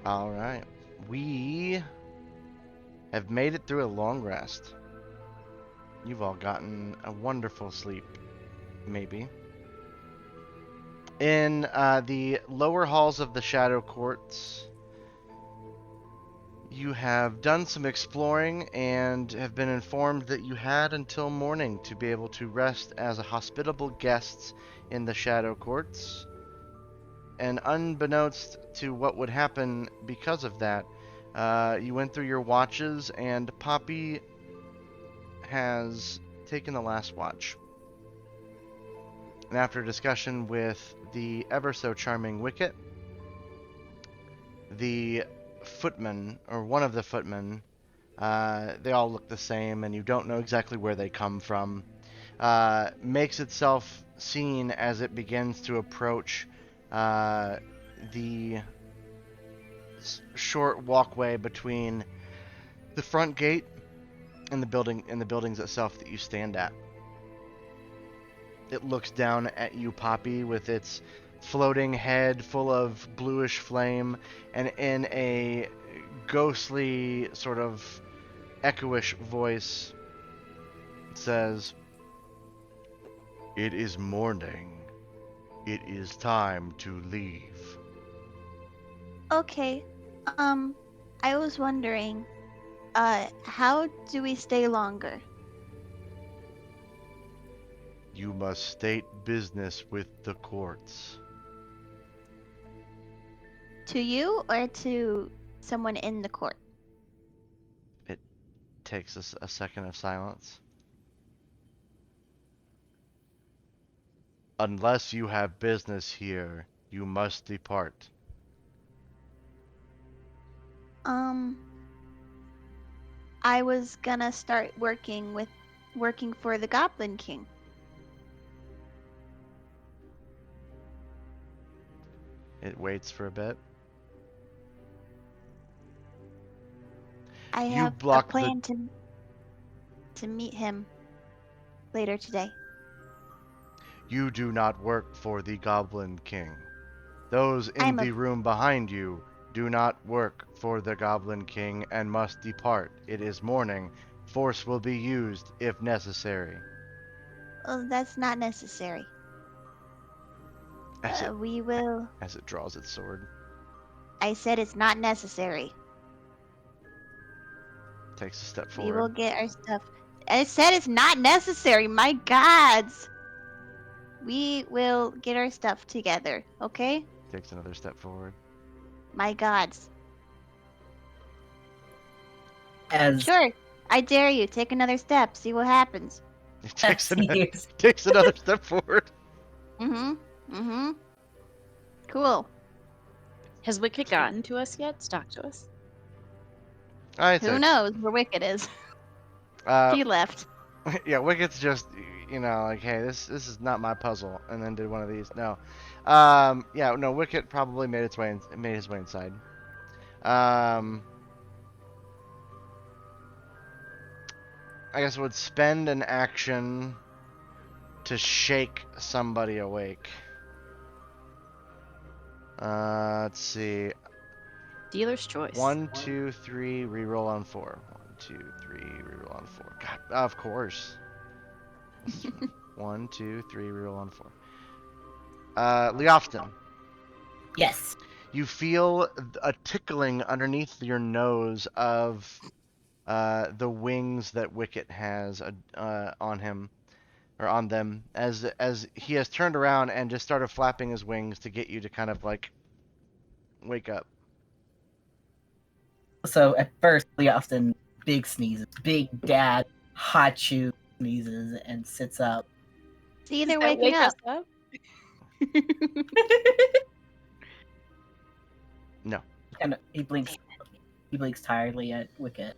All right. We have made it through a long rest. You've all gotten a wonderful sleep, maybe. In the lower halls of the Shadow Courts, you have done some exploring and have been informed that you had until morning to be able to rest as a hospitable guests in the Shadow Courts. And unbeknownst to what would happen because of that, you went through your watches, and Poppy has taken the last watch. And after discussion with the ever so charming Wicket, the footman, or one of the footmen, they all look the same and you don't know exactly where they come from, makes itself seen as it begins to approach the short walkway between the front gate and the buildings itself that you stand at. It looks down at you, Poppy, with its floating head full of bluish flame, and in a ghostly, sort of echoish voice, says, "It is morning. It is time to leave." Okay. I was wondering, how do we stay longer? You must state business with the courts. To you or to someone in the court? It takes a second of silence. Unless you have business here, you must depart. Um, I was gonna start working for the Goblin King. It waits for a bit. I You have a block the. plan to meet him later today. You do not work for the Goblin King. Those in I'm a the room behind you do not work for the Goblin King and must depart. It is morning. Force will be used if necessary. well, that's not necessary. As it We will. as it draws its sword, I said it's not necessary. takes a step We forward, will get our stuff. I said it's not necessary. My gods. We will get our stuff together, okay? takes another step forward. My gods. As Sure. I dare you. Take another step. See what happens. It he takes another step forward. Mm-hmm. Mm-hmm. Cool. Has Wicket gotten to us yet? Stuck to us? I'd Who say, knows where Wicked is? uh, She left. yeah, Wicket's just, like, hey, this is not my puzzle, and then did one of these. No, yeah, no, Wicket probably made his way inside. Um, I guess would spend an action to shake somebody awake. Let's see. Dealer's choice. 1, 2, 3, reroll on 4. 1, 2, 3, reroll on 4. God, of course. 1, 2, 3, reroll on 4. Leofton, yes. you feel a tickling underneath your nose of the wings that Wicket has on him, or on them, as he has turned around and just started flapping his wings to get you to kind of like wake up. So at first, Leofton big sneezes, big dad hot shoe sneezes and sits up. See, Does they're that waking wake us up. up? No. He blinks tiredly at Wicket.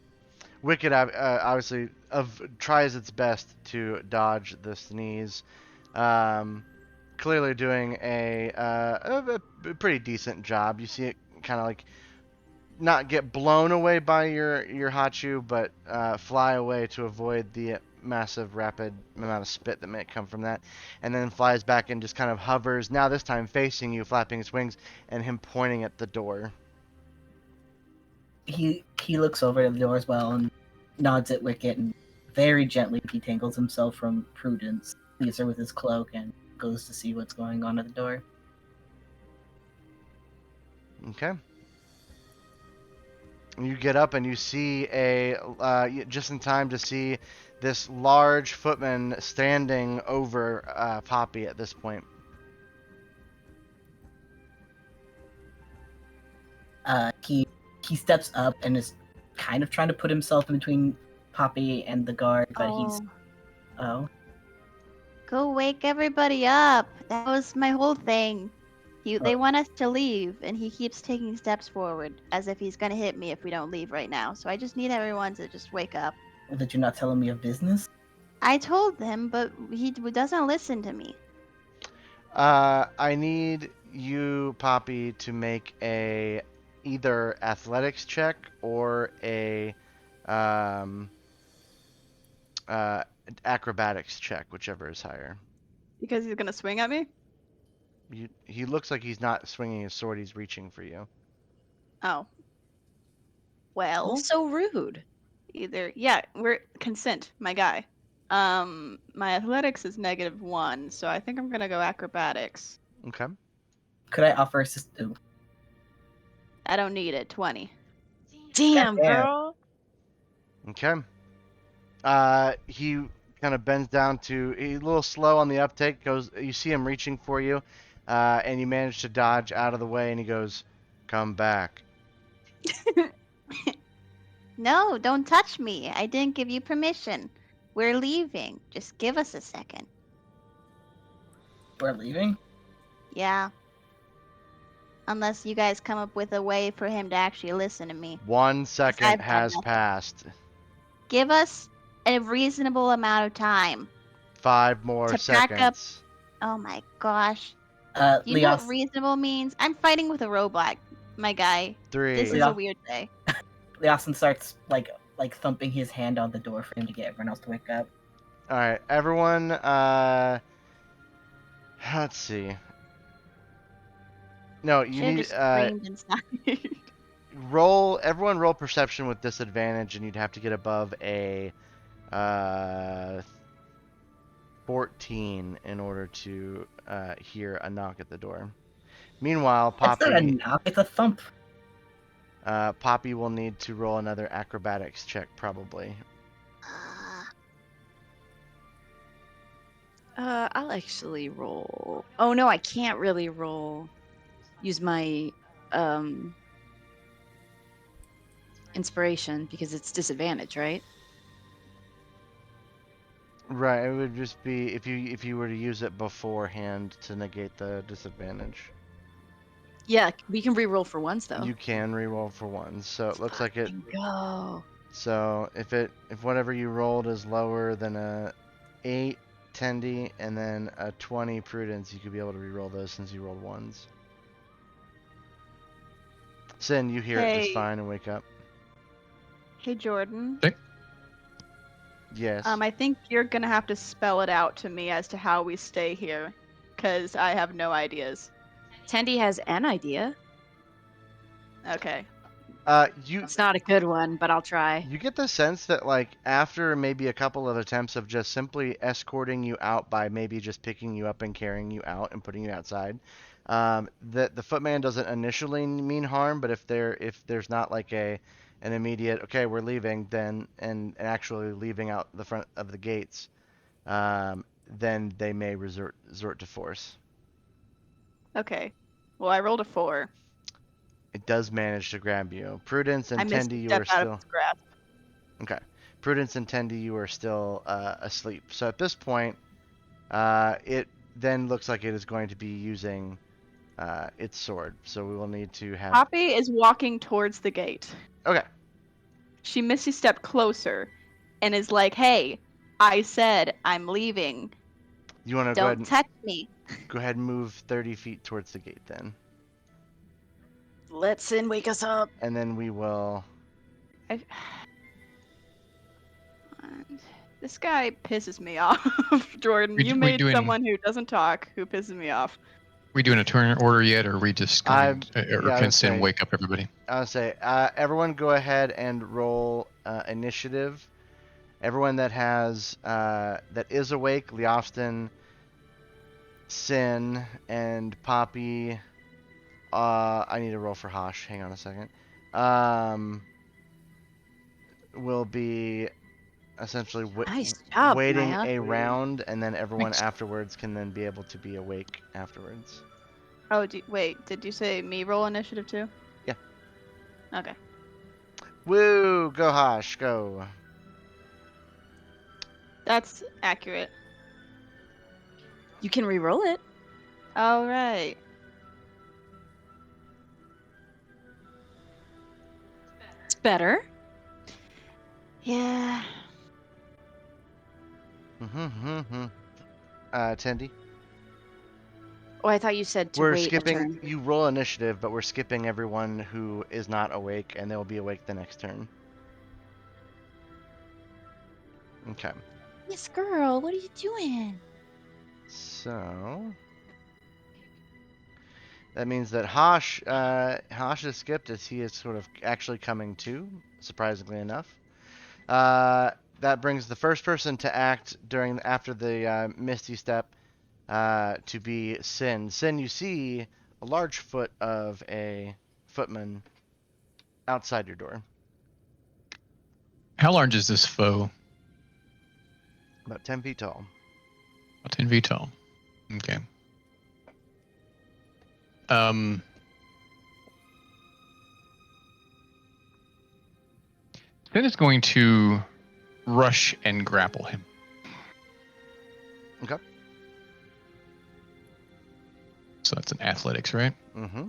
Wicket obviously tries its best to dodge the sneeze. Clearly doing a pretty decent job. You see it kind of like not get blown away by your hot shoe, but fly away to avoid the massive rapid amount of spit that may come from that, and then flies back and just kind of hovers, now this time facing you, flapping its wings, and him pointing at the door. he looks over at the door as well and nods at Wicket and very gently detangles himself from Prudence, leaves her with his cloak, and goes to see what's going on at the door. Okay. You get up and you see just in time to see this large footman standing over Poppy at this point. He steps up and is kind of trying to put himself in between Poppy and the guard, but he's Go wake everybody up. That was my whole thing. They want us to leave, and he keeps taking steps forward as if he's gonna hit me if we don't leave right now. So I just need everyone to just wake up. That you're not telling me of business. I told him, but he doesn't listen to me. I need you, Poppy, to make a either athletics check or a acrobatics check, whichever is higher. Because he's gonna swing at me? He looks like he's not swinging his sword, he's reaching for you. Oh. Well, So rude. we're consent, my guy. My athletics is -1, so I think I'm gonna go acrobatics. Okay. Could I offer assistance? I don't need it. 20. Damn, Goddamn. girl. Okay. He kind of bends down to, he's a little slow on the uptake, you see him reaching for you, and you manage to dodge out of the way, and he goes, "Come back." No, don't touch me. I didn't give you permission. We're leaving. Just give us a second. We're leaving? Yeah. Unless you guys come up with a way for him to actually listen to me. 1 second I've done has nothing. passed. Give us a reasonable amount of time. 5 more To pack up- seconds. Oh my gosh. Do you know Leos, what reasonable means? I'm fighting with a robot, my guy. 3. This is Yeah. a weird day. Leosin starts like thumping his hand on the door for him to get everyone else to wake up. All right, everyone. Let's see. No, you Should've need just screamed inside. Everyone roll perception with disadvantage, and you'd have to get above a 14 in order to hear a knock at the door. Meanwhile, It's not a Poppy. knock, it's a thump. Poppy will need to roll another acrobatics check, probably. I'll actually roll. Oh no, I can't really roll. Use my inspiration because it's disadvantage, right? Right, it would just be if you were to use it beforehand to negate the disadvantage. Yeah, we can re-roll for once though. You can reroll for one, so it looks like it. Go. So if whatever you rolled is lower than a 8 Tendy and then a 20 Prudence, you could be able to reroll those since you rolled ones. Sin, you hear it just Hey. fine and wake up. Hey, Jordan. Yes. I think you're gonna have to spell it out to me as to how we stay here, because I have no ideas. Tandy has an idea. Okay. It's not a good one, but I'll try. You get the sense that, like, after maybe a couple of attempts of just simply escorting you out by maybe just picking you up and carrying you out and putting you outside, that the footman doesn't initially mean harm, but if there's not like an immediate, okay, we're leaving, then and actually leaving out the front of the gates, then they may resort to force. Okay. Well, I rolled a 4. It does manage to grab you. Prudence and I missed Tendy, a you step are out still. of his grasp. Okay. Prudence and Tendy, you are still asleep. So at this point, it then looks like it is going to be using its sword. So we will need to have. Poppy is walking towards the gate. Okay. She misty stepped closer and is like, "Hey, I said I'm leaving. You want to go ahead Don't and touch me." go ahead and move 30 feet towards the gate then, Let Sin wake us up. and then we will. This guy pisses me off, Jordan. We You do- we made doing- someone who doesn't talk who pisses me off. We doing a turn order yet, or are we just I'm- going? Or yeah, I can would Sin say- wake up everybody? I'll say, everyone go ahead and roll initiative. Everyone that has that is awake, Leofston, Sin, and Poppy. I need to roll for Hosh. Hang on a second. Will be essentially Nice job, waiting Maya. a round, and then everyone Thanks. afterwards can then be able to be awake afterwards. Oh, wait. Did you say me roll initiative too? Yeah. Okay. Woo! Go Hosh, go. That's accurate. You can re-roll it. All right. It's better. Yeah. Tendy. Oh, I thought you said to We're wait a skipping. turn. You roll initiative, but we're skipping everyone who is not awake, and they will be awake the next turn. Okay. Yes, girl. What are you doing? So that means that Hosh is skipped as he is sort of actually coming to, surprisingly enough. That brings the first person to act after the Misty Step to be Sin. Sin, you see a large foot of a footman outside your door, How large is this foe? about 10 feet tall. 10 feet tall. Okay. Sin is going to rush and grapple him. Okay. So that's an athletics, right? Mm-hmm.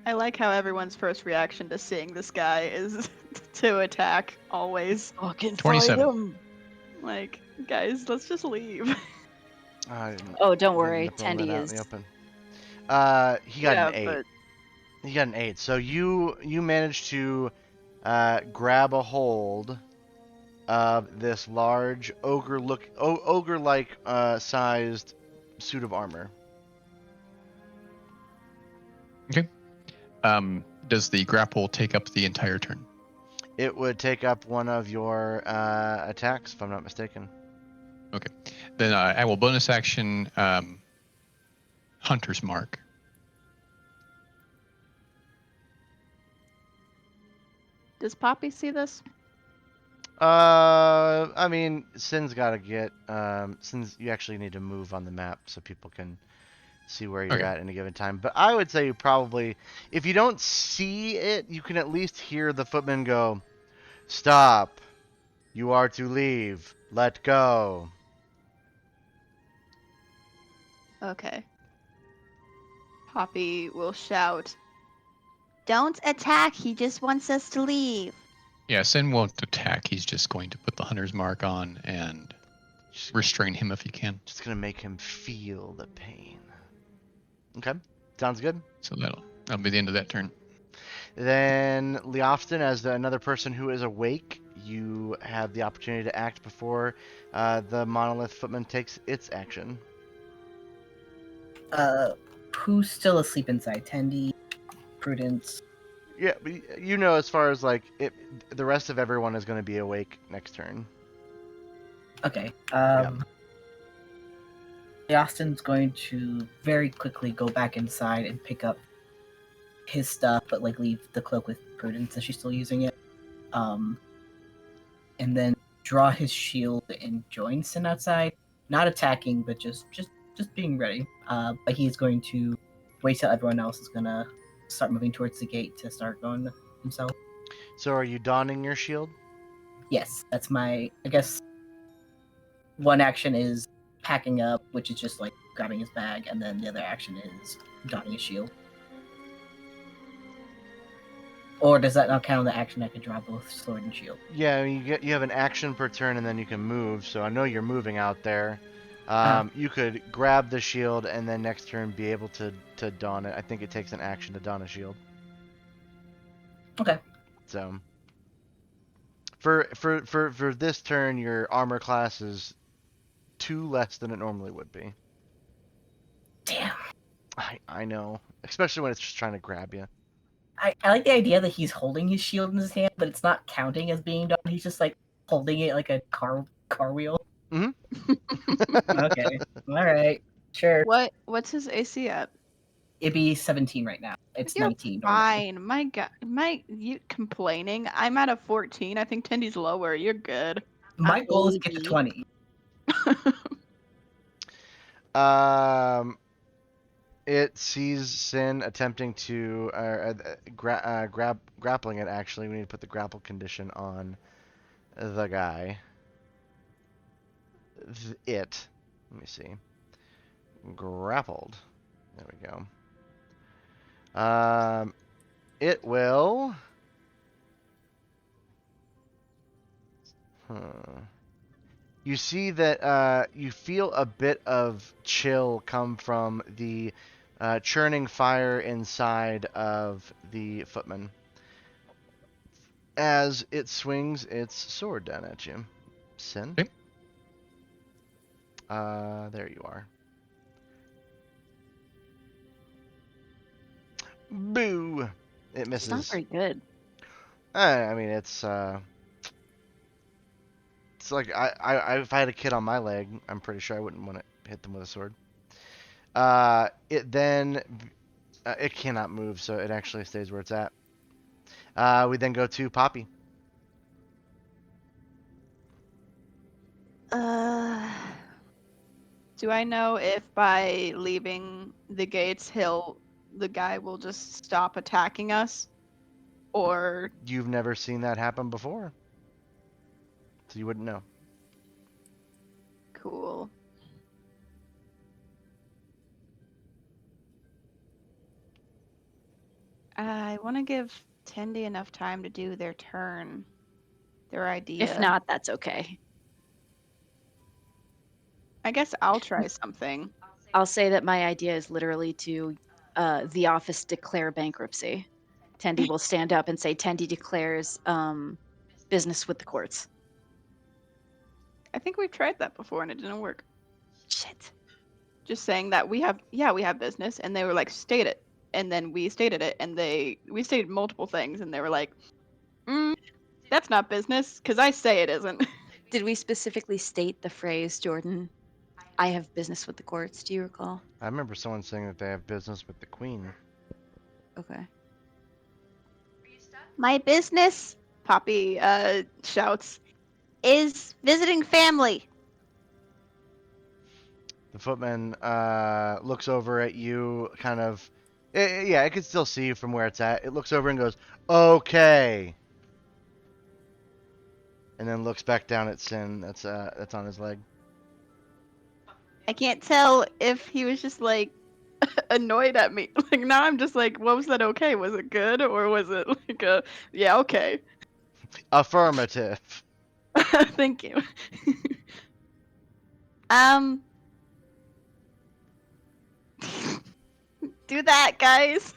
I like how everyone's first reaction to seeing this guy is to attack always. Fucking 27. fight him. Like, guys, let's just leave. Oh, don't Didn't worry. end up rolling Tendy that out is. in the open. He got an 8. but He got an 8. So you managed to grab a hold of this large ogre-like sized suit of armor. Okay. Does the grapple take up the entire turn? It would take up one of your attacks, if I'm not mistaken. Then I will bonus action Hunter's Mark. does Poppy see this? I mean, Sin's got to get. Sin's you actually need to move on the map so people can see where you're Okay. at any given time. But I would say you probably, if you don't see it, you can at least hear the footman go, "Stop! You are to leave. Let go." Okay. Poppy will shout, "Don't attack! He just wants us to leave." Yeah, Sin won't attack. He's just going to put the Hunter's Mark on and restrain him if he can. Just gonna make him feel the pain. Okay, sounds good. So that'll be the end of that turn. Then Leofston, as another person who is awake, you have the opportunity to act before the monolith footman takes its action. Who's still asleep inside? Tendy, Prudence. Yeah, but you know, as far as like the rest of everyone is going to be awake next turn. Okay. Yeah. Austin's going to very quickly go back inside and pick up his stuff, but like leave the cloak with Prudence as she's still using it. And then draw his shield and join Sin outside, not attacking, but just being ready. But he's going to wait till everyone else is gonna start moving towards the gate to start going himself. So are you donning your shield? Yes, that's my. I guess one action is packing up, which is just like grabbing his bag, and then the other action is donning his shield. Or does that not count on the action I could draw both sword and shield? Yeah, I mean, you have an action per turn, and then you can move. So I know you're moving out there. You could grab the shield, and then next turn be able to don it. I think it takes an action to don a shield. Okay. So for this turn, your armor class is 2 less than it normally would be. Damn. I know, especially when it's just trying to grab you. I like the idea that he's holding his shield in his hand, but it's not counting as being done. He's just like holding it like a car wheel. Okay. All right. Sure. What's his AC at? It'd be 17 right now. It's You're 19 normally. fine. My God, you complaining? I'm at a 14. I think Tendy's lower. You're good. My goal is to get to Maybe. 20. It sees Sin attempting to grappling it. Actually, we need to put the grapple condition on the guy. Let me see. Grappled. There we go. It will. You see that you feel a bit of chill come from the churning fire inside of the footman as it swings its sword down at you. Sin. Okay. There you are. Boo! It misses. It's not very good. I mean, it's like if I had a kid on my leg, I'm pretty sure I wouldn't want to hit them with a sword. It then it cannot move, so it actually stays where it's at. We then go to Poppy. Do I know if by leaving the gates, the guy will just stop attacking us, or You've never seen that happen before, so you wouldn't know. cool? I want to give Tendy enough time to do their turn, their idea. If not, that's okay. I guess I'll try something. I'll say that my idea is literally to the office declare bankruptcy. Tendy will stand up and say Tendy declares business with the courts. I think we've tried that before and it didn't work. Shit. Just saying that we have business, and they were like, state it, and then we stated it, and we stated multiple things, and they were like, that's not business, because I say it isn't. Did we specifically state the phrase, Jordan? I have business with the courts. Do you recall? I remember someone saying that they have business with the queen. Okay. My business, Poppy shouts, is visiting family. The footman looks over at you, kind of. Yeah, it can still see you from where it's at. It looks over and goes, "Okay," and then looks back down at Sin. That's on his leg. I can't tell if he was just like annoyed at me. Like now I'm just like, what was that okay? Was it good or was it like a yeah, okay. Affirmative. Thank you. Do that, guys.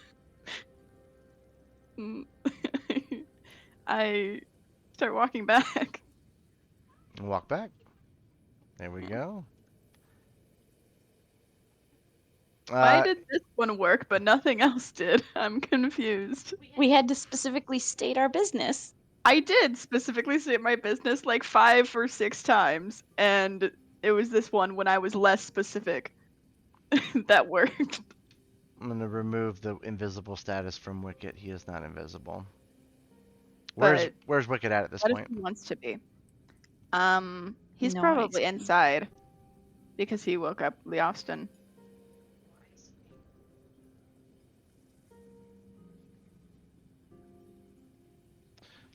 I start walking back. Walk back. There we go. Why did this one work, but nothing else did? I'm confused. We had to specifically state our business. I did specifically state my business like 5 or 6 times, and it was this one when I was less specific that worked. I'm gonna remove the invisible status from Wicket. He is not invisible. But Where's Wicket at this what if point? he wants to be? He's No, probably he's- inside because he woke up Leofston.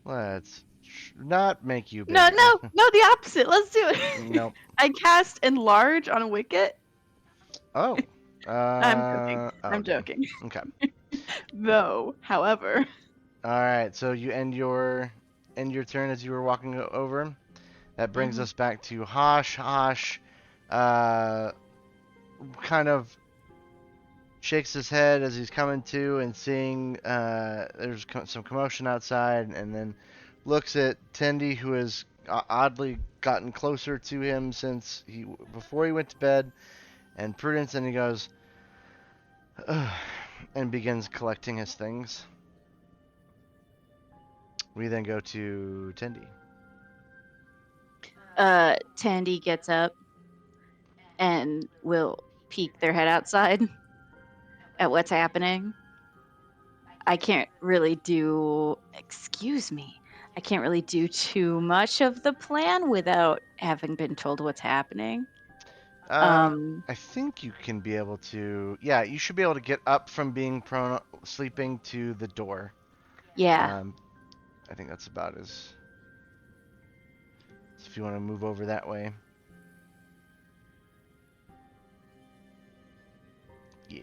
Let's not make you bigger. No, the opposite. Let's do it. Nope. I cast enlarge on Wicket. Oh. I'm joking. Okay. Though, however. All right. So you end your turn as you were walking over. That brings us back to Hashe. Hashe, kind of shakes his head as he's coming to and seeing there's some commotion outside, and then looks at Tendy, who is oddly gotten closer to him since before he went to bed. And Prudence, and he goes, "Ugh," and begins collecting his things. We then go to Tendi. Tandy gets up and will peek their head outside at what's happening. I can't really do, excuse me, I can't really do too much of the plan without having been told what's happening. I think you can be able to. Yeah, you should be able to get up from being prone, sleeping to the door. Yeah. I think that's about as. If you want to move over that way. Yeah.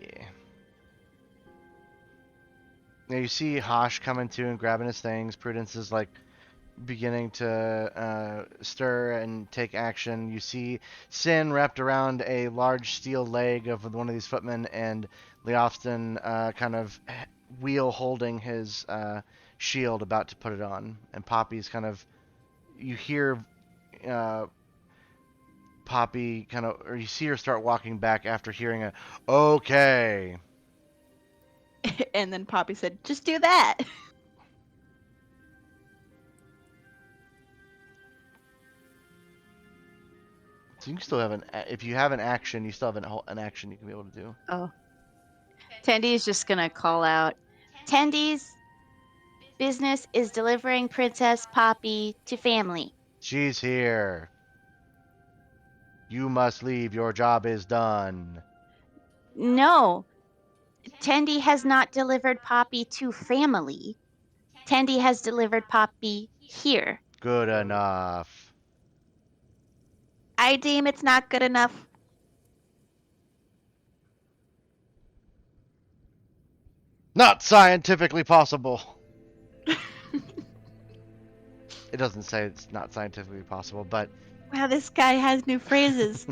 Now you see Hashe coming to and grabbing his things. Prudence is like beginning to stir and take action. You see Sin wrapped around a large steel leg of one of these footmen, and Leofston kind of wheel holding his shield, about to put it on. And Poppy's kind of, you hear Poppy kind of, or you see her start walking back after hearing a "okay." And then Poppy said, "Just do that." So you can still have if you have an action, you still have an action you can be able to do. Oh. Tandy is just gonna call out, Tandy's business is delivering Princess Poppy to family. She's here. You must leave. Your job is done. No, Tandy has not delivered Poppy to family. Tandy has delivered Poppy here. Good enough. I deem it's not good enough. Not scientifically possible. It doesn't say it's not scientifically possible, but Wow, this guy has new phrases.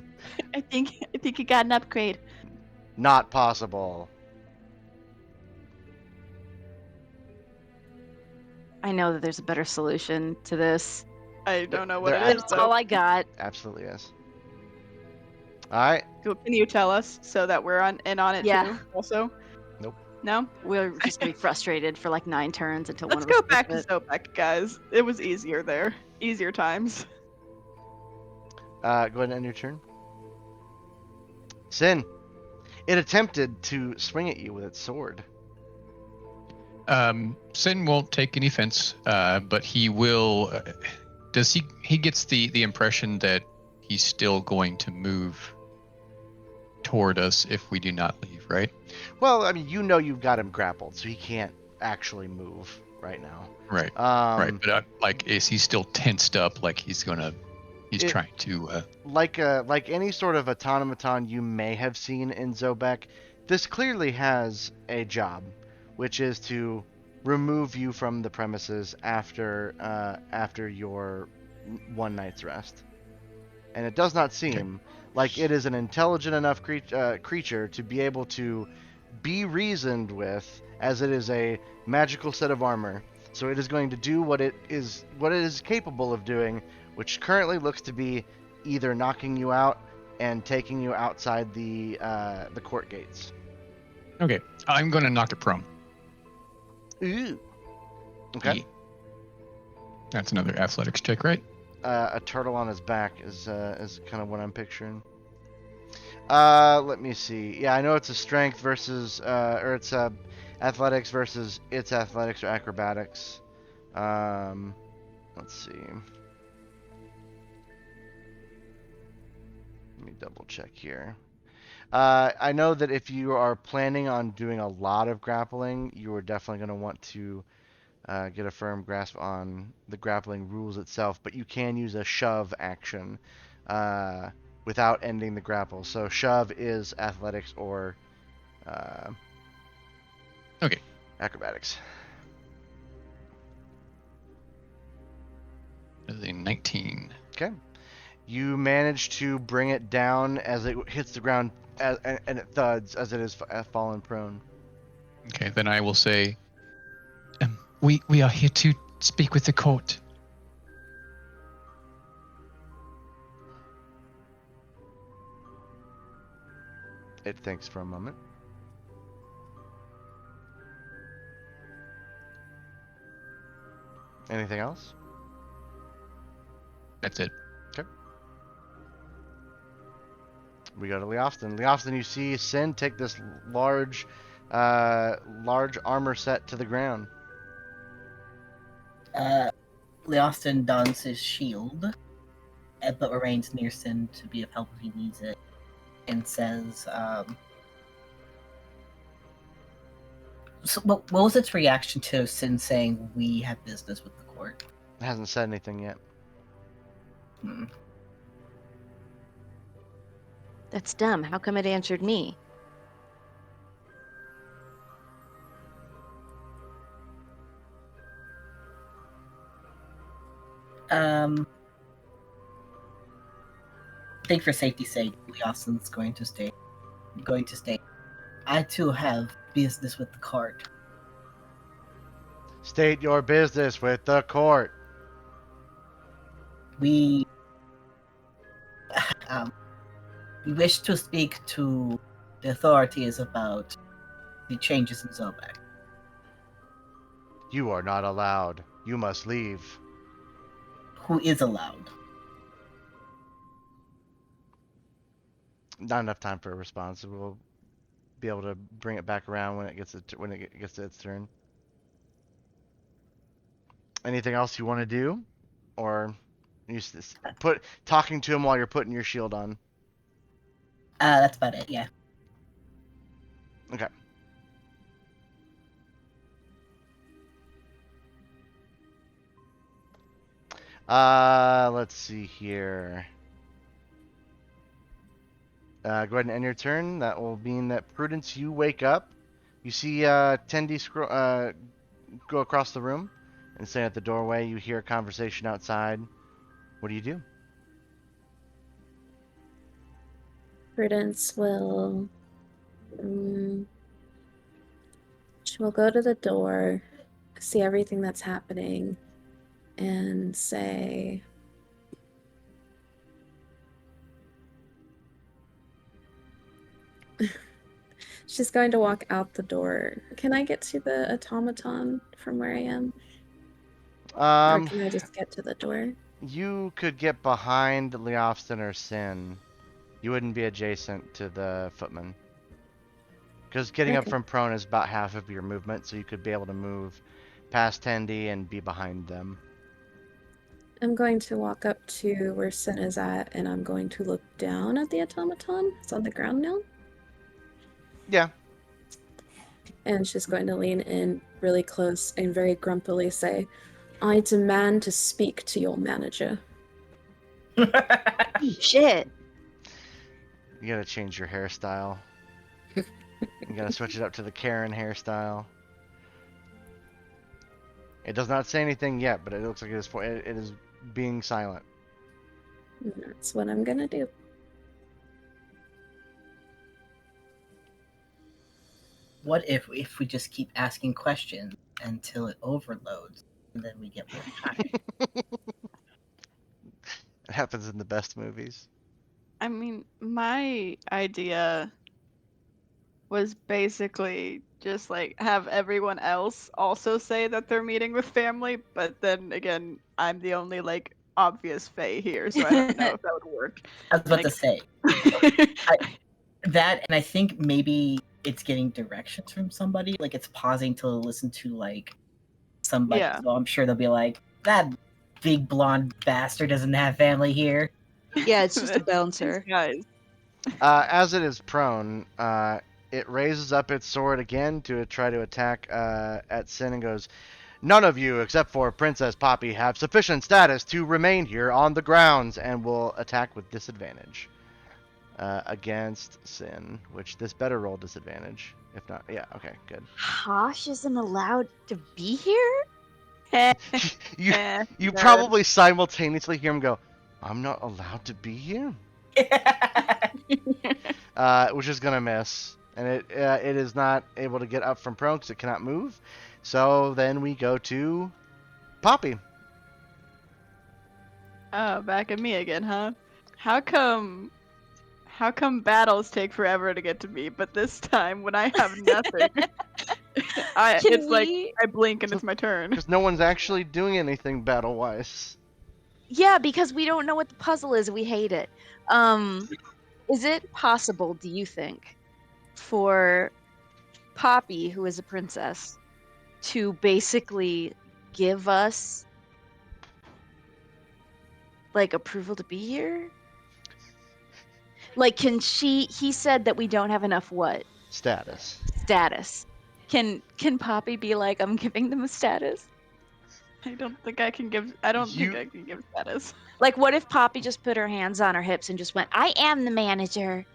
I think he got an upgrade. not possible. I know that there's a better solution to this. I don't know what They're it is. That's all I got. Absolutely is. All right. Can you tell us so that we're on it Yeah. too? Also. Nope. No. We're just gonna be frustrated for like 9 turns until Let's one of us go back to gets it. Zobek, guys. It was easier there. Easier times. Go ahead and end your turn. Sin. It attempted to swing at you with its sword. Sin won't take any offense, but he will. Does he gets the impression that he's still going to move toward us if we do not leave, right? Well, I mean, you've got him grappled, so he can't actually move right now. Right. Right. But like, is he still tensed up? Like he's trying to. Like any sort of automaton you may have seen in Zobek, this clearly has a job, which is to remove you from the premises after your one night's rest. And it does not seem like it is an intelligent enough creature to be able to be reasoned with, as it is a magical set of armor. So it is going to do what it is capable of doing, which currently looks to be either knocking you out and taking you outside the court gates. Okay, I'm going to knock it prone. Ooh. Okay. Yeah. That's another athletics check, right? A turtle on his back is kind of what I'm picturing. Let me see. Yeah, I know it's a strength versus or it's athletics versus its athletics or acrobatics. Let's see. Let me double check here. I know that if you are planning on doing a lot of grappling, you are definitely going to want to get a firm grasp on the grappling rules itself, but you can use a shove action without ending the grapple. So shove is athletics or Okay. acrobatics. That is a 19. Okay. You manage to bring it down as it hits the ground, and it thuds as it is fallen prone. Okay, then I will say, we are here to speak with the court. It thinks for a moment. Anything else? That's it. We go to Leofston. Leofston, you see Sin take this large armor set to the ground. Leostin dons his shield, but remains near Sin to be of help if he needs it, and says, so what was its reaction to Sin saying we have business with the court? It hasn't said anything yet. That's dumb. How come it answered me? I think for safety's sake, Leostin's going to stay. I too have business with the court. State your business with the court. We we wish to speak to the authorities about the changes in Zobek. You are not allowed. You must leave. Who is allowed? Not enough time for a response. We'll be able to bring it back around when it gets to its turn. Anything else you want to do, or you talking to him while you're putting your shield on? That's about it. Yeah. Okay. Let's see here. Go ahead and end your turn. That will mean that Prudence, you wake up. You see Tendi go across the room and stand at the doorway. You hear a conversation outside. What do you do? Prudence will she will go to the door, see everything that's happening, and say, she's going to walk out the door. Can I get to the automaton from where I am? Or can I just get to the door? You could get behind Leofston or Sin. You wouldn't be adjacent to the footman. Because getting up Okay. from prone is about half of your movement, so you could be able to move past Tendi and be behind them. I'm going to walk up to where Sin is at, and I'm going to look down at the automaton. It's on the ground now. Yeah. And she's going to lean in really close and very grumpily say, I demand to speak to your manager. Shit. You gotta change your hairstyle. You gotta switch it up to the Karen hairstyle. It does not say anything yet, but it looks like it is being silent. And that's what I'm gonna do. What if we just keep asking questions until it overloads, and then we get more time? It happens in the best movies. I mean, my idea was basically just like have everyone else also say that they're meeting with family, but then again, I'm the only like obvious Fae here, so I don't know if that would work. I was about to Like- say that, and I think maybe it's getting directions from somebody. Like it's pausing to listen to like somebody. Yeah. So I'm sure they'll be like, that big blonde bastard doesn't have family here. Yeah, it's just a bouncer. Guys. As it is prone, it raises up its sword again to try to attack at Sin and goes, none of you except for Princess Poppy have sufficient status to remain here on the grounds, and will attack with disadvantage against Sin, which this better roll disadvantage. If not, yeah, okay, good. Hosh isn't allowed to be here? You probably simultaneously hear him go, I'm not allowed to be here? Which is gonna miss, and it is not able to get up from prone because it cannot move. So then we go to Poppy. Oh, back at me again, huh? How come How come battles take forever to get to me, but this time when I have nothing, it's like I blink and it's my turn. Because no one's actually doing anything battle-wise. Yeah, because we don't know what the puzzle is. We hate it. Is it possible, do you think, for Poppy, who is a princess, to basically give us like approval to be here? Like, can she? He said that we don't have enough what? Status. Status. Can Poppy be like, I'm giving them a status? I don't think I can give status. Like, what if Poppy just put her hands on her hips and just went, I am the manager?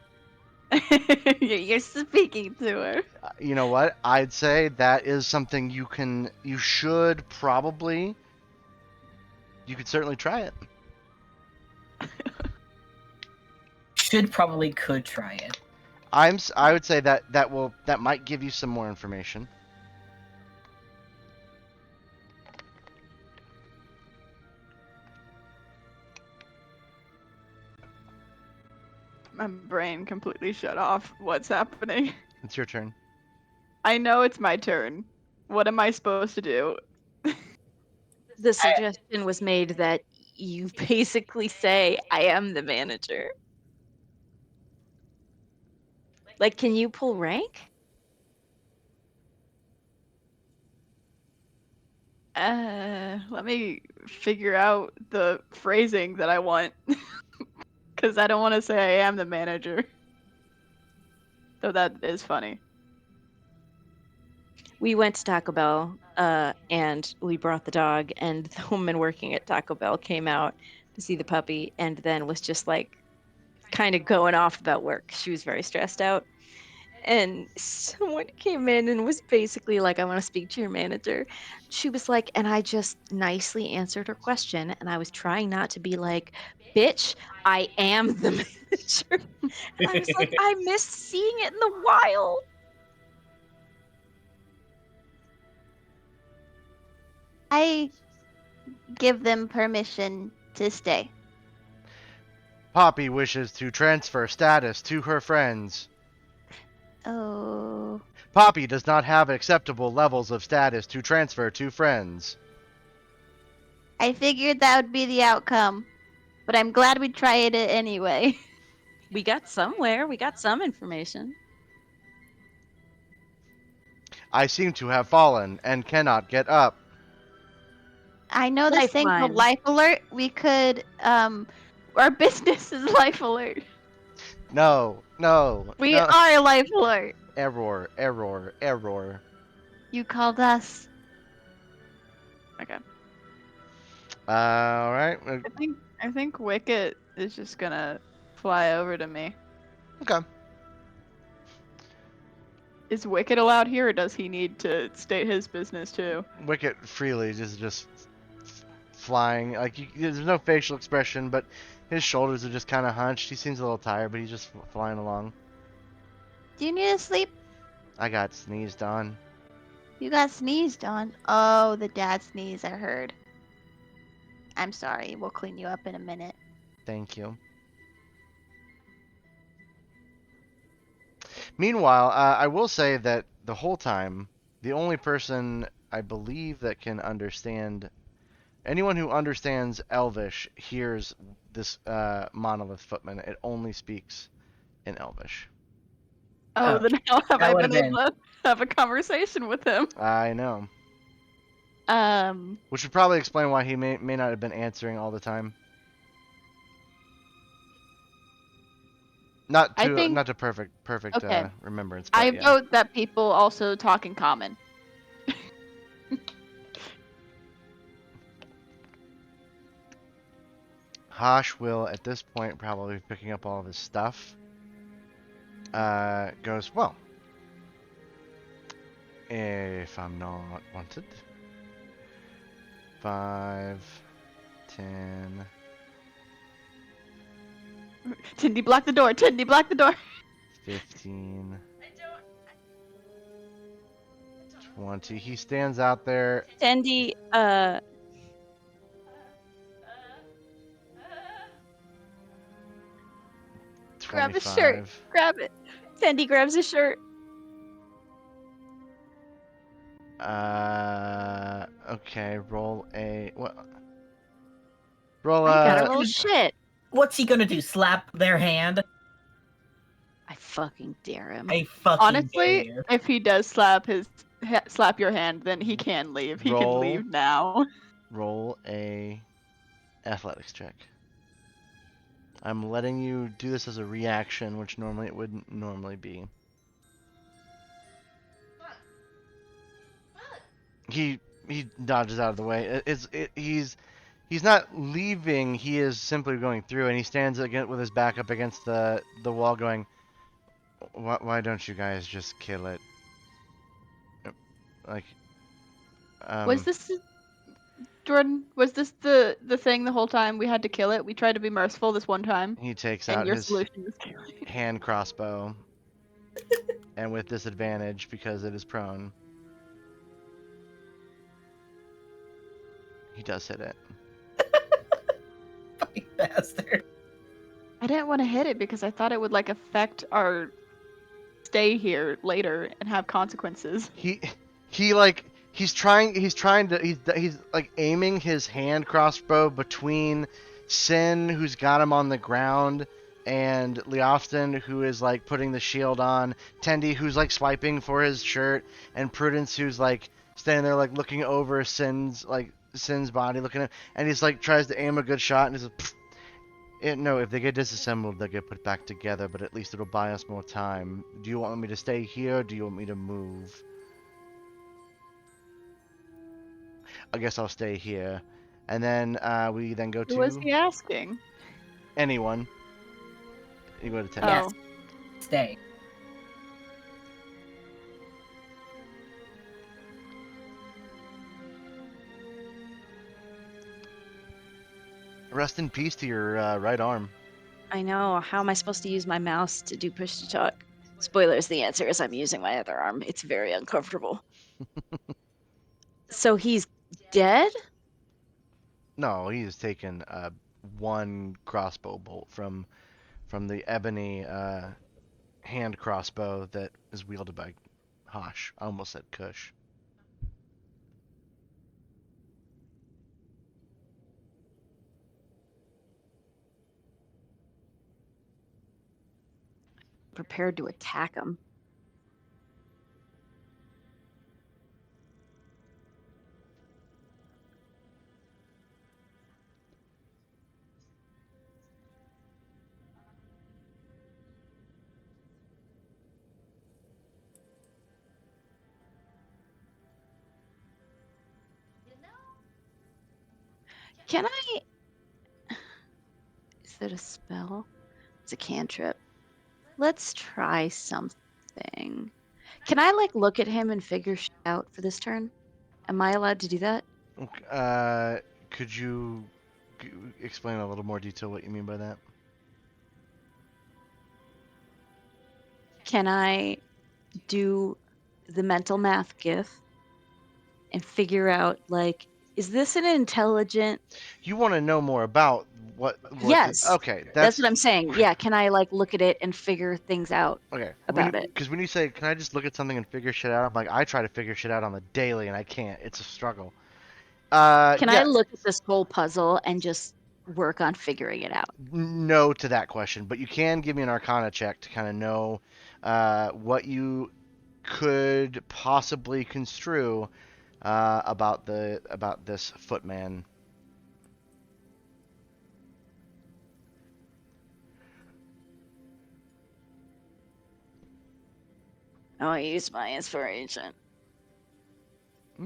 You're speaking to her. You know what? I'd say that is something you should probably. You could certainly try it. Could try it. I would say that might give you some more information. My brain completely shut off. What's happening? It's your turn. I know it's my turn. What am I supposed to do? The suggestion was made that you basically say, I am the manager. Like, can you pull rank? Let me figure out the phrasing that I want. Because I don't want to say I am the manager. Though that is funny. We went to Taco Bell, and we brought the dog, and the woman working at Taco Bell came out to see the puppy, and then was just like, kind of going off about work. She was very stressed out. And someone came in and was basically like, I want to speak to your manager. She was like, and I just nicely answered her question. And I was trying not to be like, bitch, I am the manager. And I was like, I miss seeing it in the wild. I give them permission to stay. Poppy wishes to transfer status to her friends. Oh. Poppy does not have acceptable levels of status to transfer to friends. I figured that would be the outcome, but I'm glad we tried it anyway. We got somewhere. We got some information. I seem to have fallen and cannot get up. I know this thing called Lifeline. Life Alert. We could, our business is Life Alert. No. We no. are Life Alert. Error. You called us. Okay. Alright. I think Wicket is just gonna fly over to me. Okay. Is Wicket allowed here, or does he need to state his business too? Wicket freely is just flying. Like, there's no facial expression, but his shoulders are just kind of hunched. He seems a little tired, but he's just flying along. Do you need to sleep? I got sneezed on. You got sneezed on. Oh, the dad sneeze, I heard. I'm sorry. We'll clean you up in a minute. Thank you. Meanwhile, I will say that the whole time, the only person I believe that can understand, anyone who understands Elvish hears this monolith footman. It only speaks in Elvish. Oh, then how have I would've been able to have a conversation with him? I know. Which would probably explain why he may not have been answering all the time. Not to perfect Okay. remembrance. But I yeah. vote that people also talk in common. Hashe will, at this point, probably be picking up all of his stuff. Goes, well, if I'm not wanted, 5, 10. Tindy, block the door! Tindy, block the door! 15. 20. He stands out there. Sandy, Grab his shirt. 25. Grab it. Fendi grabs his shirt. Okay, roll a what? Roll I gotta a roll shit. What's he gonna do? Slap their hand? I fucking dare him. I fucking Honestly, dare you. if he does slap your hand, then he can leave. He can Roll. leave now. roll a athletics check. I'm letting you do this as a reaction, which normally it wouldn't normally be. He dodges out of the way. He's not leaving. He is simply going through, and he stands again with his back up against the wall, going, "Why don't you guys just kill it?" Like, Was this Jordan? Was this the thing the whole time? We had to kill it. We tried to be merciful this one time, he takes and out your his solution is killing it. hand crossbow, and with disadvantage because it is prone, he does hit it. Fucking bastard. I didn't want to hit it because I thought it would like affect our stay here later and have consequences. He's like aiming his hand crossbow between Sin, who's got him on the ground, and Leofston, who is like putting the shield on, Tendi, who's like swiping for his shirt, and Prudence, who's like standing there like looking over Sin's body, looking at, and he's like tries to aim a good shot, and he's like, no, if they get disassembled, they'll get put back together, but at least it'll buy us more time. Do you want me to stay here, or do you want me to move? I guess I'll stay here. And then we then go Who was to he asking? anyone. You go to 10. Yes. Oh. Stay. Rest in peace to your right arm. I know. How am I supposed to use my mouse to do push to talk? Spoilers, the answer is I'm using my other arm. It's very uncomfortable. So he's dead? No, he's taken one crossbow bolt from the ebony hand crossbow that is wielded by Hashe. I almost said Kush. Prepared to attack him. Can I... Is that a spell? It's a cantrip. Let's try something. Can I, like, look at him and figure shit out for this turn? Am I allowed to do that? Could you explain in a little more detail what you mean by that? Can I do the mental math gif and figure out, like, is this an intelligent... You want to know more about what Yes. Okay, That's what I'm saying. Yeah, can I, like, look at it and figure things out okay about it? Because when you say, can I just look at something and figure shit out, I'm like, I try to figure shit out on the daily and I can't. It's a struggle. Can yeah, I look at this whole puzzle and just work on figuring it out? no to that question, but you can give me an Arcana check to kind of know what you could possibly construe about this footman. I'll use my inspiration.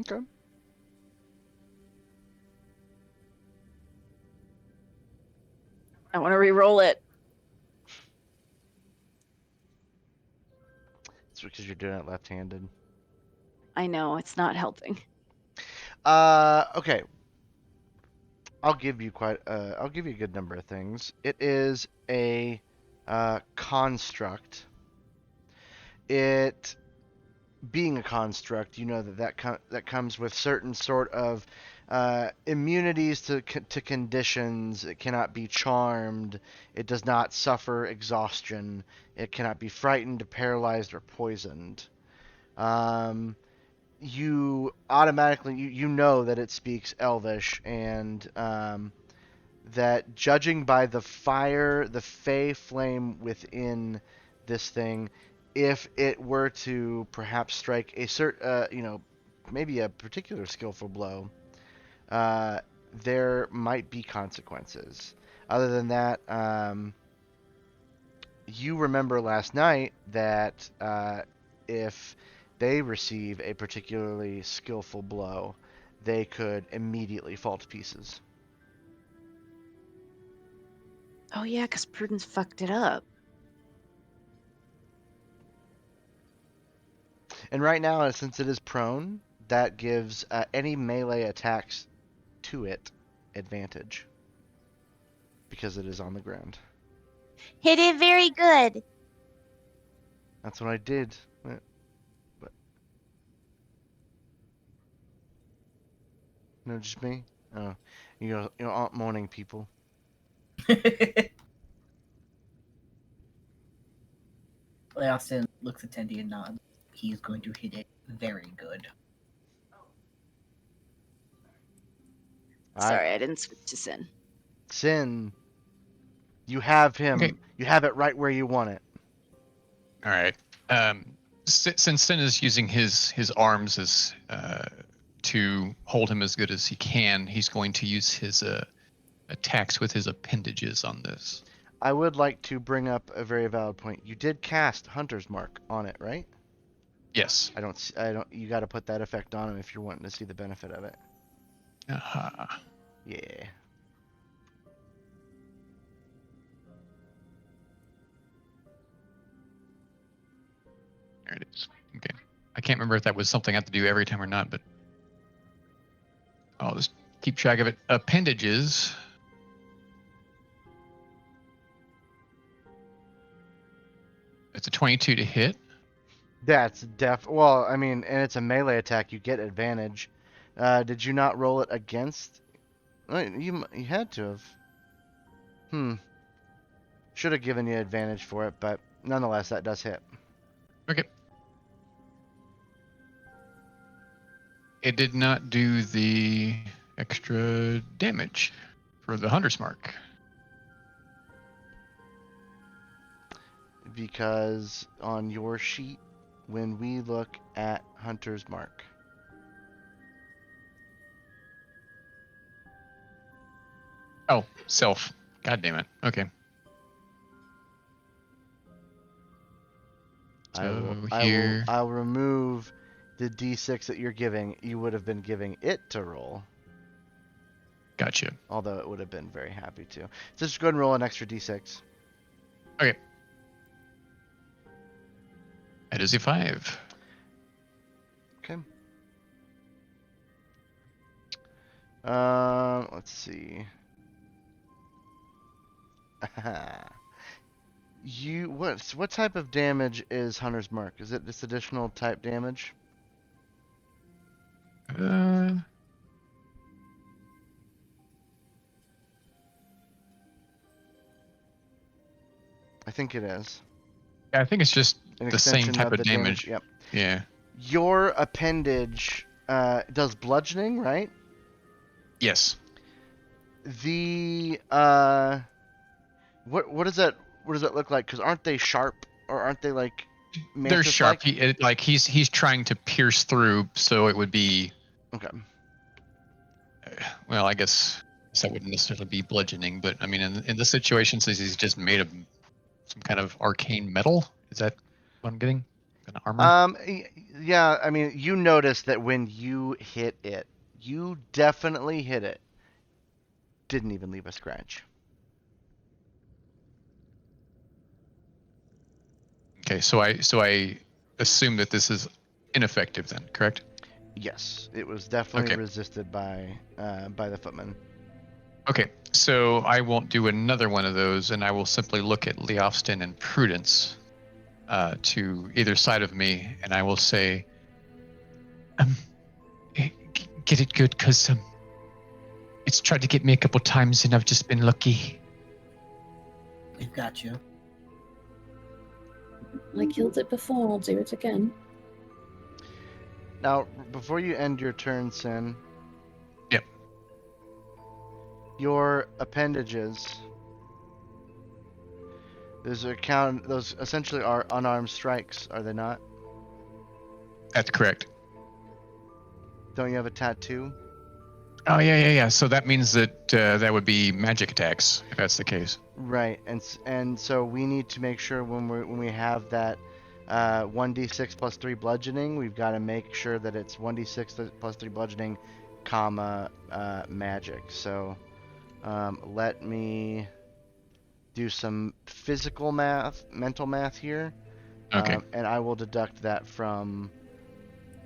Okay. I want to re-roll it. It's because you're doing it left-handed. I know, it's not helping. Okay. I'll give you a good number of things. It is a construct. It being a construct, you know that comes with certain sort of immunities to conditions. It cannot be charmed. It does not suffer exhaustion. It cannot be frightened, paralyzed, or poisoned. You automatically you know that it speaks Elvish, and that judging by the fire, the fey flame within this thing, if it were to perhaps strike a maybe a particular skillful blow, there might be consequences. Other than that, you remember last night that if they receive a particularly skillful blow, they could immediately fall to pieces. Oh yeah, because Prudence fucked it up. And right now, since it is prone, that gives any melee attacks to it advantage because it is on the ground. Hit it very good. That's what I did. But no, just me. Oh, you know, morning people. Austin looks at Tendy and nods. He's going to hit it very good. Sorry, I didn't switch to Sin. Sin. You have him. Okay. You have it right where you want it. All right. Since Sin is using his arms as to hold him as good as he can, he's going to use his attacks with his appendages on this. I would like to bring up a very valid point. You did cast Hunter's Mark on it, right? Yes. I don't. You got to put that effect on him if you're wanting to see the benefit of it. Uh-huh. Yeah. There it is. Okay. I can't remember if that was something I have to do every time or not, but I'll just keep track of it. Appendages. It's a 22 to hit. That's well, I mean, and it's a melee attack. You get advantage. Did you not roll it against? You had to have. Should have given you advantage for it, but nonetheless, that does hit. Okay. It did not do the extra damage for the Hunter's Mark. Because on your sheet, when we look at Hunter's Mark, Oh, self. God damn it. Okay. I'll remove the d6 that you're giving. You would have been giving it to roll. Gotcha. Although it would have been very happy to. So just go ahead and roll an extra d6. Okay. That is a 5. Okay. Let's see. What type of damage is Hunter's Mark? Is it this additional type damage? I think it is. I think it's just An the same extension type of the damage. Yep. Yeah. Your appendage does bludgeoning, right? Yes. The what does that look like? Because aren't they sharp, or aren't they like They're sharp. mantis-like? He's trying to pierce through, so it would be. Okay. Well, I guess that wouldn't necessarily be bludgeoning, but I mean, in this situation, since he's just made of some kind of arcane metal, is that what I'm getting? An armor? Yeah. I mean, you notice that when you hit it, you definitely hit it. Didn't even leave a scratch. Okay, so I assume that this is ineffective then, correct? Yes, it was definitely Okay. resisted by the footman. Okay, so I won't do another one of those, and I will simply look at Leofston and Prudence to either side of me, and I will say, get it good, because It's tried to get me a couple times, and I've just been lucky. We've got you. I killed it before, I'll do it again. Now, before you end your turn, Sin. Yep. Your appendages. Those essentially are unarmed strikes, are they not? That's correct. Don't you have a tattoo? Oh, yeah. So that means that that would be magic attacks, if that's the case. Right, and so we need to make sure when we have that 1d6 plus 3 bludgeoning, we've got to make sure that it's 1d6 plus 3 bludgeoning, comma magic. So let me do some physical math, mental math here. Okay. And I will deduct that from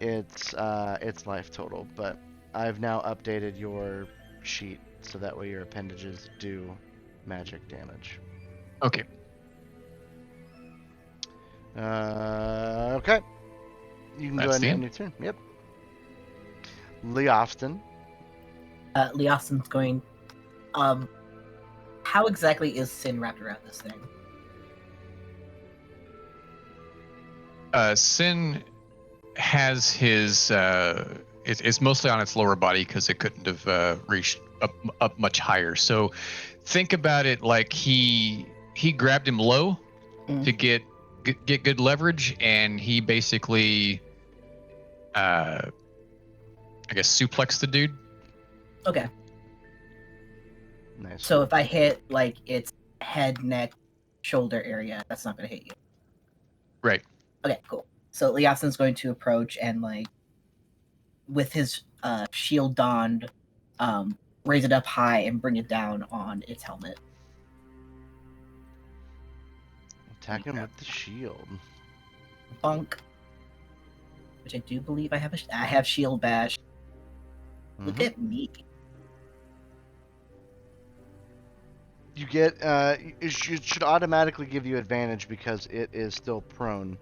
its life total. But I've now updated your sheet so that way your appendages do magic damage. Okay. Okay. You can go That's ahead the and end your turn. Yep. Leofston. Leofson's going. How exactly is Sin wrapped around this thing? Sin has his. It's mostly on its lower body because it couldn't have reached up much higher. So think about it like he grabbed him low to get good leverage, and he basically, I guess, suplexed the dude. Okay. Nice. So if I hit like its head, neck, shoulder area, that's not gonna hit you. Right. Okay, cool. So Leofson's going to approach and like with his shield donned, raise it up high and bring it down on its helmet. Attack him with the shield. Bunk. Which I do believe I have shield bash. Look at me. You get it should automatically give you advantage because it is still prone.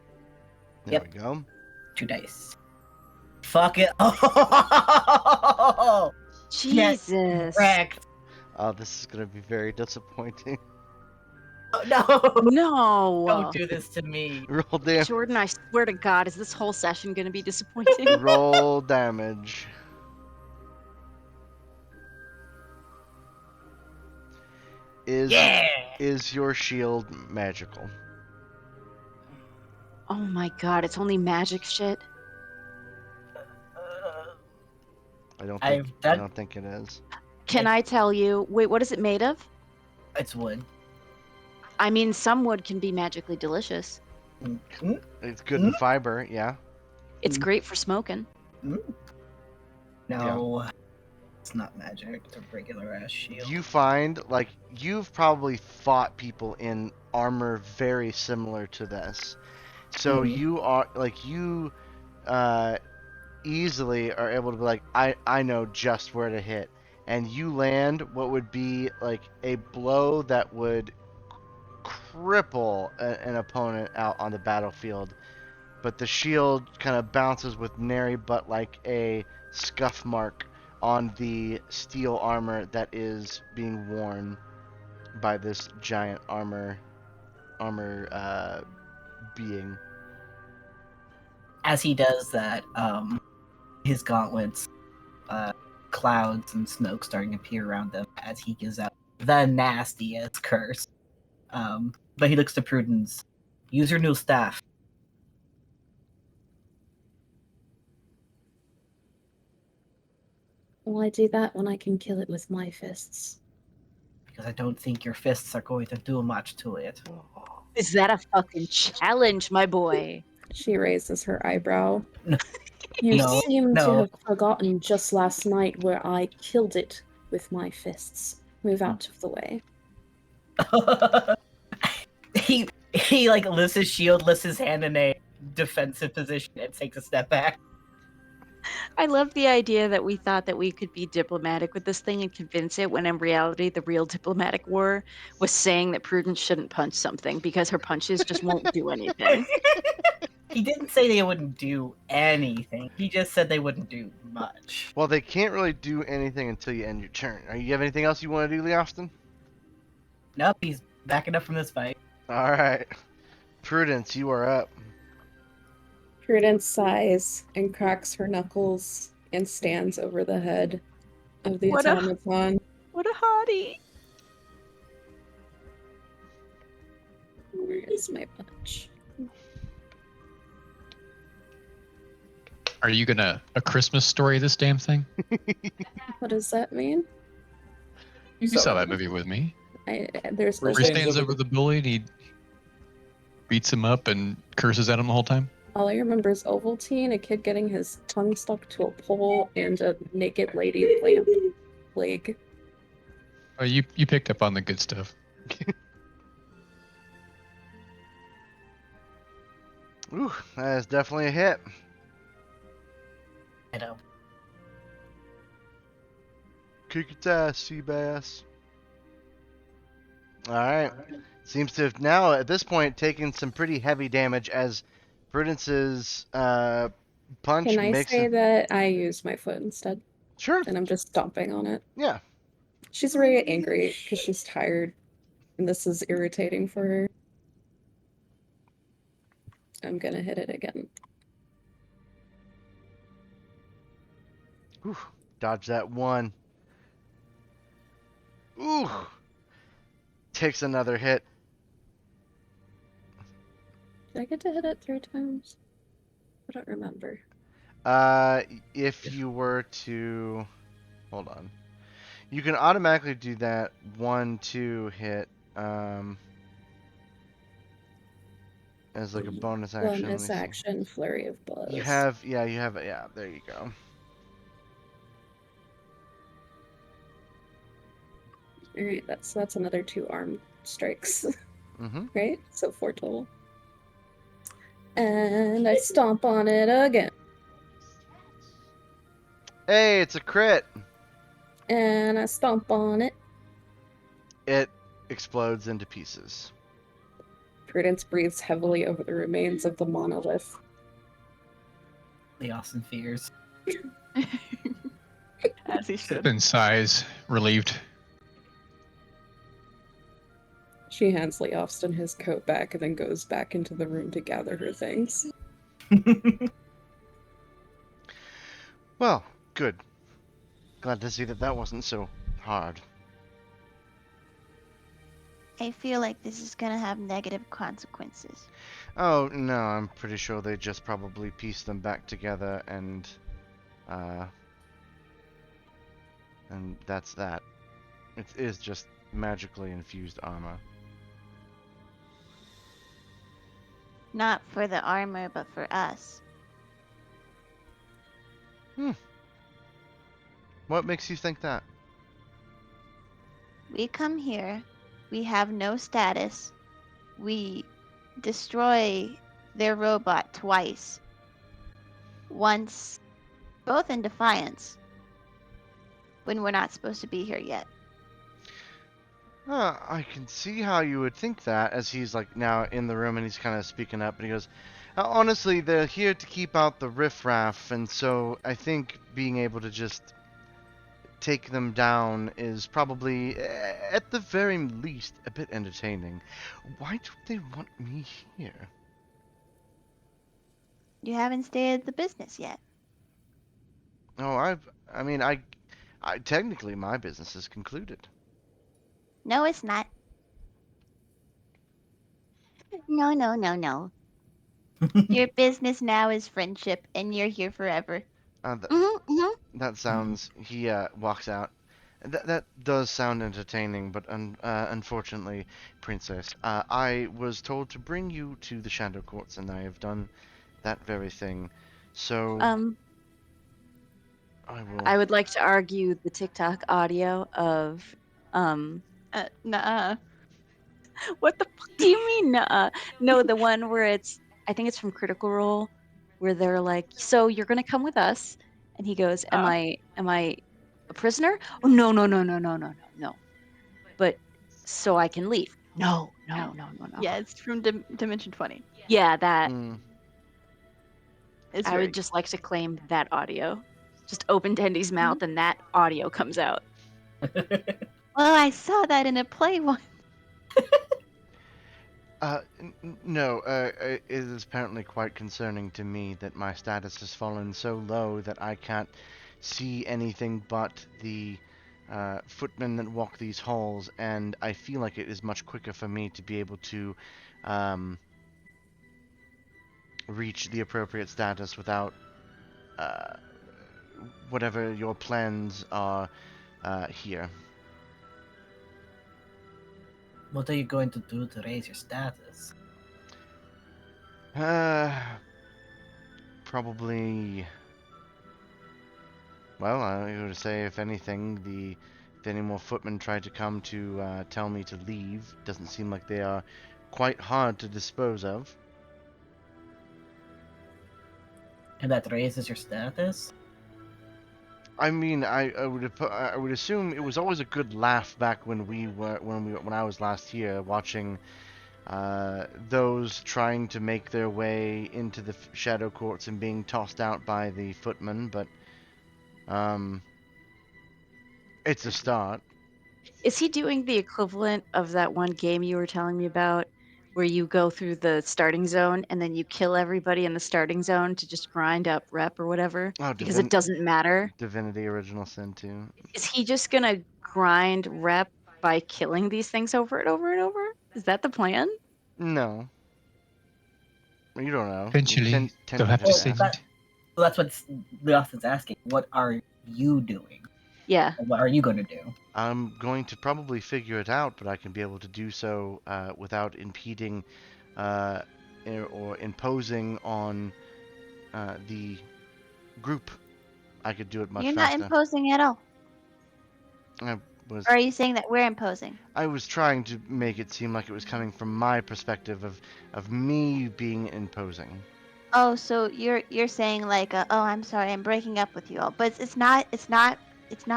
There we go. 2 dice. Fuck it. Oh! Jesus. Wrecked. Oh, this is gonna be very disappointing. Oh, no. No. Don't do this to me. Roll damage. Jordan, I swear to God, is this whole session going to be disappointing? Roll damage. Is your shield magical? Oh my God, it's only magic shit. I don't think it is. Can I tell you? Wait, what is it made of? It's wood. I mean, some wood can be magically delicious. It's good in fiber, yeah. It's great for smoking. No, it's not magic. It's a regular ass shield. You find, like, you've probably fought people in armor very similar to this. So you are, like, you easily are able to be like, I know just where to hit. And you land what would be, like, a blow that would cripple an opponent out on the battlefield. But the shield kind of bounces with nary but like a scuff mark on the steel armor that is being worn by this giant armor being. As he does that, his gauntlets, clouds and smoke starting to appear around them as he gives out the nastiest curse. But he looks to Prudence. Use your new staff. Why do that when I can kill it with my fists? Because I don't think your fists are going to do much to it. Is that a fucking challenge, my boy? She raises her eyebrow. No. You No, seem to no. have forgotten just last night where I killed it with my fists. Move out of the way. he like lifts his shield, lifts his hand in a defensive position, and takes a step back. I love the idea that we thought that we could be diplomatic with this thing and convince it, when in reality, the real diplomatic war was saying that Prudence shouldn't punch something because her punches just won't do anything. He didn't say they wouldn't do anything. He just said they wouldn't do much. Well, they can't really do anything until you end your turn. You have anything else you want to do, Lee Austin? Nope, he's backing up from this fight. All right. Prudence, you are up. Prudence sighs and cracks her knuckles and stands over the head of the What a- automaton. What a hottie. Where is my bunch? Are you gonna a Christmas story this damn thing? What does that mean? You saw that movie with me. There's Where he stands over the bully and he beats him up and curses at him the whole time. all I remember is Ovaltine, a kid getting his tongue stuck to a pole, and a naked lady lamp leg. Oh, you picked up on the good stuff. Ooh, that is definitely a hit. I know. Kick its ass, Seabass. Alright. Seems to have now, at this point, taken some pretty heavy damage as Prudence's punch Can I makes say it... that I use my foot instead? Sure. And I'm just stomping on it. Yeah. She's very angry because she's tired, and this is irritating for her. I'm gonna hit it again. Ooh, dodge that one. Ooh. Takes another hit. Did I get to hit it 3 times? I don't remember. If you were to... Hold on. You can automatically do that 1-2 hit, as like a bonus action. Let me Bonus see. action, flurry of blows. You have, yeah, there you go. Alright, that's another 2 arm strikes. Mm-hmm. Right? So 4 total. And I stomp on it again. Hey, it's a crit. And I stomp on it. It explodes into pieces. Prudence breathes heavily over the remains of the monolith. The Austin fears. As he should. In size, relieved. She hands Lee Austin his coat back and then goes back into the room to gather her things. Well, good. Glad to see that wasn't so hard. I feel like this is gonna have negative consequences. Oh, no, I'm pretty sure they just probably pieced them back together and that's that. It is just magically infused armor. Not for the armor, but for us. What makes you think that? We come here, we have no status, we destroy their robot twice. Once, both in defiance, when we're not supposed to be here yet. I can see how you would think that, as he's like now in the room and he's kind of speaking up, and he goes, honestly, they're here to keep out the riffraff, and so I think being able to just take them down is probably, at the very least, a bit entertaining. Why don't they want me here? You haven't stated the business yet. Oh, I technically my business is concluded. No, it's not. No. Your business now is friendship, and you're here forever. That sounds... He walks out. That does sound entertaining, but unfortunately, Princess, I was told to bring you to the Shadow Courts, and I have done that very thing. So... I would like to argue the TikTok audio of Nuh-uh. What the fuck do you mean? No, the one where I think it's from Critical Role, where they're like, "So you're gonna come with us?" And he goes, "Am I a prisoner? Oh no. But so I can leave? No. Yeah, it's from Dimension 20. Yeah, that. It's I very would just like to claim that audio. Just open Tendy's mouth and that audio comes out. Well, I saw that in a play once. No, it is apparently quite concerning to me that my status has fallen so low that I can't see anything but the footmen that walk these halls, and I feel like it is much quicker for me to be able to reach the appropriate status without whatever your plans are here. What are you going to do to raise your status? Probably. Well, I would say if anything, if any more footmen try to come to tell me to leave, doesn't seem like they are quite hard to dispose of. And that raises your status? I mean, I would assume it was always a good laugh back when I was last here watching those trying to make their way into the shadow courts and being tossed out by the footmen, but it's a start. Is he doing the equivalent of that one game you were telling me about where you go through the starting zone and then you kill everybody in the starting zone to just grind up rep or whatever? Oh, Because it doesn't matter. Divinity Original Sin 2. Is he just going to grind rep by killing these things over and over and over? Is that the plan? No. You don't know. Eventually, they'll have to just send. asked. That's what Leos's asking. What are you doing? Yeah. And what are you going to do? I'm going to probably figure it out, but I can be able to do so without impeding or imposing on the group. I could do it much You're faster. not imposing at all. I was, Or are you saying that we're imposing? I was trying to make it seem like it was coming from my perspective of me being imposing. Oh, so you're saying like, oh, I'm sorry, I'm breaking up with you all, but it's not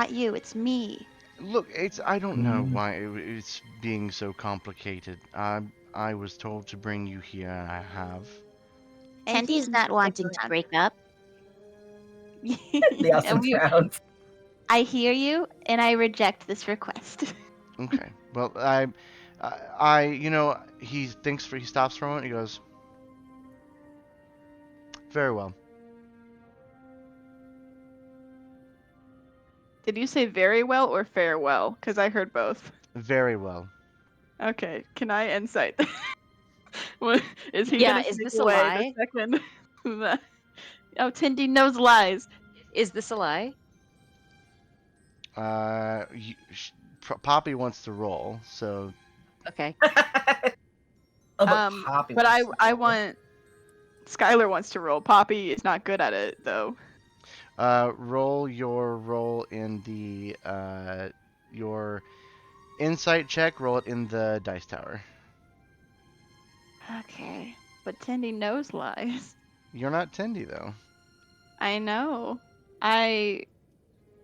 you, it's me. Look, I don't know why it's being so complicated. I was told to bring you here, and I have. Tendy's not wanting to break up. Leos frowns. I hear you, and I reject this request. Okay. Well, he stops for a moment. He goes, "Very well." Did you say very well or farewell? Because I heard both. Very well. Okay, can I insight? What, is he Yeah, gonna is sneak this a away lie? the second? Oh, Tindy knows lies. Is this a lie? Poppy wants to roll, so Okay. Poppy but wants to I roll. want. Skylar wants to roll. Poppy is not good at it though. roll your roll in the your insight check. Roll it in the dice tower. Okay, but Tindy knows lies. You're not Tindy though. I know. I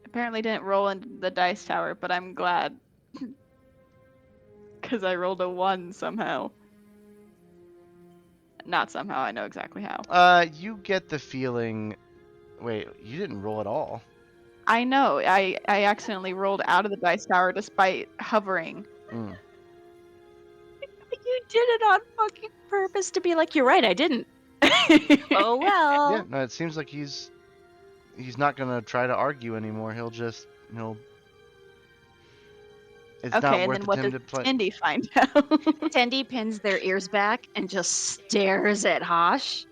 apparently didn't roll in the dice tower, but I'm glad. Because I rolled a 1 somehow. Not somehow, I know exactly how. You get the feeling. Wait, you didn't roll at all. I know. I accidentally rolled out of the dice tower despite hovering. Mm. You did it on fucking purpose to be like, you're right, I didn't. Oh well. Yeah, no, it seems like he's not gonna try to argue anymore. It's Okay, not and worth then it what to him does to play. Tindy find out? Tendy pins their ears back and just stares at Hash.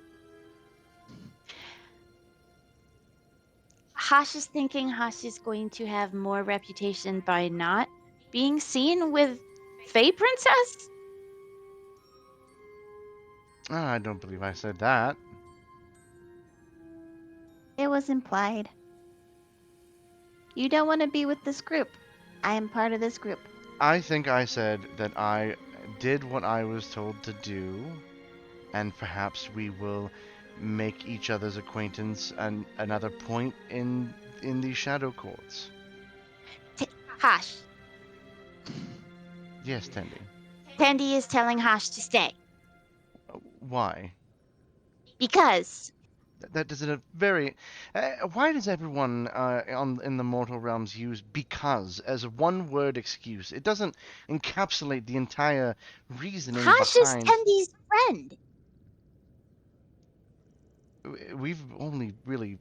Hash is thinking Hash is going to have more reputation by not being seen with Fae Princess? Oh, I don't believe I said that. It was implied. You don't want to be with this group. I am part of this group. I think I said that I did what I was told to do, and perhaps we will make each other's acquaintance another point in the shadow courts. Hash. Yes, Tendy. Tendy is telling Hash to stay. Why? Because That is a very. Why does everyone in the mortal realms use "because" as a one-word excuse? It doesn't encapsulate the entire reasoning Hash is behind. Tendy's friend. We've only really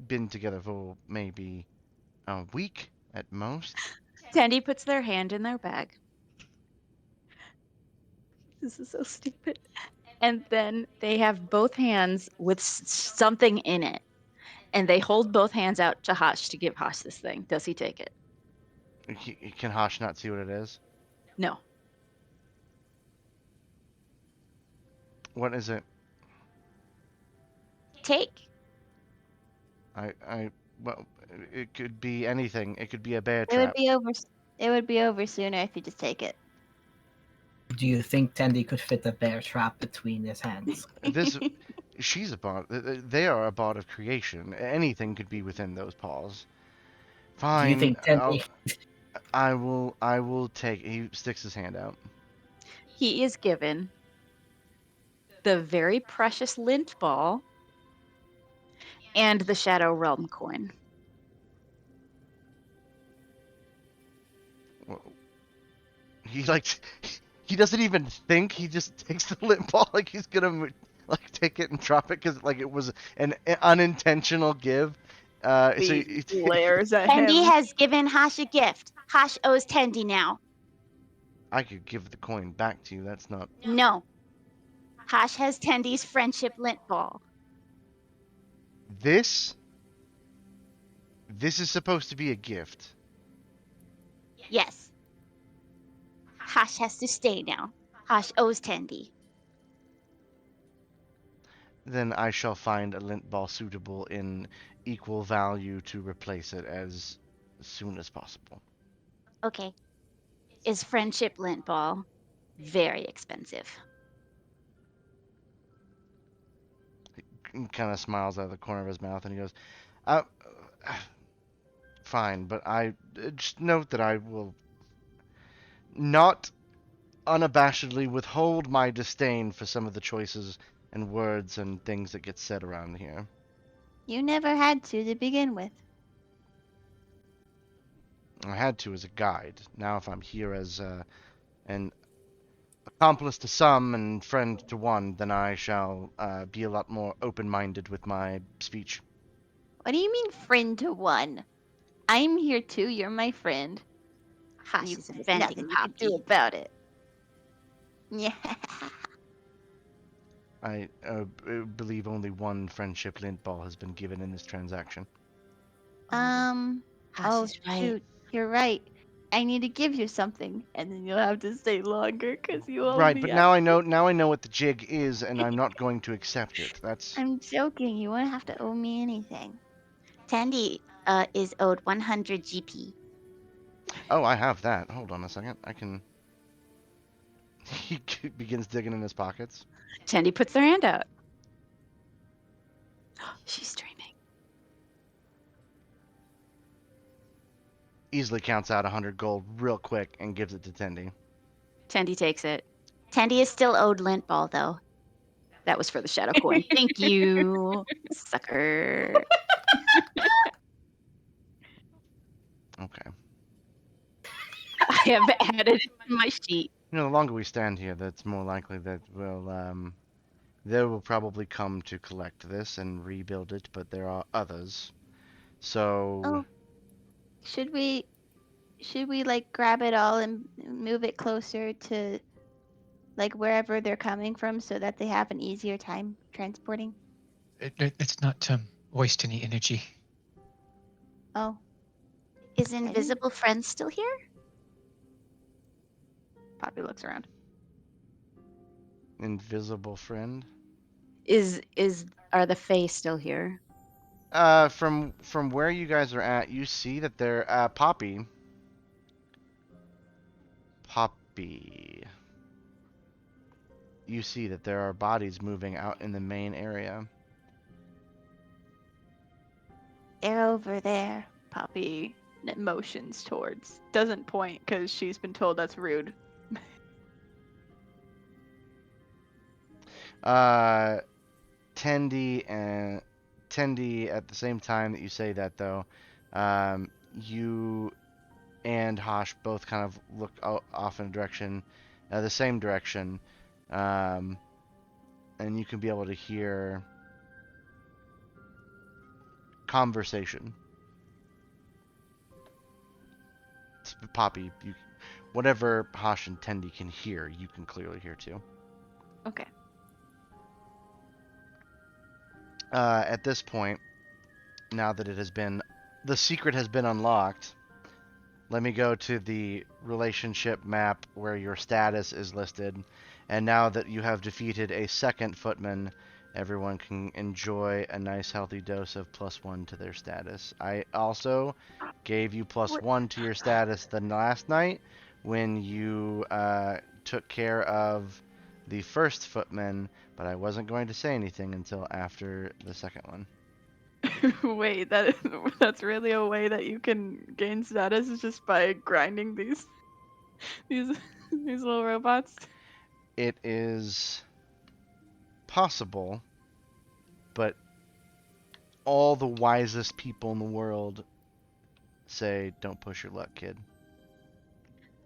been together for maybe a week at most. Tendy puts their hand in their bag. This is so stupid. And then they have both hands with something in it. And they hold both hands out to Hash to give Hash this thing. Does he take it? Can Hosh not see what it is? No. What is it? Take. Well, it could be anything. It could be a bear It would trap. be over. It would be over sooner if you just take it. Do you think Tendy could fit the bear trap between his hands? She's a bot. They are a bot of creation. Anything could be within those paws. Fine. Do you think Tendy? I will take. He sticks his hand out. He is given the very precious lint ball and the Shadow Realm coin. He he doesn't even think. He just takes the lint ball like he's gonna take it and drop it because it was an unintentional give. He glares at him. Tendy has given Hash a gift. Hash owes Tendy now. I could give the coin back to you. That's not. No. Hash has Tendy's friendship lint ball. This is supposed to be a gift. Yes. Hash has to stay now. Hash owes Tendy. Then I shall find a lint ball suitable in equal value to replace it as soon as possible. Okay. Is friendship lint ball very expensive? He kind of smiles out of the corner of his mouth and he goes, fine, but I just note that I will not unabashedly withhold my disdain for some of the choices and words and things that get said around here. You never had to begin with. I had to as a guide. Now if I'm here as an accomplice to some and friend to one, then I shall be a lot more open-minded with my speech. What do you mean, friend to one? I'm here too. You're my friend. Hash You, is there's offending nothing you can do Poppy. about it. Yeah. I believe only one friendship lint ball has been given in this transaction. Oh, Hash is right. shoot. You're right. I need to give you something, and then you'll have to stay longer because you owe Right, me. but now I know what the jig is, and I'm not going to accept it. That's. I'm joking. You won't have to owe me anything. Tandy is owed 100 GP. Oh, I have that. Hold on a second. I can. He begins digging in his pockets. Tandy puts their hand out. She's dreaming. Easily counts out 100 gold real quick and gives it to Tendy. Tandy takes it. Tandy is still owed lint ball, though. That was for the shadow coin. Thank you, sucker. Okay. I have added it to my sheet. You know, the longer we stand here, that's more likely that they will probably come to collect this and rebuild it, but there are others. So. Oh. Should we grab it all and move it closer to wherever they're coming from so that they have an easier time transporting? Let's not waste any energy. Oh. Is Invisible Friend still here? Poppy looks around. Invisible friend? Are the Fae still here? From where you guys are at, you see that they're Poppy. You see that there are bodies moving out in the main area. They're over there. Poppy motions towards. Doesn't point because she's been told that's rude. Tendy and Tendi, at the same time that you say that, though, you and Hosh both kind of look off in a direction, the same direction, and you can be able to hear conversation. Poppy, whatever Hosh and Tendi can hear, you can clearly hear too. Okay. At this point, now that the secret has been unlocked, let me go to the relationship map where your status is listed. And now that you have defeated a second footman, everyone can enjoy a nice healthy dose of +1 to their status. I also gave you +1 to your status the last night when you took care of the first footman, but I wasn't going to say anything until after the second one. Wait, that's really a way that you can gain status is just by grinding these these little robots? It is possible, but all the wisest people in the world say, don't push your luck, kid.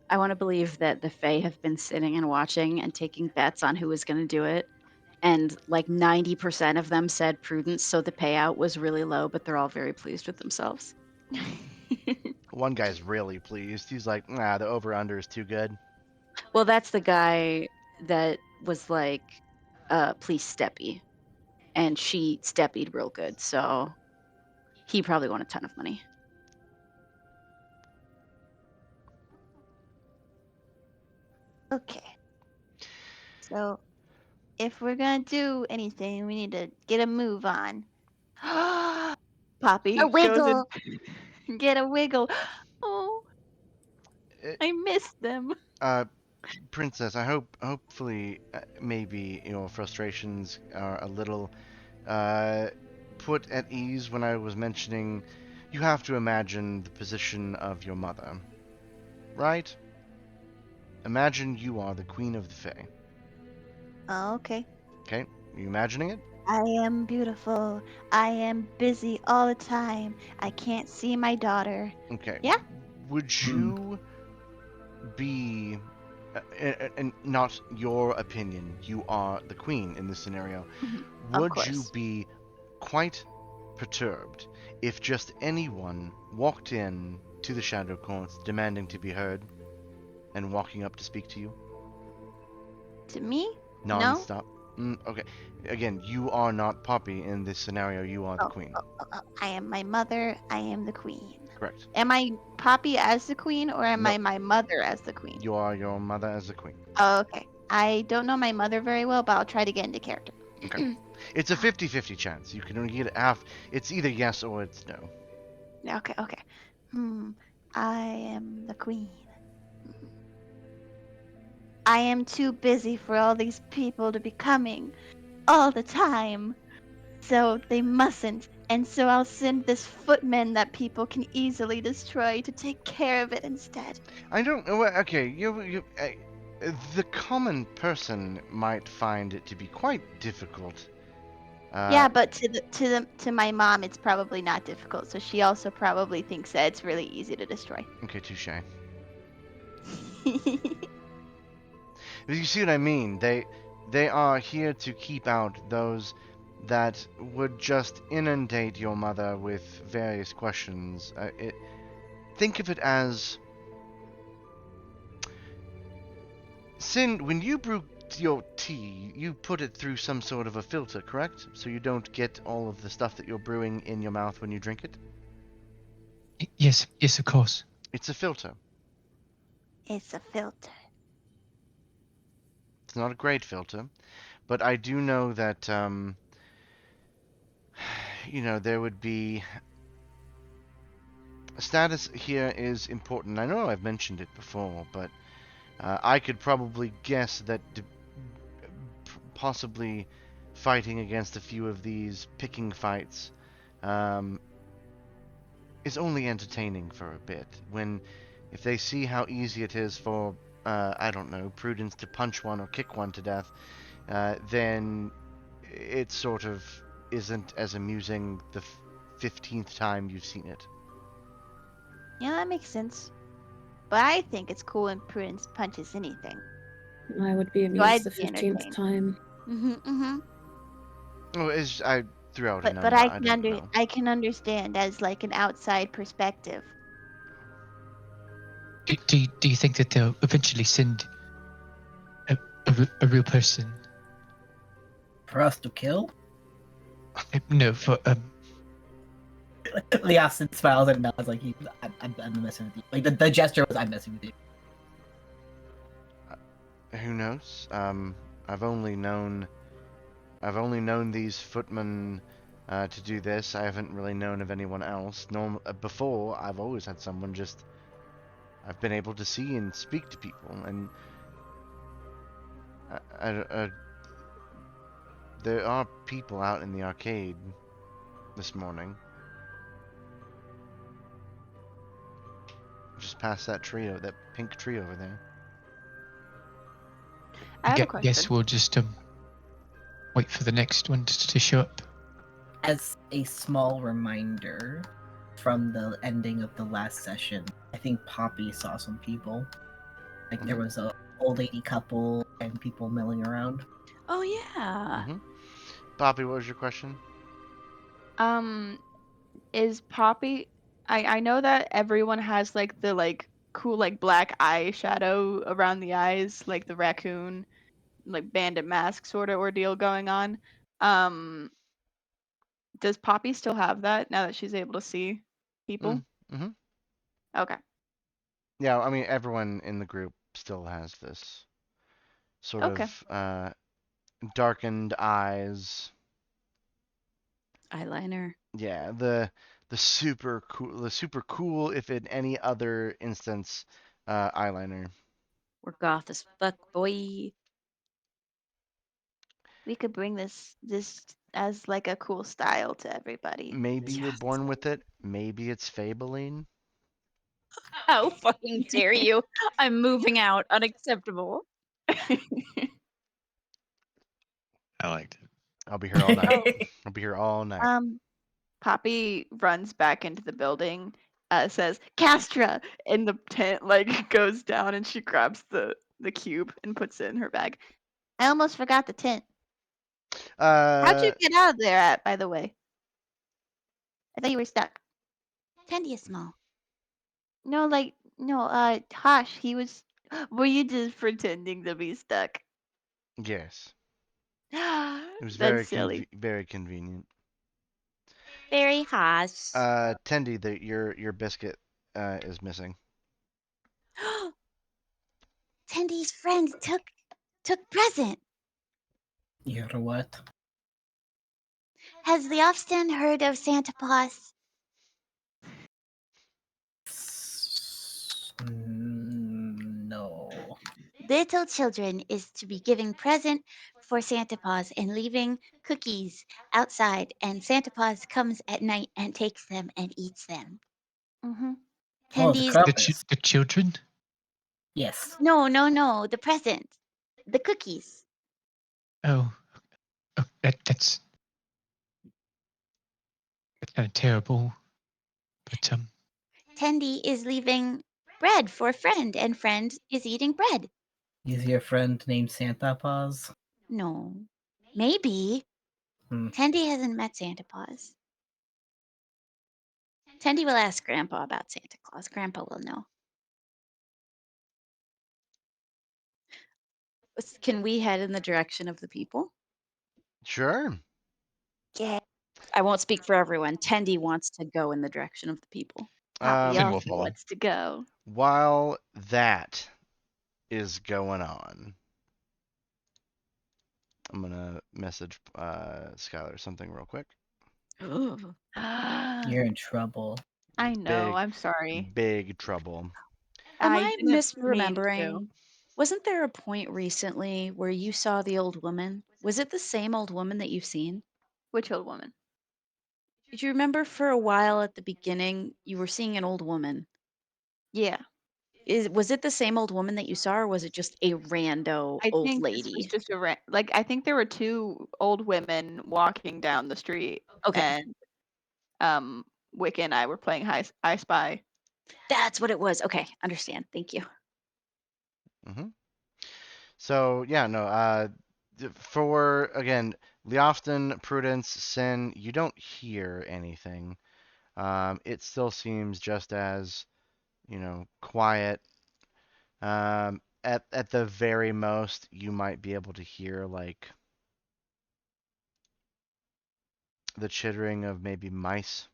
I want to believe that the Fae have been sitting and watching and taking bets on who was going to do it. And like 90% of them said prudence, so the payout was really low, but they're all very pleased with themselves. One guy's really pleased. He's like, nah, the over-under is too good. Well, that's the guy that was like, please steppy. And she steppied real good, so he probably won a ton of money. Okay. So, if we're gonna do anything, we need to get a move on. Poppy A goes wiggle! and get a wiggle. Oh, I missed them. Princess, hopefully, maybe your frustrations are a little put at ease when I was mentioning you have to imagine the position of your mother, right? Imagine you are the queen of the Fae. Oh, okay. Okay, are you imagining it? I am beautiful. I am busy all the time. I can't see my daughter. Okay. Yeah? Would you be, and not your opinion, you are the queen in this scenario, Of would you course. be quite perturbed if just anyone walked in to the Shadow Courts demanding to be heard and walking up to speak to you? To me? Non-stop? Okay. Again, you are not Poppy in this scenario, you are the queen. I am my mother. I am the queen. Correct. Am I Poppy as the queen or am No. I my mother as the queen? You are your mother as the queen. Oh, okay. I don't know my mother very well, but I'll try to get into character. Okay. It's a 50-50 chance. You can only get half. It's either yes or it's no. Okay. I am the queen. I am too busy for all these people to be coming all the time. So they mustn't. And so I'll send this footman that people can easily destroy to take care of it instead. I don't know. Okay, the common person might find it to be quite difficult. Yeah, but to my mom, it's probably not difficult. So she also probably thinks that it's really easy to destroy. Okay, touche. You see what I mean? They are here to keep out those that would just inundate your mother with various questions. Think of it as when you brew your tea, you put it through some sort of a filter, correct? So you don't get all of the stuff that you're brewing in your mouth when you drink it? Yes, of course. It's a filter. It's a filter. It's not a great filter, but I do know that, there would be... Status here is important. I know I've mentioned it before, but I could probably guess that possibly fighting against a few of these picking fights is only entertaining for a bit. If they see how easy it is for, I don't know, Prudence to punch one or kick one to death, then it sort of isn't as amusing the 15th time you've seen it. Yeah, that makes sense. But I think it's cool when Prudence punches anything. I would be So amused I'd the be 15th entertained. time. Oh, I threw out a But number. I don't know. I can understand as like an outside perspective. Do you think that they'll eventually send a real person? For us to kill? No, for Liasin smiles and nods like I'm messing with you. Like the gesture was I'm messing with you. Who knows? I've only known these footmen to do this. I haven't really known of anyone else. Before, I've always had someone just. I've been able to see and speak to people, and there are people out in the arcade this morning. Just past that pink tree over there. I have a question. Guess we'll just wait for the next one to show up. As a small reminder from the ending of the last session, I think Poppy saw some people. Like there was a old lady couple and people milling around. Oh yeah. Poppy, what was your question? Is Poppy? I know that everyone has like the like cool like black eyeshadow around the eyes, like the raccoon, like bandit mask sort of ordeal going on. Does Poppy still have that now that she's able to see people? Okay. Yeah, I mean everyone in the group still has this sort Okay. of darkened eyes. Eyeliner. Yeah, the super cool if in any other instance eyeliner. We're goth as fuck, boy. We could bring this as like a cool style to everybody. Maybe you're Yes. born with it. Maybe it's Fabling. How fucking dare you? I'm moving out. Unacceptable. I liked it. I'll be here all night. I'll be here all night. Poppy runs back into the building, says "Castra," and the tent like goes down, and she grabs the cube and puts it in her bag. I almost forgot the tent. How'd you get out of there at, by the way? I thought you were stuck. Tendy is small. No, Tosh, he was. Were you just pretending to be stuck? Yes. It was That's silly. very convenient. Very harsh. Tendy, your biscuit is missing. Tendy's friend took present. You heard what? Has the Offston heard of Santa Claus? No. Little children is to be giving present for Santa Claus and leaving cookies outside, and Santa Claus comes at night and takes them and eats them. Mm-hmm. Oh, the Tendy's crumpets. The children? No, the present. The cookies. Oh, that's kind of terrible. But Tendy is leaving bread for a friend, and friend is eating bread. Is your friend named Santa Paws? No. Maybe. Tendy hasn't met Santa Claus. Tendy will ask Grandpa about Santa Claus. Grandpa will know. Can we head in the direction of the people? Sure. Yeah. I won't speak for everyone. Tendy wants to go in the direction of the people. Poppy Then we'll also follow. wants to go. While that is going on, I'm gonna message Skylar something real quick. You're in trouble. I know. I'm sorry. Big trouble. Am I didn't mean misremembering? to. Wasn't there a point recently where you saw the old woman? Was it the same old woman that you've seen? Which old woman? Did you remember for a while at the beginning you were seeing an old woman? Yeah. Was it the same old woman that you saw, or was it just a rando I old think this was lady? just I think there were 2 old women walking down the street, Okay. and Wicca and I were playing I Spy. That's what it was. Okay, understand. Thank you. Mm-hmm. So yeah, no. For again, Leofton, Prudence, Sin, you don't hear anything. It still seems just as, quiet. At the very most, you might be able to hear like the chittering of maybe mice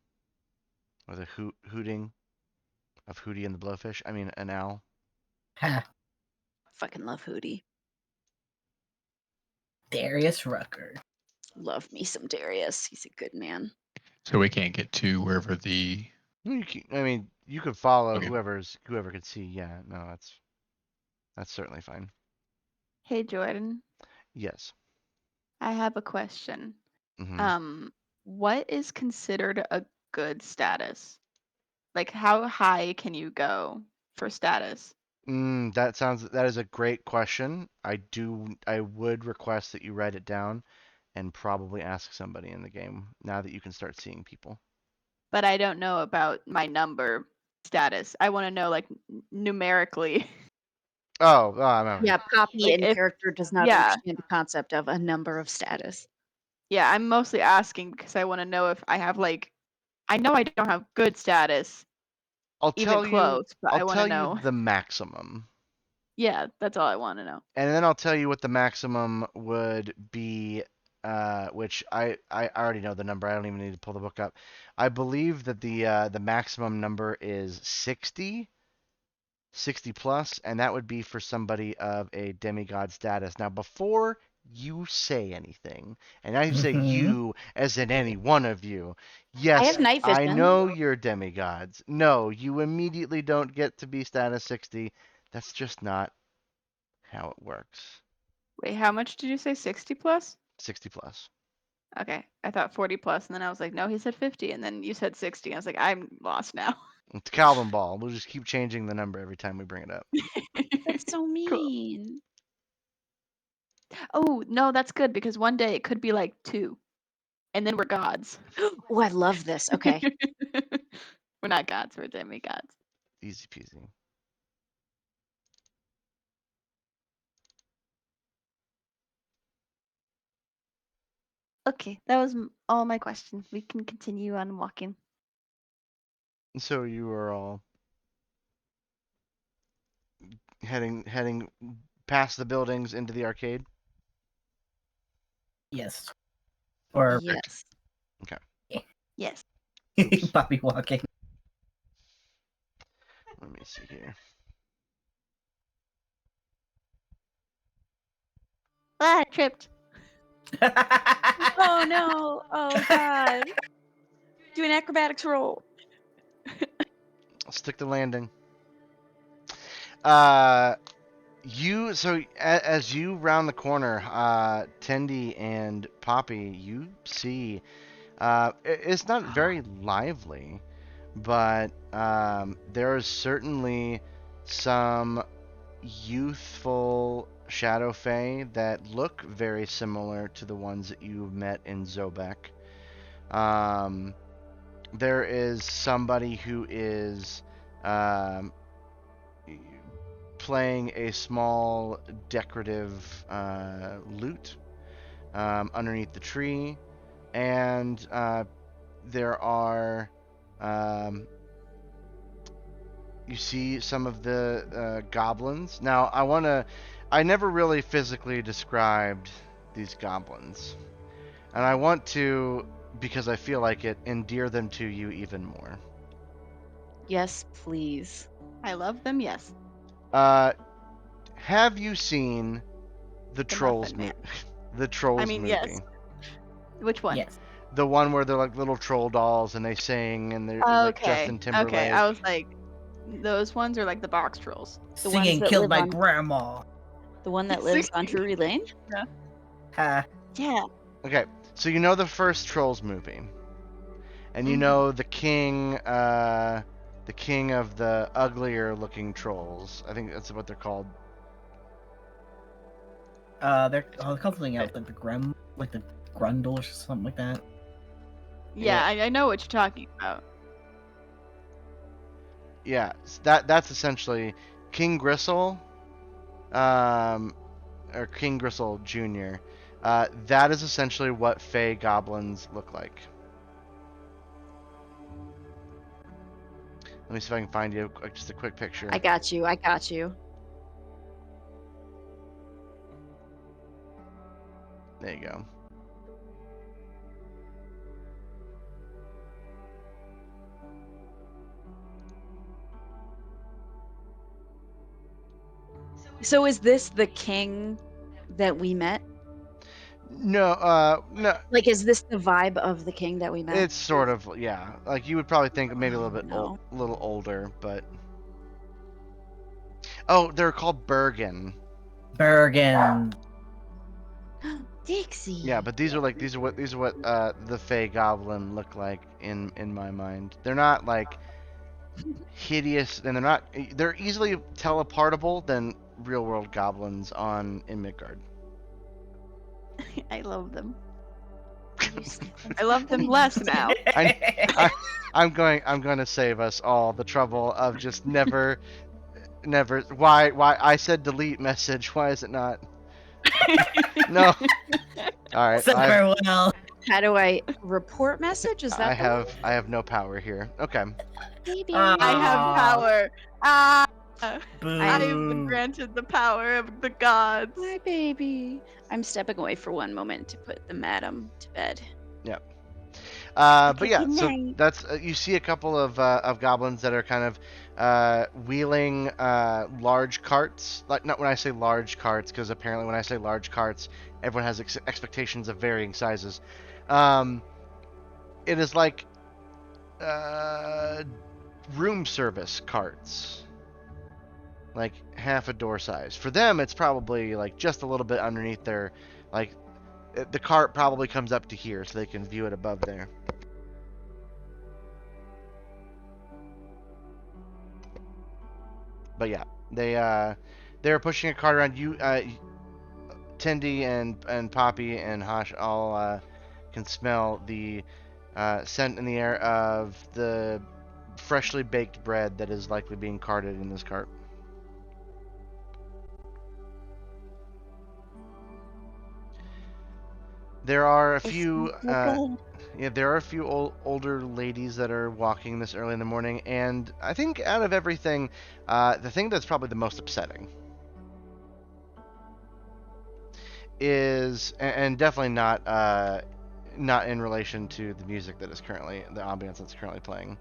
or the hooting of Hootie and the Blowfish. I mean, an owl. Ha, Fucking love Hootie. Darius Rucker. Love me some Darius. He's a good man. So we can't get to wherever the. I mean, you could follow Okay. whoever could see. Yeah, no, that's certainly fine. Hey Jordan, Yes. I have a question. Hmm. What is considered a good status? Like how high can you go for status? That is a great question. I would request that you write it down and probably ask somebody in the game now that you can start seeing people. But I don't know about my number status. I want to know like numerically. Oh, I remember. Yeah, Poppy Like in if character does not yeah, understand the concept of a number of status. yeah, I'm mostly asking because I want to know if I have like I know I don't have good status, I'll even tell you. close, but I'll I want to tell you know. the maximum, Yeah, that's all I want to know. and then I'll tell you what the maximum would be. Which I already know the number. I don't even need to pull the book up. I believe that the maximum number is 60 plus, and that would be for somebody of a demigod status. Now, before you say anything, and I say you as in any one of you, I yes, have night I vision. know you're demigods. No, you immediately don't get to be status 60. That's just not how it works. Wait, how much did you say? 60 plus? 60 plus. Okay, I thought 40 plus, and then I was like, no, he said 50, and then you said 60. I was like, I'm lost now. It's Calvin Ball. We'll just keep changing the number every time we bring it up. That's so Cool. mean. Oh, no, that's good because one day it could be like 2, and then we're gods. Oh, I love this. Okay. We're not gods, we're demigods. Easy peasy. Okay, that was all my questions. We can continue on walking. So you are all heading past the buildings into the arcade. Yes. Or Yes. Yes. Oops. Poppy walking. Let me see here. Ah, I tripped. Oh no. Oh god. Do an acrobatics roll. Stick the landing. As you round the corner, Tendi and Poppy, you see, it's not very lively, but there is certainly some youthful Shadow Fae that look very similar to the ones that you've met in Zobek. There is somebody who is playing a small decorative lute underneath the tree, and there are you see some of the goblins. Now, I never really physically described these goblins, and I want to, because I feel like it, endear them to you even more. Yes, please. I love them, yes. Have you seen the Trolls Muffin Man. movie? The Trolls I mean, movie. yes. Which one? Yes. The one where they're like little troll dolls and they sing and they're like Okay. Justin Timberlake. Okay, I was like, those ones are like the box trolls. The Singing ones that killed live my on- grandma. The one that lives on Drury Lane? Ha. Yeah. Okay, so you know the first Trolls movie, and you Mhm. know the king the king of the uglier looking trolls. I think that's what they're called. They're called something else, like the Grundle or something like that. Yeah, I know what you're talking about. Yeah, that's essentially King Gristle, or King Gristle Jr. That is essentially what Fey goblins look like. Let me see if I can find you just a quick picture. I got you. I got you. There you go. So is this the king that we met? No, no. Like, is this the vibe of the king that we met? It's sort of, yeah. Like you would probably think maybe a little bit No. a little older, but oh, they're called Bergen. Bergen. Dixie. Yeah, but these are what the Fey Goblin look like in my mind. They're not like hideous, and they're easily teleportable than real world goblins in Midgard. I love them. I love them less now. I'm going to save us all the trouble of just never. Why I said delete message? Why is it not? No. All right. Farewell. How do I report message? Is that I have no power here. Okay. Baby. I have power. Ah, Boo. I have been granted the power of the gods. my baby? I'm stepping away for one moment to put the madam to bed. But Okay, yeah, good so night. that's you see a couple of goblins that are kind of wheeling large carts. Like, not when I say large carts, because apparently when I say large carts, everyone has expectations of varying sizes. It is like room service carts, like half a door size. For them, it's probably like just a little bit underneath their, like, the cart probably comes up to here, so they can view it above there. But yeah, they're pushing a cart around. You, Tindy and Poppy and Hashe all can smell the scent in the air of the freshly baked bread that is likely being carted in this cart. There are a few there are a few older ladies that are walking this early in the morning, and I think out of everything, the thing that's probably the most upsetting is, and definitely not in relation to the music that is currently, the ambience that's currently playing,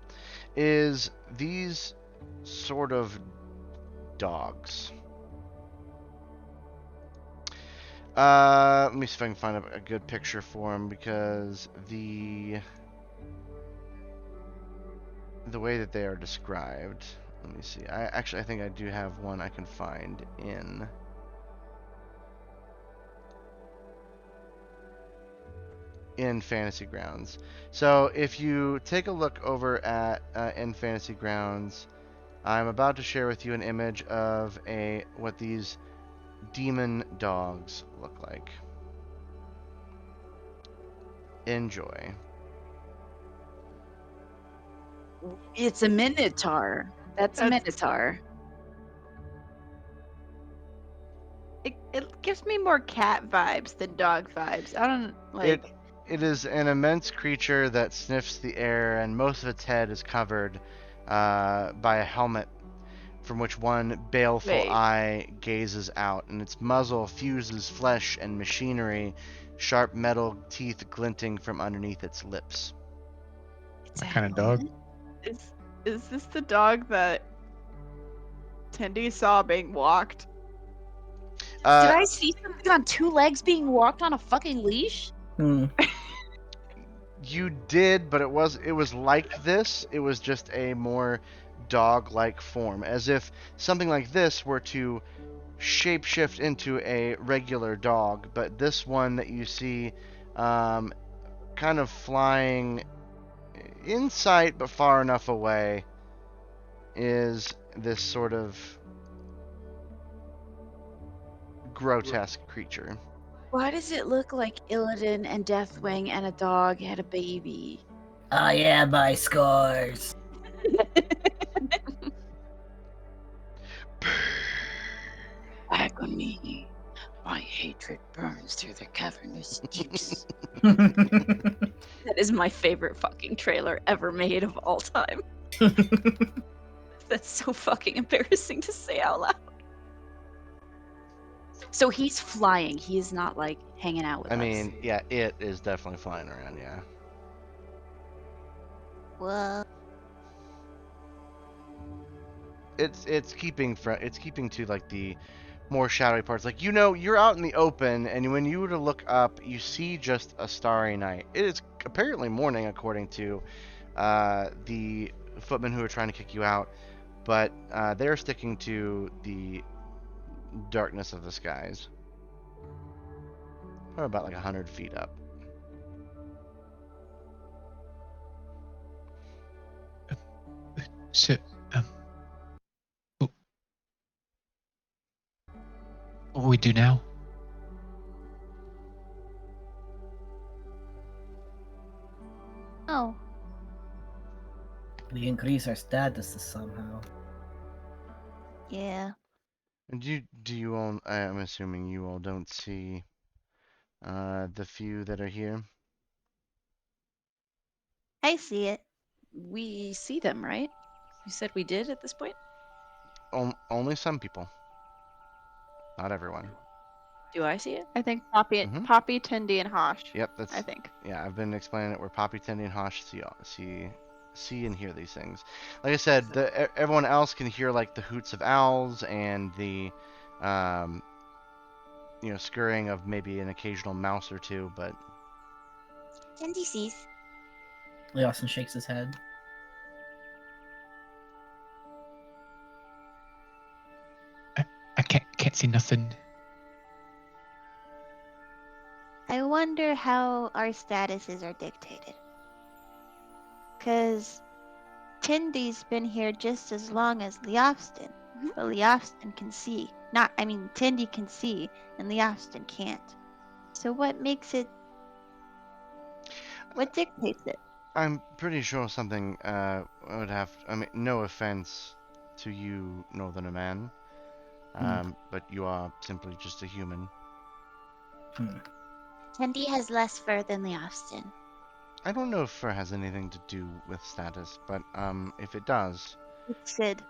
is these sort of dogs. Let me see if I can find a good picture for them, because the way that they are described. Let me see. I think I do have one I can find in Fantasy Grounds. So if you take a look over at in Fantasy Grounds, I'm about to share with you an image of what these demon dogs look like. Enjoy. It's a minotaur. That's a minotaur. It gives me more cat vibes than dog vibes. I don't like. It is an immense creature that sniffs the air, and most of its head is covered by a helmet from which one baleful eye gazes out, and its muzzle fuses flesh and machinery, sharp metal teeth glinting from underneath its lips. What kind of dog? Is this the dog that Tindy saw being walked? Did I see something on two legs being walked on a fucking leash? You did, but it was like this. It was just a more dog-like form, as if something like this were to shapeshift into a regular dog. But this one that you see, kind of flying in sight but far enough away, is this sort of grotesque creature. Why does it look like Illidan and Deathwing and a dog had a baby? Oh yeah, my scores. Agony. My hatred burns through their cavernous deeps. That is my favorite fucking trailer ever made of all time. That's so fucking embarrassing to say out loud. So he's flying. He is not like hanging out with I us. mean, yeah, it is definitely flying around, yeah. Whoa. It's keeping to like the more shadowy parts. Like, you know, you're out in the open, and when you were to look up, you see just a starry night. It is apparently morning, according to the footmen who are trying to kick you out, but they're sticking to the darkness of the skies. Or about like 100 feet up. So, what will we do now? Oh, We increase our statuses somehow. yeah. And do you all? I'm assuming you all don't see the few that are here. I see it. We see them, right? You said we did at this point? Only some people, not everyone. Do I see it? I think Poppy, Mhm. Poppy, Tindy, and Hosh. Yep, that's. I think. Yeah, I've been explaining it where Poppy, Tendy, and Hosh see and hear these things. Like I said, everyone else can hear like the hoots of owls and the, scurrying of maybe an occasional mouse or two, but Tendy sees. Leosin shakes his head. I can't see nothing. I wonder how our statuses are dictated. Because Tindy's been here just as long as Leofston. Mhm. But Leofston can see. Tindy can see, and Leofston can't. So what makes it... What dictates it? I'm pretty sure something would have. I mean, no offense to you, Northerner man, but you are simply just a human. Tendy has less fur than the Austin. I don't know if fur has anything to do with status, but if it does, It's Sid.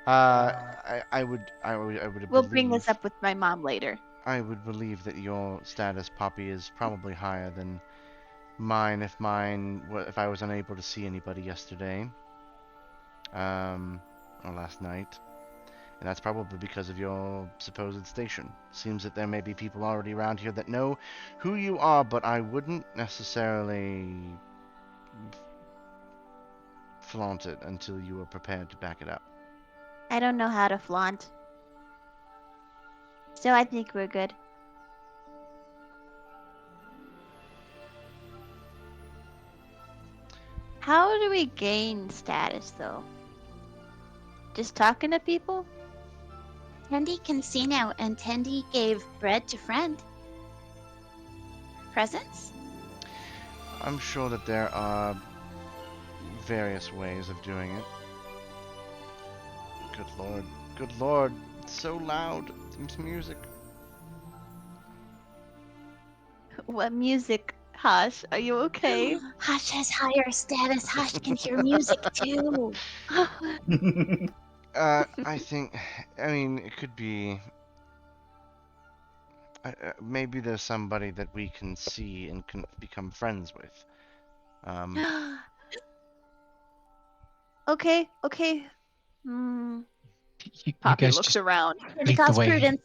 I would We'll believe. bring this up with my mom later. I would believe that your status, Poppy, is probably higher than mine. If I was unable to see anybody yesterday, or last night, and that's probably because of your supposed station. Seems that there may be people already around here that know who you are, but I wouldn't necessarily flaunt it until you are prepared to back it up. I don't know how to flaunt. So I think we're good. How do we gain status, though? Just talking to people? Tendy can see now, and Tendy gave bread to friend. Presents? I'm sure that there are various ways of doing it. Good lord. Good lord. It's so loud. It's music. What music? Hush, are you okay? Hush has higher status. Hush can hear music too. I think. I mean, it could be. Maybe there's somebody that we can see and can become friends with. Okay. You Poppy guys looks just around. Tendy lead the calls way. Prudence.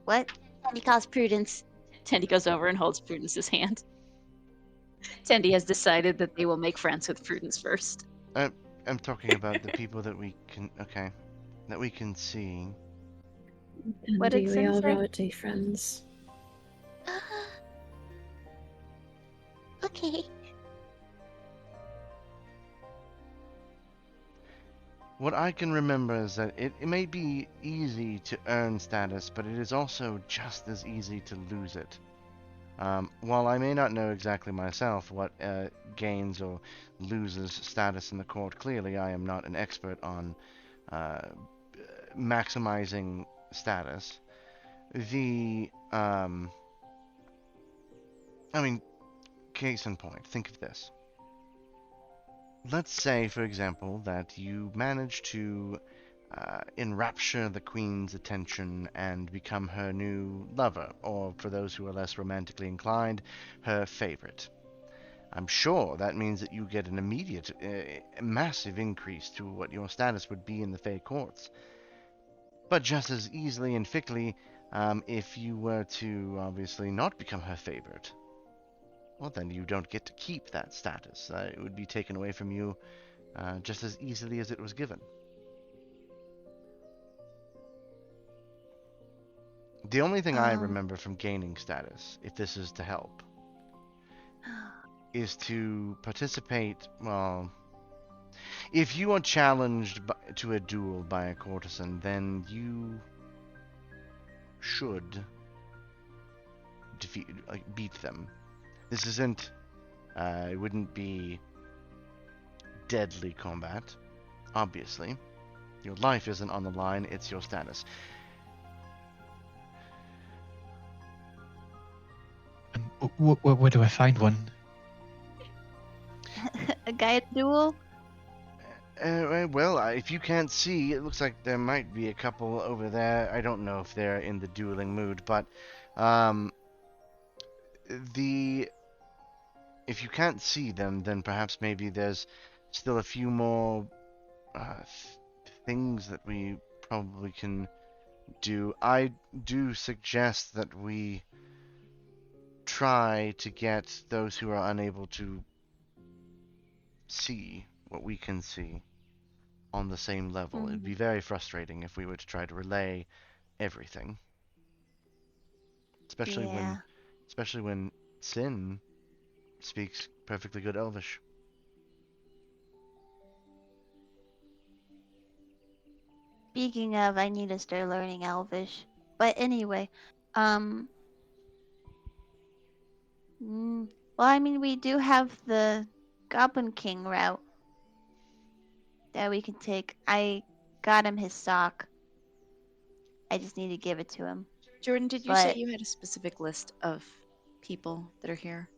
What? Tendy calls Prudence. Tendy goes over and holds Prudence's hand. Tendy has decided that they will make friends with Prudence first. I'm talking about the people that we can. Okay, that we can see. What Tendy, did we all Sin say? wrote to friends. Okay. What I can remember is that it may be easy to earn status, but it is also just as easy to lose it. While I may not know exactly myself what gains or loses status in the court, clearly I am not an expert on uh, maximizing status. I mean, case in point, think of this. Let's say, for example, that you manage to enrapture the queen's attention and become her new lover, or for those who are less romantically inclined, her favorite. I'm sure that means that you get an immediate, massive increase to what your status would be in the Fey courts. But just as easily and quickly, if you were to obviously not become her favorite, well, then you don't get to keep that status. It would be taken away from you just as easily as it was given. The only thing I remember from gaining status, if this is to help, is to participate, well, if you are challenged to a duel by a courtesan, then you should beat them. This isn't, it wouldn't be deadly combat, obviously. Your life isn't on the line, it's your status. Where do I find one? A guided duel? Well, if you can't see, it looks like there might be a couple over there. I don't know if they're in the dueling mood, but if you can't see them, then perhaps maybe there's still a few more things that we probably can do. I do suggest that we try to get those who are unable to see what we can see on the same level. It'd be very frustrating if we were to try to relay everything. Especially when Sin speaks perfectly good Elvish. Speaking of, I need to start learning Elvish. But anyway, well, I mean, we do have the Goblin King route that we can take. I got him his sock. I just need to give it to him. Jordan, did you say you had a specific list of people that are here?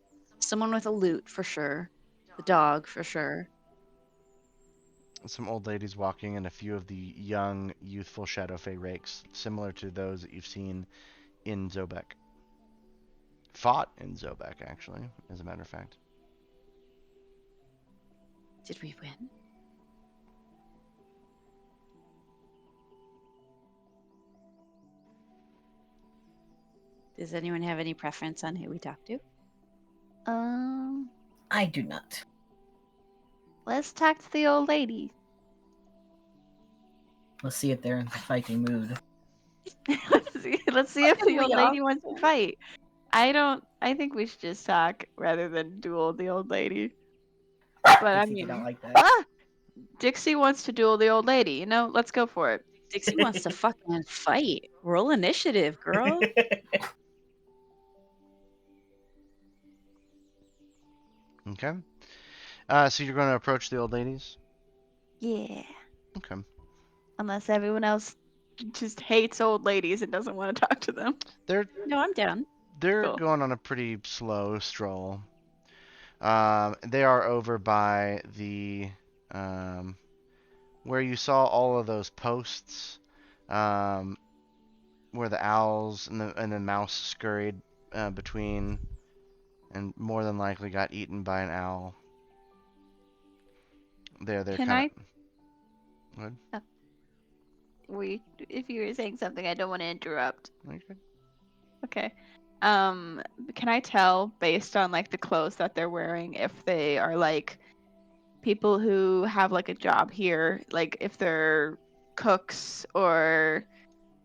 Someone with a lute for sure. The dog for sure. Some old ladies walking and a few of the young, youthful Shadow Fae rakes, similar to those that you've seen in Zobek. Fought in Zobek, actually, as a matter of fact. Did we win? Does anyone have any preference on who we talk to? I do not. Let's talk to the old lady. Let's see if they're in the fighting mood. Let's see if the old lady wants to fight. I think we should just talk rather than duel the old lady. But I mean, don't like that. Dixie wants to duel the old lady. You know, let's go for it. Dixie wants to fucking fight. Roll initiative, girl. Okay. So you're going to approach the old ladies? Yeah. Okay. Unless everyone else just hates old ladies and doesn't want to talk to them. No, I'm down. They're Cool. going on a pretty slow stroll. They are over by the where you saw all of those posts, where the owls and the mouse scurried between, and more than likely got eaten by an owl. They're Can kind of. What? If you were saying something, I don't want to interrupt. Okay. Okay. Can I tell based on like the clothes that they're wearing if they are like people who have like a job here, like if they're cooks or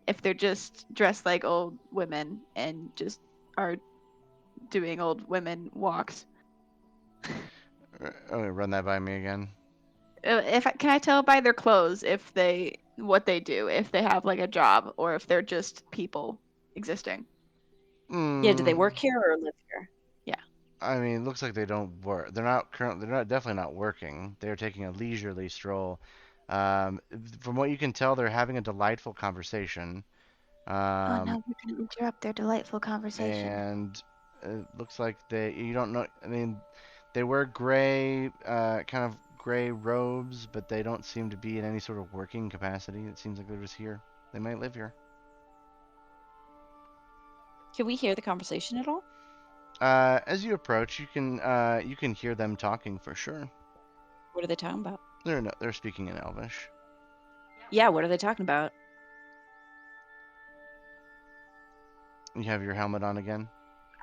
if they're just dressed like old women and just are doing old women walks? Oh, run that by me again. Can I tell by their clothes what they do, if they have like a job or if they're just people existing? Yeah, do they work here or live here? I mean, it looks like they don't work. They're not definitely not working. They're taking a leisurely stroll. From what you can tell, they're having a delightful conversation. Oh Um, no, we're gonna interrupt their delightful conversation. and it looks like you don't know. I mean, they wear gray, kind of gray robes, but they don't seem to be in any sort of working capacity. It seems like they're just here. They might live here. Can we hear the conversation at all? As you approach, you can hear them talking for sure. What are they talking about? They're speaking in Elvish. Yeah, what are they talking about? You have your helmet on again.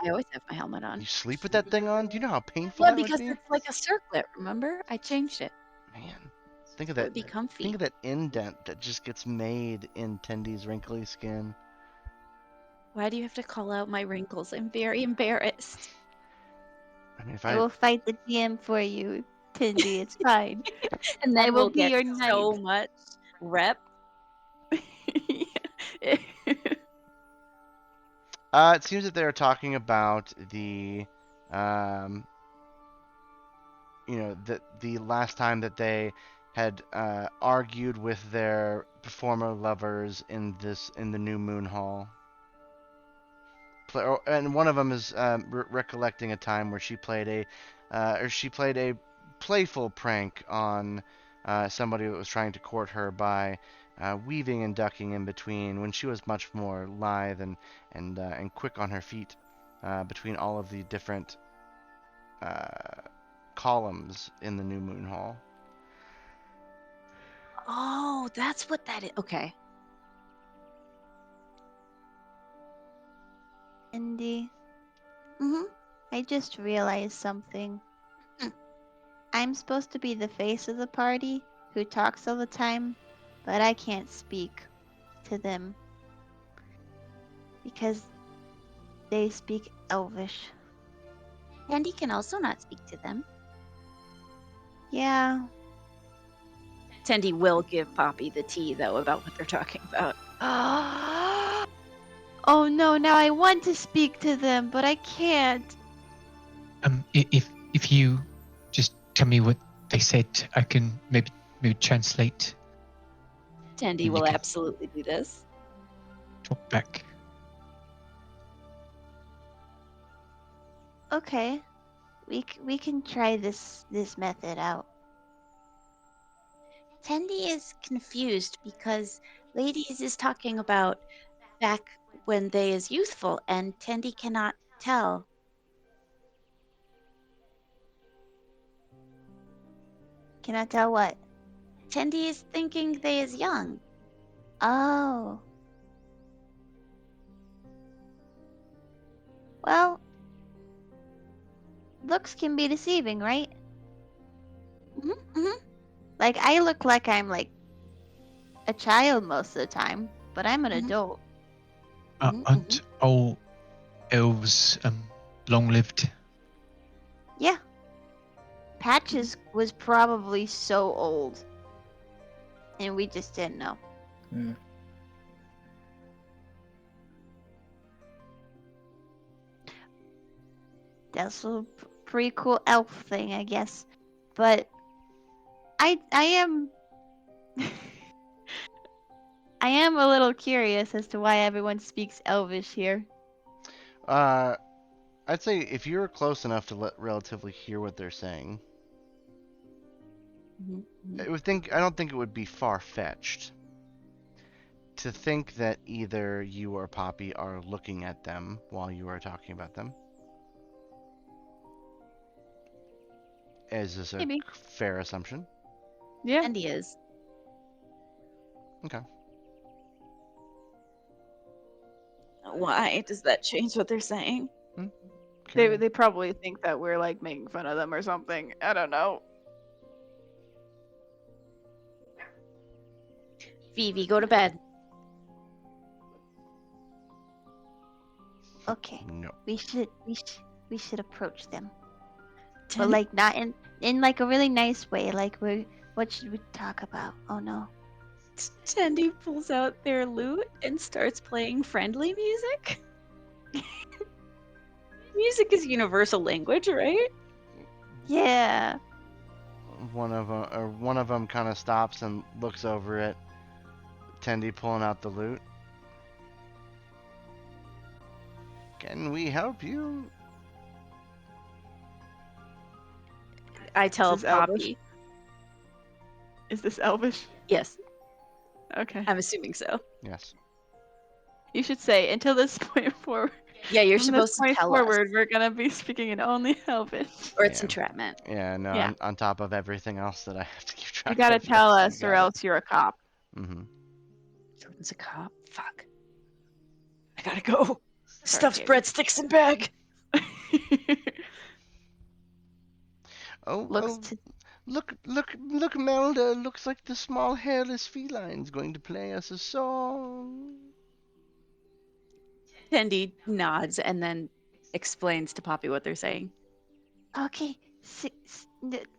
I always have my helmet on. You sleep with that thing on? Do you know how painful Yeah, that would because be? it's like a circlet, remember? I changed it. Man, think of It that. would be comfy. Think of that indent that just gets made in Tendy's wrinkly skin. Why do you have to call out my wrinkles? I'm very embarrassed. I mean, if I I will fight the DM for you, Tindy. It's fine. And I then will we'll be get your so knight. much rep. it seems that they're talking about um, the last time that they had argued with their former lovers in the New Moon Hall. And one of them is recollecting a time where she played a playful prank on somebody that was trying to court her by weaving and ducking in between when she was much more lithe and quick on her feet between all of the different columns in the New Moon Hall. Oh, that's what that is. Okay. Tindy, Mm-hmm. I just realized something. Hmm. I'm supposed to be the face of the party who talks all the time, but I can't speak to them because they speak Elvish. Andy can also not speak to them. Yeah. Tendy will give Poppy the tea, though, about what they're talking about. Oh no, now I want to speak to them, but I can't. If you just tell me what they said, I can maybe translate. Tendy You will can- absolutely do this. Talk back. Okay. We can try this method out. Tendy is confused because Ladies is talking about back when they is youthful, and Tendy cannot tell. Can I tell what? Tendy is thinking they is young. Oh. Well, looks can be deceiving, right? Mm-hmm, mm-hmm. Like, I look like I'm like a child most of the time, but I'm an Mhm. adult. Aren't all elves long-lived? Yeah. Patches was probably so old. And we just didn't know. Hmm. That's a pretty cool elf thing, I guess. But I am I am a little curious as to why everyone speaks Elvish here. I'd say if you're close enough to relatively hear what they're saying, I don't think it would be far-fetched to think that either you or Poppy are looking at them while you are talking about them. Is this a Maybe. fair assumption? Yeah. Tendy is. Okay. Why does that change what they're saying? They probably think that we're like making fun of them or something. I don't know. Vivi, go to bed. Okay. No. We should approach them. But Ten- like not in like a really nice way. Like we're What should we talk about? Oh no. Tandy pulls out their lute and starts playing friendly music. Music is universal language, right? Yeah. One of them kind of stops and looks over at Tendi pulling out the loot. Can we help you? I tell This is Elvish? Poppy. Is this Elvish? Yes, Okay. I'm assuming so. Yes. You should say, until this point forward. Yeah, you're From supposed this to point tell forward, us. we're gonna be speaking in only Elvish. Or it's Yeah. entrapment. Yeah, no, Yeah. on top of everything else that I have to keep track You gotta of. tell yes, us, you or got it. else you're a cop. Mm-hmm. Jordan's a cop. Fuck. I gotta go. Stuffed Katie. breadsticks and bag. Oh, Looks oh, to look, Melda. Looks like the small hairless feline's going to play us a song. Tandy nods and then explains to Poppy what they're saying. okay.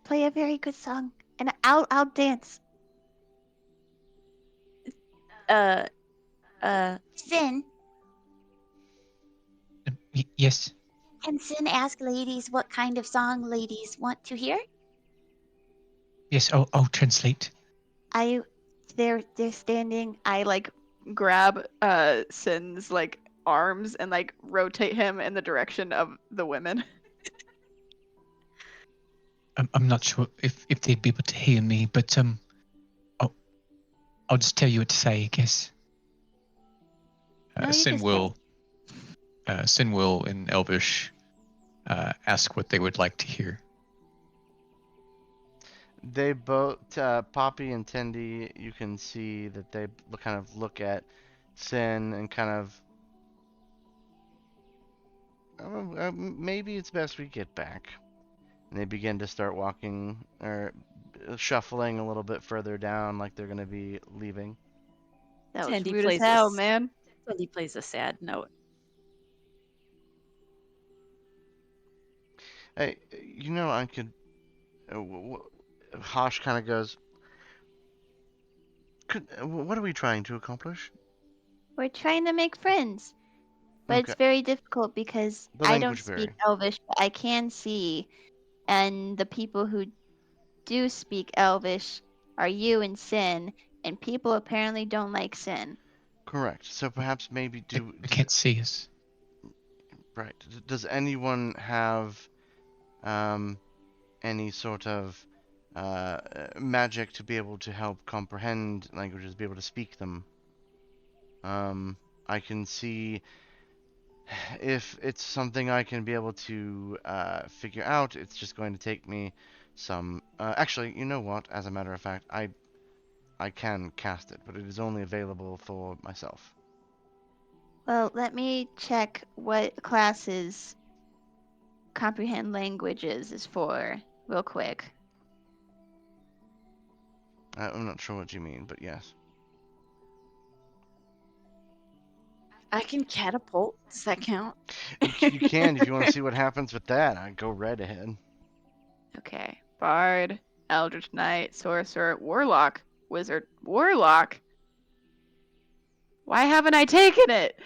Play a very good song, and I'll dance. Sin, Yes. can Sin ask ladies what kind of song ladies want to hear? Yes. I'll translate. They're standing. I like grab Sin's like arms and like rotate him in the direction of the women. I'm not sure if they'd be able to hear me, but I'll just tell you what to say, I guess. No, you Sin just will in Elvish ask what they would like to hear. They both, Poppy and Tendi, you can see that they kind of look at Sin and kind of, maybe it's best we get back. And they begin to start walking, or shuffling a little bit further down, like they're going to be leaving. That was Tandy rude as plays hell, this- man. Tandy plays a sad note. Hey, you know, I could. Hosh kind of goes. What are we trying to accomplish? We're trying to make friends, but Okay. it's very difficult because The I don't language speak barrier. Elvish, but I can see, and the people who do speak Elvish are you and Sin, and people apparently don't like Sin. Correct. So perhaps maybe They can't see us. Right. Does anyone have any sort of magic to be able to help comprehend languages, be able to speak them? I can see if it's something I can be able to figure out. It's just going to take me some. Actually, you know what? As a matter of fact, I can cast it, but it is only available for myself. Well, let me check what classes comprehend languages is for real quick. I'm not sure what you mean, but yes. I can catapult. Does that count? You can if you want to see what happens with that. I go right ahead. Okay. Bard, Eldritch Knight, Sorcerer, Warlock, Wizard, Warlock. Why haven't I taken it?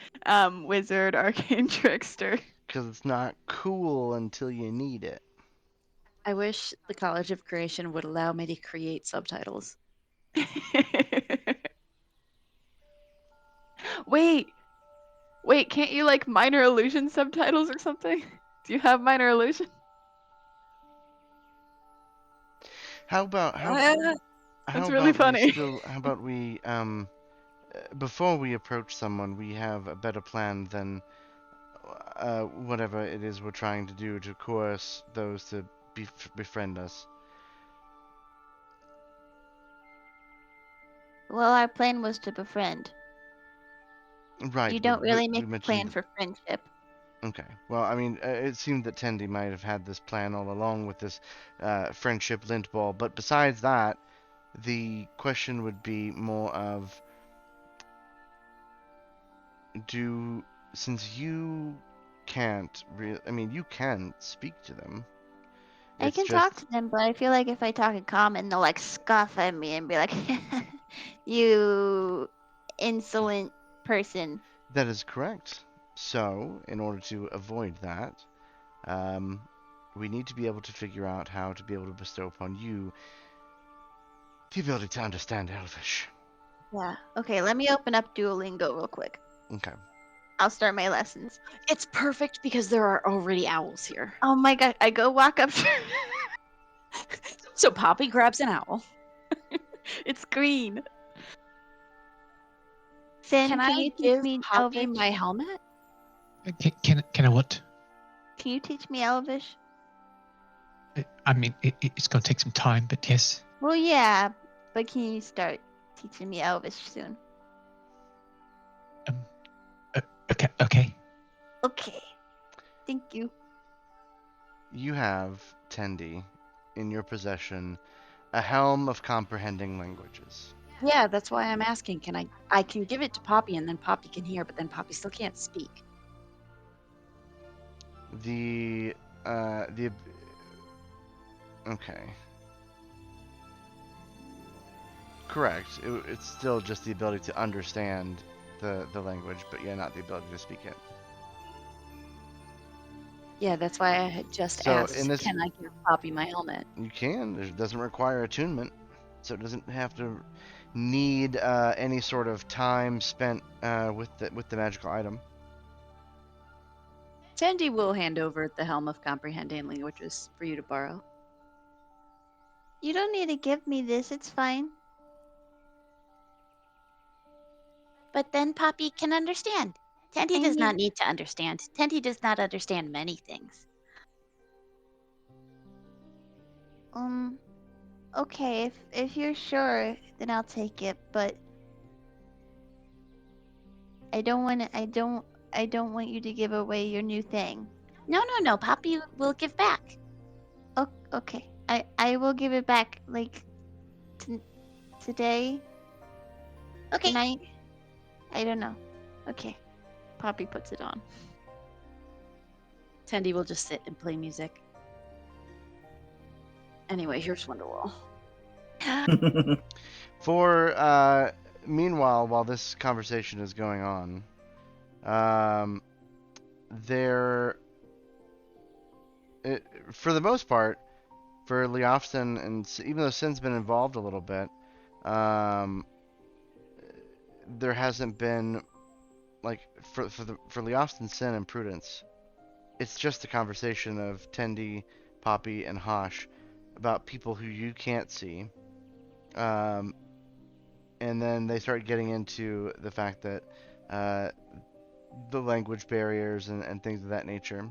Wizard, Arcane Trickster. Because it's not cool until you need it. I wish the College of Creation would allow me to create subtitles. Wait, can't you like minor illusion subtitles or something? Do you have minor illusion? How about That's really funny. How about we before we approach someone, we have a better plan than whatever it is we're trying to do to coerce those to befriend us. Well, our plan was to befriend. Right. You don't really make we a plan mentioned. for friendship. Okay. Well, I mean, it seemed that Tendi might have had this plan all along with this friendship lint ball. But besides that, the question would be more of, since you can't really, I mean, you can speak to them. I It's can talk just to them, but I feel like if I talk in common, they'll like scoff at me and be like, "You insolent person." that is correct. So, in order to avoid that, um, we need to be able to figure out how to be able to bestow upon you the ability to understand Elvish. Yeah. Okay, let me open up Duolingo real quick. Okay. I'll start my lessons. It's perfect because there are already owls here. Oh my god, I go walk up to So Poppy grabs an owl. It's green. Sin, Can can I you teach give me Poppy Elvish? my helmet? Can I what? Can you teach me Elvish? I mean, it's gonna take some time, but yes. Well, yeah, but can you start teaching me Elvish soon? Okay. Okay. Okay. Thank you. You have, Tendi, in your possession, a helm of comprehending languages. Yeah, that's why I'm asking. I can give it to Poppy and then Poppy can hear, but then Poppy still can't speak. The okay. Correct. It's still just the ability to understand the language, but yeah, not the ability to speak it. Yeah, that's why I had just So, asked, in this- can I give Poppy my helmet? You can. It doesn't require attunement, so it doesn't have to need any sort of time spent with the magical item. Tandy will hand over the helm of comprehending languages for you to borrow. You don't need to give me this, it's fine. But then Poppy can understand. Tendy I does not need- need to understand. Tendy does not understand many things. Okay, if you're sure, then I'll take it, but I don't want you to give away your new thing. No. Poppy will give back. Oh, okay. I will give it back like today, Okay. tonight. I don't know. Okay. Poppy puts it on. Tandy will just sit and play music. Anyway, here's Wonderwall. For meanwhile, while this conversation is going on, for the most part, for Leofston, and even though Sin's been involved a little bit, there hasn't been like for Leofston, Sin, and Prudence. It's just a conversation of Tendi, Poppy, and Hashe about people who you can't see. And then they start getting into the fact that the language barriers and things of that nature.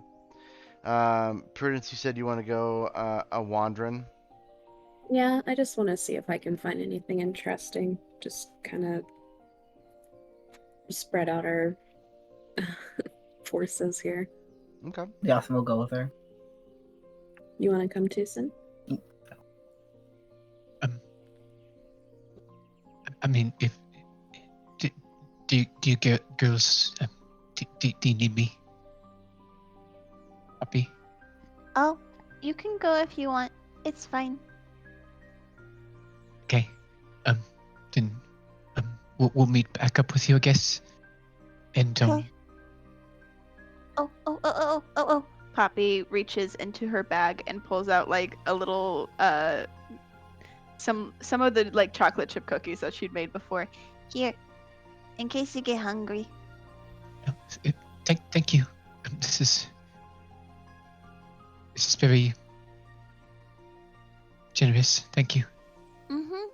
Prudence, you said you want to go a wandering. Yeah, I just want to see if I can find anything interesting. Just kind of spread out our forces here. Okay. Yathan will go with her. You want to come too, Sin? I mean, if do you get girls? Do you need me? Poppy? Oh, you can go if you want. It's fine. Okay. Then we'll meet back up with you, I guess. And Okay. Oh. Poppy reaches into her bag and pulls out like a little some of the like chocolate chip cookies that she'd made before. Here, in case you get hungry. thank you. This is very generous. Thank you. Mm-hmm.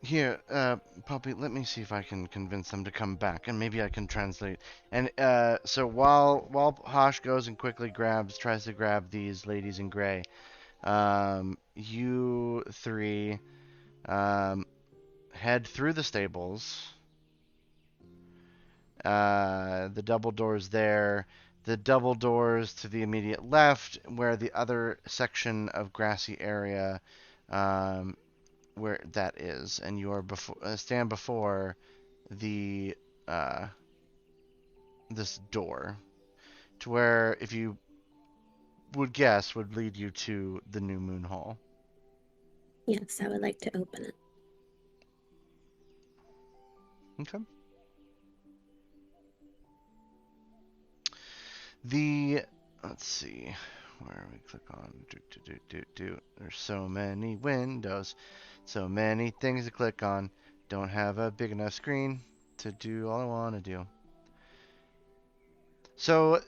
Here, Poppy, let me see if I can convince them to come back, and maybe I can translate. And so while Hashe goes and quickly tries to grab these ladies in gray, you three head through the stables. The double doors there. The double doors to the immediate left, where the other section of grassy area, where that is, and you are stand before the this door, to where if you would guess would lead you to the new moon hall. Yes, I would like to open it. Okay. Let's see, where we click on There's so many windows, so many things to click on. Don't have a big enough screen to do all I want to do. So,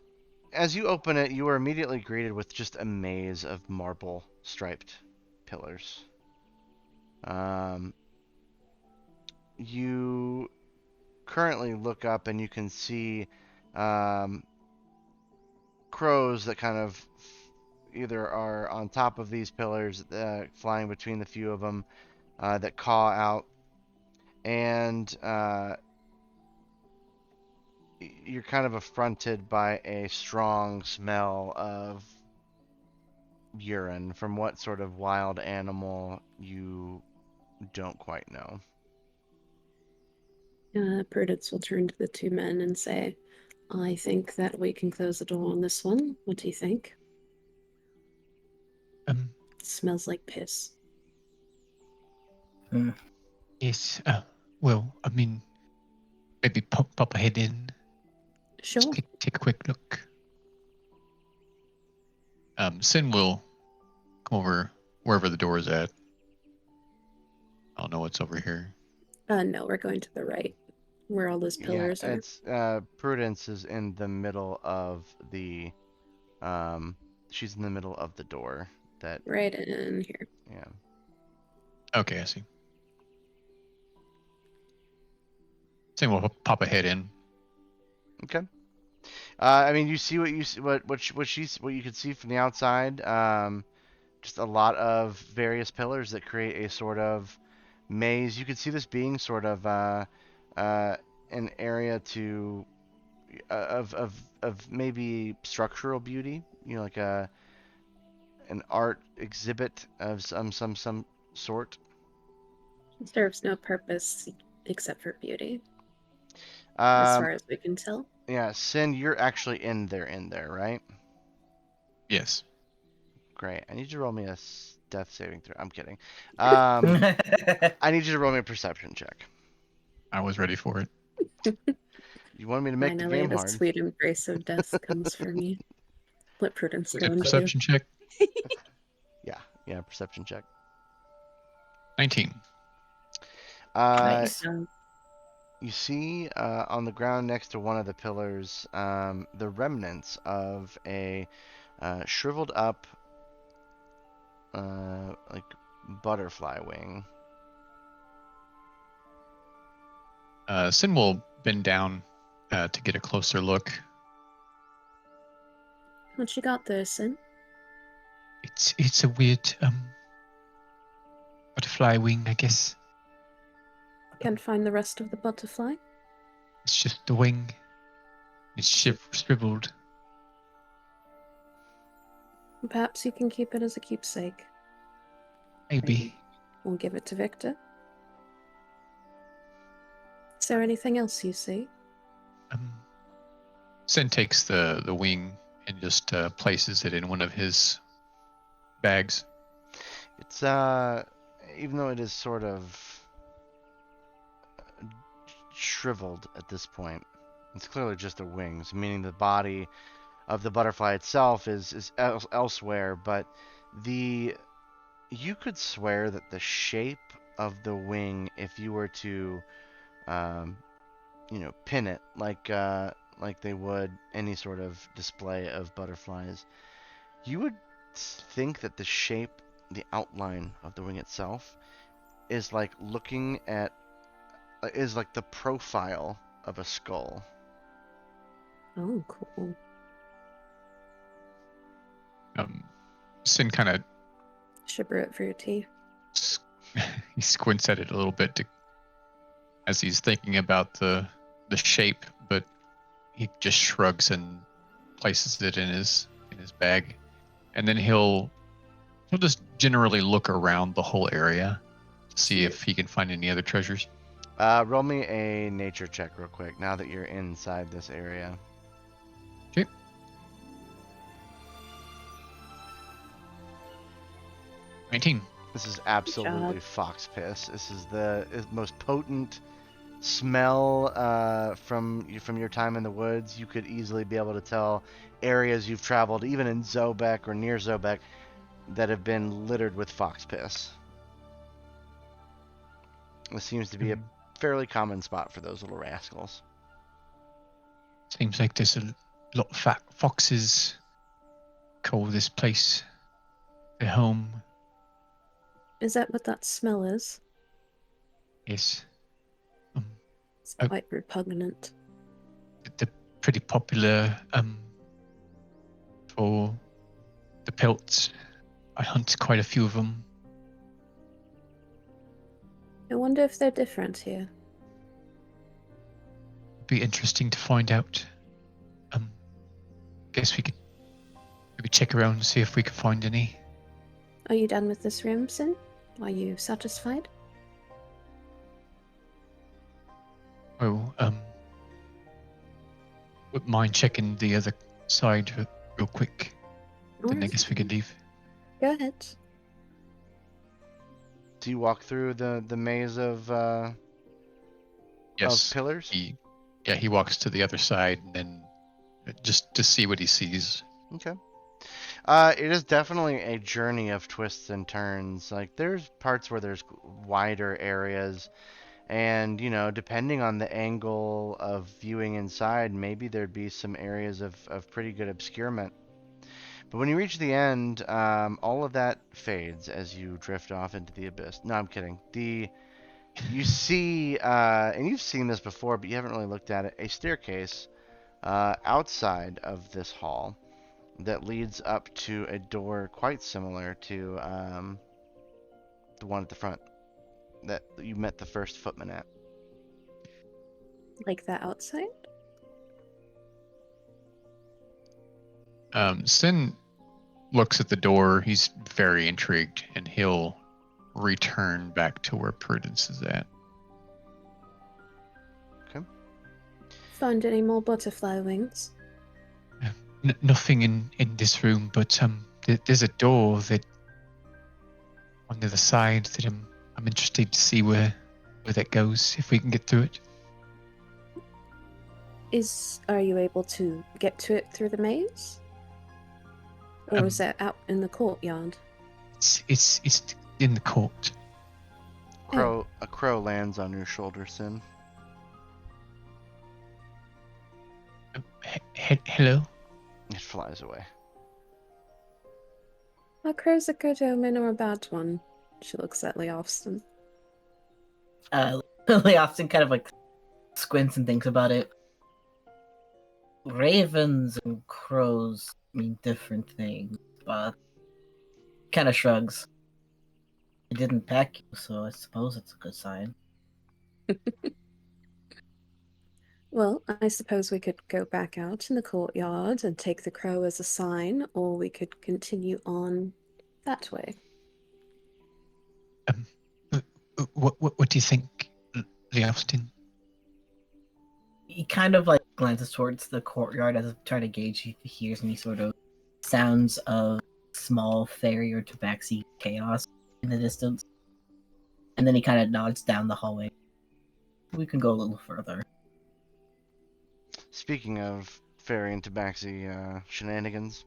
as you open it, you are immediately greeted with just a maze of marble striped pillars. You currently look up and you can see crows that kind of either are on top of these pillars, flying between the few of them, that caw out, and you're kind of affronted by a strong smell of urine from what sort of wild animal you don't quite know. Prudence will turn to the two men and say, I think that we can close the door on this one. What do you think? It smells like piss. Yes. Well, I mean, maybe pop a head in. Sure. Take a quick look. Sin will come over wherever the door is at. I don't know what's over here. No, we're going to the right, where all those pillars are. It's Prudence is in the middle of the she's in the middle of the door that Right in here. Yeah. Okay, I see. Sin will pop a head in. Okay. I mean, you see what you see, what you could see from the outside. Just a lot of various pillars that create a sort of maze. You could see this being sort of an area to of maybe structural beauty. You know, like an art exhibit of some sort. It serves no purpose except for beauty, as far as we can tell. Yeah, Sin, you're actually in there, right? Yes. Great. I need you to roll me a death saving throw. I'm kidding. I need you to roll me a perception check. I was ready for it. You wanted me to make Finally, the game the hard. sweet embrace of death comes for me. Let Prudence go and Perception check. Yeah, perception check. 19. Nice. You see on the ground next to one of the pillars the remnants of a shriveled up like butterfly wing. Sin will bend down to get a closer look. What you got there, Sin? It's a weird butterfly wing, I guess. Can't find the rest of the butterfly. It's just the wing. It's shriveled. Perhaps you can keep it as a keepsake. Maybe. We'll give it to Victor. Is there anything else you see? Sin takes the wing and just places it in one of his bags. It's even though it is sort of shriveled at this point, it's clearly just the wings, meaning the body of the butterfly itself is elsewhere, but you could swear that the shape of the wing, if you were to pin it like they would any sort of display of butterflies, you would think that the shape, the outline of the wing itself is like the profile of a skull. Oh, cool. Sin kind of Shiver it for your tea. he squints at it a little bit as he's thinking about the shape, but he just shrugs and places it in his bag, and then he'll just generally look around the whole area to see if he can find any other treasures. Roll me a nature check real quick now that you're inside this area. Okay. 19. This is absolutely fox piss. This is the most potent smell from your time in the woods. You could easily be able to tell areas you've traveled, even in Zobek or near Zobek, that have been littered with fox piss. This seems to be a fairly common spot for those little rascals. Seems like there's a lot of foxes call this place their home. Is that what that smell is? Yes. It's quite repugnant. They're pretty popular for the pelts. I hunt quite a few of them. I wonder if they're different here. Be interesting to find out. Guess we could maybe check around and see if we can find any. Are you done with this room, Sin? Are you satisfied? Oh, wouldn't mind checking the other side real quick. Then I guess we could leave. Go ahead. Do you walk through the maze of pillars? He walks to the other side and then just to see what he sees. Okay. It is definitely a journey of twists and turns. Like, there's parts where there's wider areas, and, you know, depending on the angle of viewing inside, maybe there'd be some areas of pretty good obscurement. But when you reach the end, all of that fades as you drift off into the abyss. No, I'm kidding. You see, and you've seen this before, but you haven't really looked at it, a staircase outside of this hall that leads up to a door quite similar to the one at the front that you met the first footman at. Like that outside? Sin looks at the door. He's very intrigued, and he'll return back to where Prudence is at. Okay. Find any more butterfly wings? Nothing in this room, but there's a door that on the other side that I'm interested to see where that goes, if we can get through it. Are you able to get to it through the maze? Or is it out in the courtyard? It's in the court. A crow lands on your shoulder, Sin. Hello? It flies away. Are crows a good omen or a bad one? She looks at Leofston. Leofston kind of like squints and thinks about it. Ravens and crows mean different things, but kind of shrugs. It didn't pack you, so I suppose it's a good sign. Well, I suppose we could go back out in the courtyard and take the crow as a sign, or we could continue on that way. What do you think, Leofston? He kind of like glances towards the courtyard as if trying to gauge if he hears any sort of sounds of small fairy or tabaxi chaos in the distance. And then he kind of nods down the hallway. We can go a little further. Speaking of fairy and tabaxi shenanigans,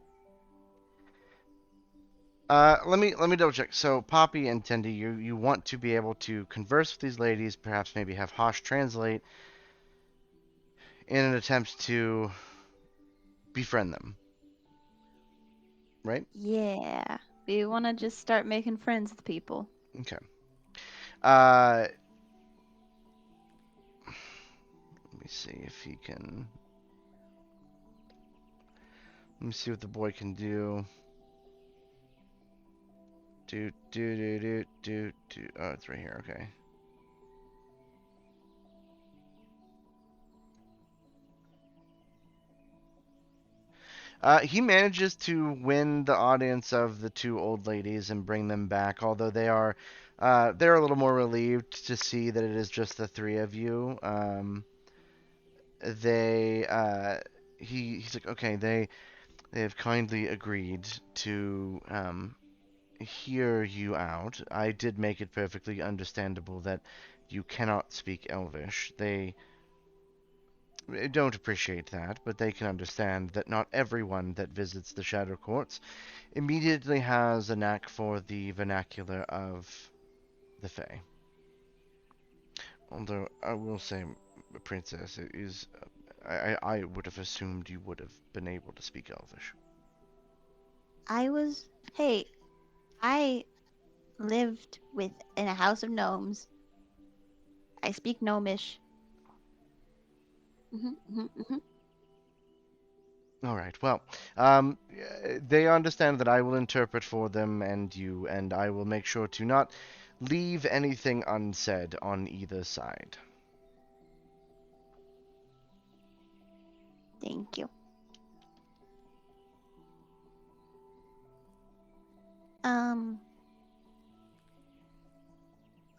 let me double check. So Poppy and Tendi, you want to be able to converse with these ladies, perhaps maybe have Hashe translate in an attempt to befriend them, right? Yeah. We want to just start making friends with people. Okay. Let me see if he can. Let me see what the boy can do. Do. Oh, it's right here. Okay. He manages to win the audience of the two old ladies and bring them back, although they're a little more relieved to see that it is just the three of you. He's like, okay, they have kindly agreed to hear you out. I did make it perfectly understandable that you cannot speak Elvish. They don't appreciate that, but they can understand that not everyone that visits the Shadow Courts immediately has a knack for the vernacular of the Fae. Although I will say, Princess, it is. I would have assumed you would have been able to speak Elvish. Hey, I lived in a house of gnomes. I speak gnomish. All right. Well, they understand that I will interpret for them and you, and I will make sure to not leave anything unsaid on either side. Thank you.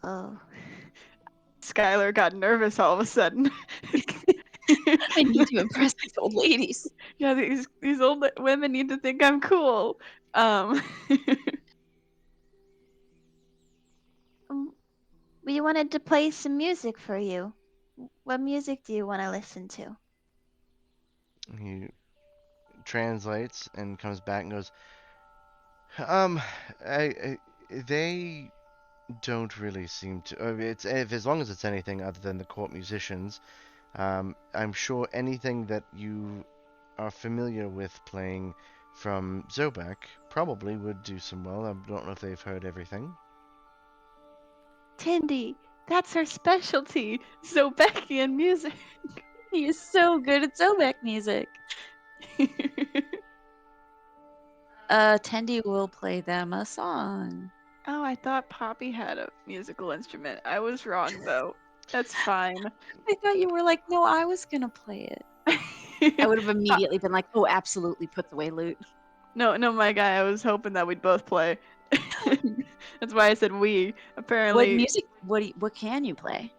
Oh. Skylar got nervous all of a sudden. I need to impress these old ladies. Yeah, these old women need to think I'm cool. We wanted to play some music for you. What music do you want to listen to? He translates and comes back and goes, um, they don't really seem to. It's if as long as it's anything other than the court musicians. I'm sure anything that you are familiar with playing from Zobek probably would do some well. I don't know if they've heard everything. Tindy, that's her specialty. Zobekian music. He is so good at Zobek music. Tendy will play them a song. Oh, I thought Poppy had a musical instrument. I was wrong though. That's fine. I thought you were like, no, I was gonna play it. I would have immediately been like, oh, absolutely, puts away loot. No, my guy. I was hoping that we'd both play. That's why I said we. Apparently, What music? What can you play?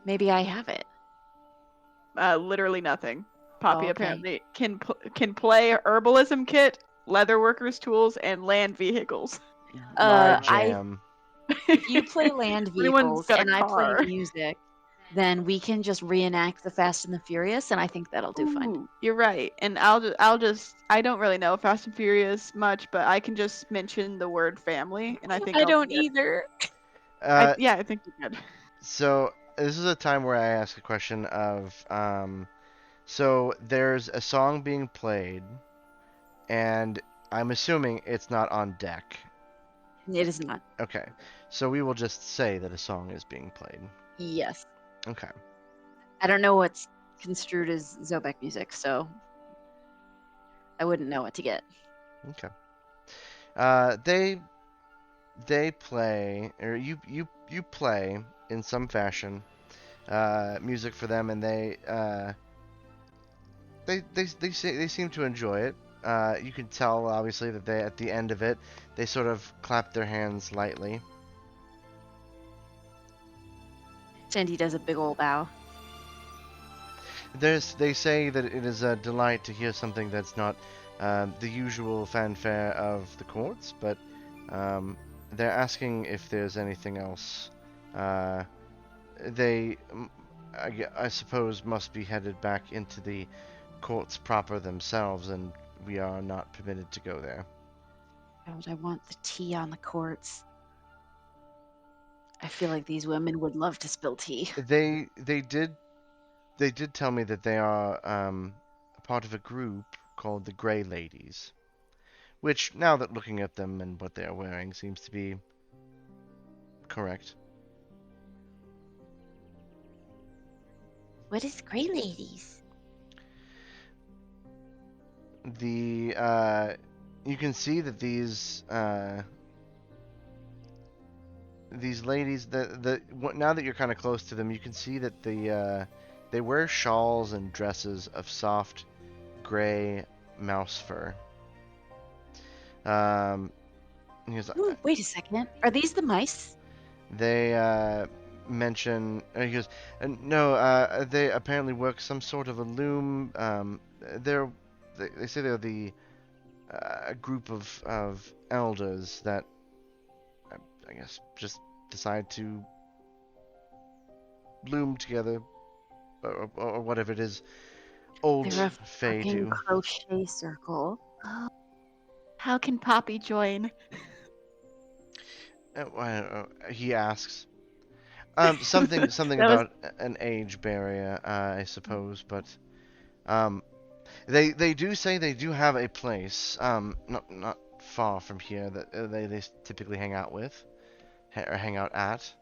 Maybe I have it. literally nothing. Poppy Oh, okay. apparently can play herbalism kit, leatherworkers tools, and land vehicles. My jam. If you play land Everyone's vehicles got a and I play car. music, then we can just reenact the Fast and the Furious, and I think that'll do fine. Ooh, you're right. And I'll just I don't really know Fast and Furious much, but I can just mention the word family, and I think I I'll don't be good. either. Yeah, I think you're good. So this is a time where I ask a question of, so there's a song being played, and I'm assuming it's not on deck. It is not. Okay, so we will just say that a song is being played. Yes. Okay. I don't know what's construed as Zobek music, so I wouldn't know what to get. Okay. They play, or you play in some fashion, music for them, and they seem to enjoy it. You can tell obviously that they at the end of it they sort of clap their hands lightly. Sandy does a big old bow. They say that it is a delight to hear something that's not the usual fanfare of the courts, but they're asking if there's anything else. They, I suppose, must be headed back into the courts proper themselves, and we are not permitted to go there. God, I want the tea on the courts. I feel like these women would love to spill tea. They did tell me that they are a part of a group called the Grey Ladies, which, now that looking at them and what they are wearing, seems to be correct. What is Grey Ladies? You can see that these ladies, now that you're kind of close to them, you can see that they wear shawls and dresses of soft gray mouse fur. Ooh, wait a second. Are these the mice? They mention. He goes, no. They apparently work some sort of a loom. They say they're the a group of elders that I guess just decide to loom together, or whatever it is old They're a Fae fucking do. crochet circle. Oh, how can Poppy join? He asks. Something That was about an age barrier, I suppose, but um, they do say they do have a place, not far from here that they typically hang out with, or hang out at.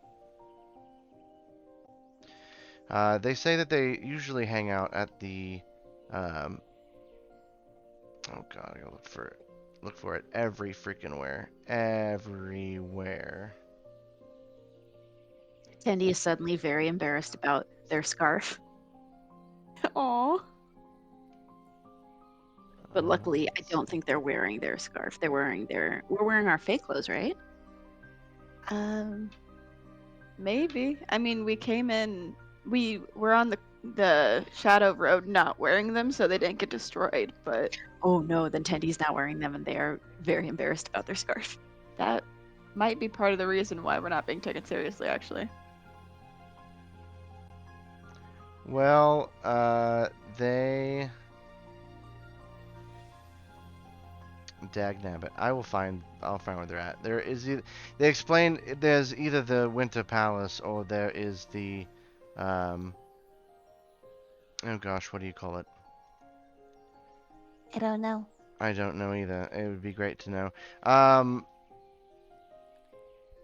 They say that they usually hang out at the, um, oh god, I gotta look for it every freaking where, everywhere. Tendi is suddenly very embarrassed about their scarf, Aw. but luckily I don't think they're wearing their scarf. We're wearing our fake clothes, right? Um, maybe. I mean, we came in. We were on the Shadow Road, not wearing them, so they didn't get destroyed. But Oh no, then Tendi's not wearing them, and they are very embarrassed about their scarf. that might be part of the reason why we're not being taken seriously, actually. Well, they. Dagnabbit. I'll find where they're at. There is they explain there's either the Winter Palace or there is the oh gosh, what do you call it? I don't know. I don't know either. It would be great to know.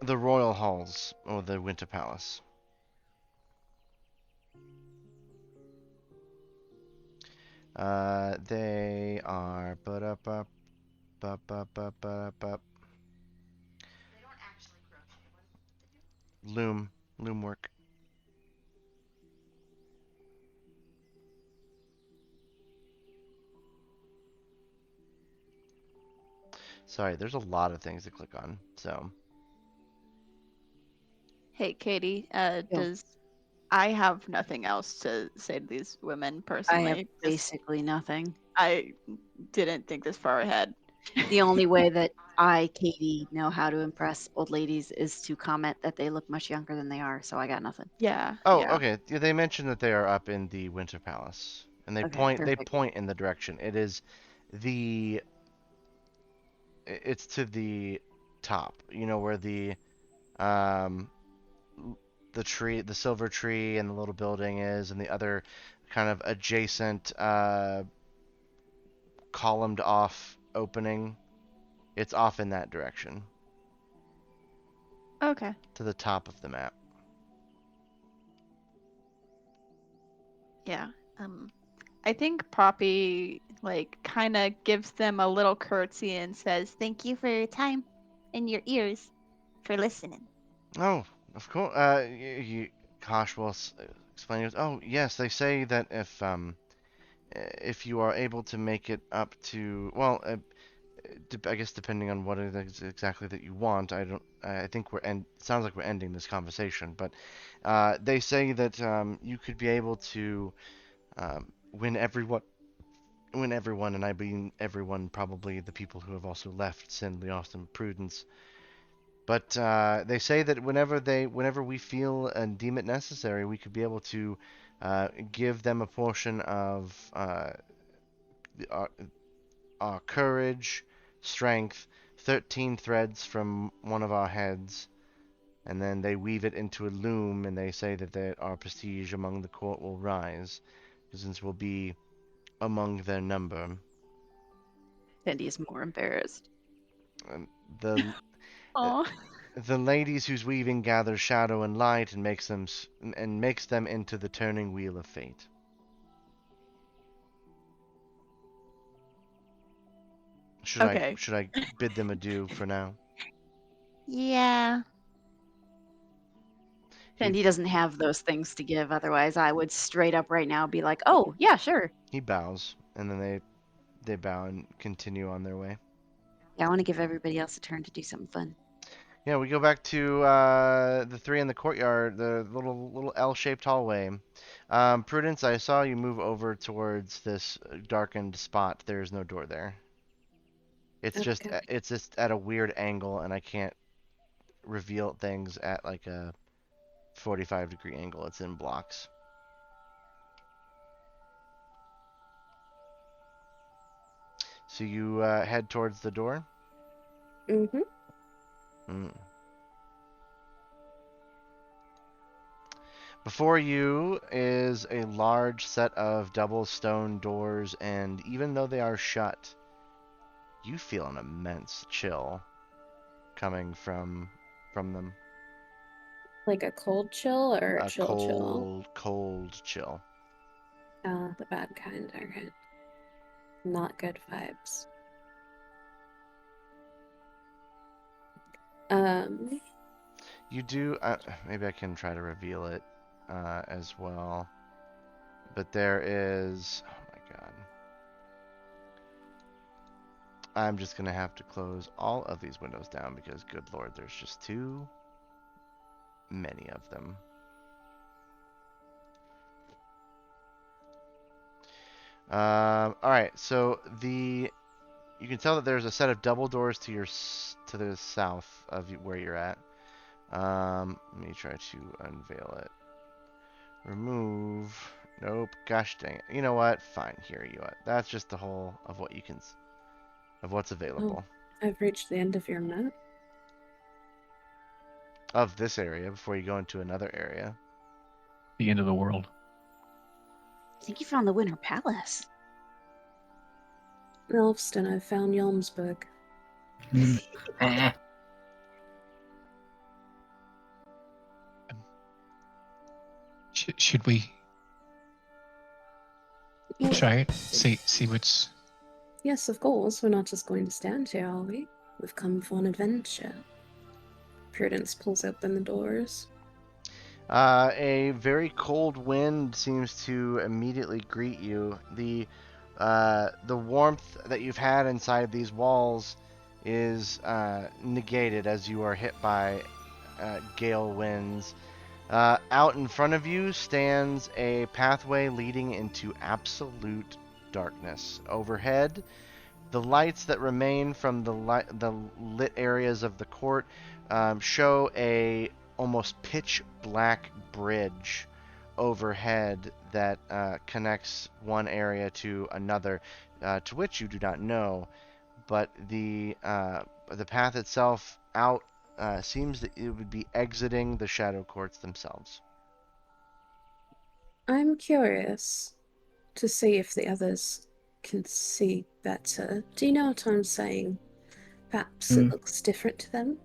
The Royal Halls or the Winter Palace. They are up. Loom work. Sorry, there's a lot of things to click on. So Hey, Katie. Yeah. Does I have nothing else to say to these women I have personally. basically nothing. I didn't think this far ahead. The only way that I, Katie, know how to impress old ladies is to comment that they look much younger than they are, so I got nothing. Yeah. oh, Yeah. okay. Yeah, they mentioned that they are up in the Winter Palace, and they Okay, they perfect. point in the direction. It is the it's to the top. You know where um the silver tree and the little building is, and the other kind of adjacent columned off opening. It's off in that direction, Okay. to the top of the map. Yeah. I think Poppy kind of gives them a little curtsy and says, Thank you for your time and your ears for listening. Oh, of course. Kosh will explain it. Oh, yes, they say that if you are able to make it up to, well, I guess depending on what it is exactly that you want. I think sounds like we're ending this conversation, but they say that you could be able to win everyone, and I mean everyone, probably the people who have also left Sin, Leost, and Prudence. But they say that whenever we feel and deem it necessary, we could be able to give them a portion of our, our courage, strength, 13 threads from one of our heads, and then they weave it into a loom, and they say that our prestige among the court will rise, since we'll be among their number. Tendi is more embarrassed. And the "Oh, the ladies whose weaving gathers shadow and light and makes them into the turning wheel of fate. okay." Should I bid them adieu for now? Yeah. Tendi doesn't have those things to give, otherwise I would straight up right now be like, oh, yeah, sure. He bows, and then they bow and continue on their way. Yeah, I want to give everybody else a turn to do something fun. Yeah, we go back to the three in the courtyard, the little L-shaped hallway. Prudence, I saw you move over towards this darkened spot. There is no door there. Okay. it's just at a weird angle, and I can't reveal things at like a 45-degree angle. It's in blocks. So you head towards the door. Mm-hmm. Mm. Before you is a large set of double stone doors, and even though they are shut, you feel an immense chill coming from them. Like a cold chill or a A chill chill? cold chill. Ah, the bad kind. Okay. Not good vibes. You do. Maybe I can try to reveal it as well. But there is. Oh my god. I'm just gonna have to close all of these windows down because, good lord, there's just too many of them. All right. So you can tell that there's a set of double doors to the south of where you're at. Let me try to unveil it. Remove. Nope. Gosh dang it. You know what? Fine. Here you are. That's just the whole of what you can of what's available I've reached the end of your map. of this area before you go into another area. The end of the world. I think you found the Winter Palace. Elvston, I found Yalmsburg. Ah, Should we Well, try it? See what's. yes, of course. We're not just going to stand here, are we? We've come for an adventure. Prudence pulls open the doors. A very cold wind seems to immediately greet you. The warmth that you've had inside these walls is negated as you are hit by gale winds. Out in front of you stands a pathway leading into absolute darkness. Overhead, the lights that remain from the lit areas of the court show a almost pitch black bridge overhead that connects one area to another, to which you do not know. But the path itself out seems that it would be exiting the shadow courts themselves. I'm curious to see if the others can see better. Do you know what I'm saying? Perhaps it looks different to them.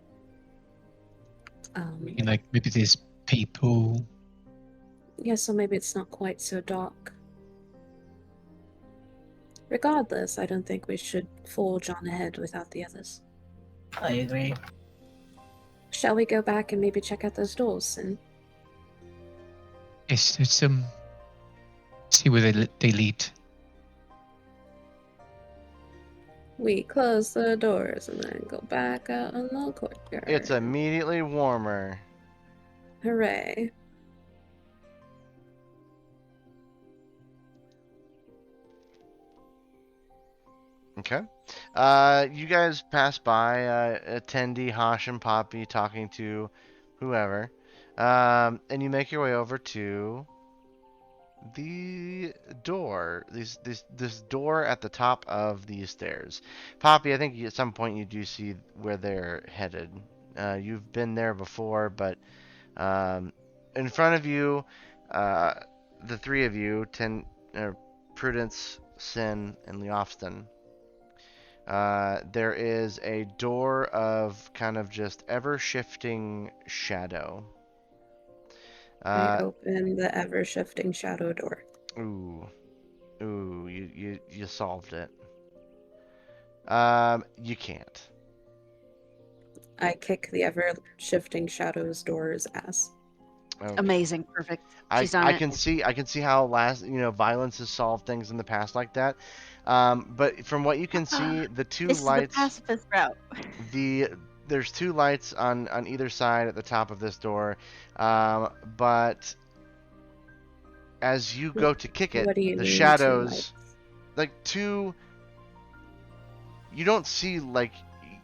Like maybe there's people. Yes, or maybe it's not quite so dark. Regardless, I don't think we should forge on ahead without the others. I agree. Shall we go back and maybe check out those doors and Yes, let's see where they lead. we close the doors and then go back out in the courtyard? It's immediately warmer. Hooray. Okay. You guys pass by attendee Hashe and Poppy talking to whoever, and you make your way over to the door. This door at the top of these stairs. Poppy, I think at some point you do see where they're headed. You've been there before, but in front of you, the three of you, Prudence, Sin, and Leofston. There is a door of kind of just ever-shifting shadow. I open the ever-shifting shadow door. Ooh, you solved it. You can't. I kick the ever-shifting shadow's door's ass. Okay. Amazing, perfect. She's on I it. can see how violence has solved things in the past like that. But from what you can see, the two This lights. is the pacifist route. There's two lights on either side at the top of this door, but as you go to kick it, What do you the mean, two shadows, lights? like two. you don't see, like,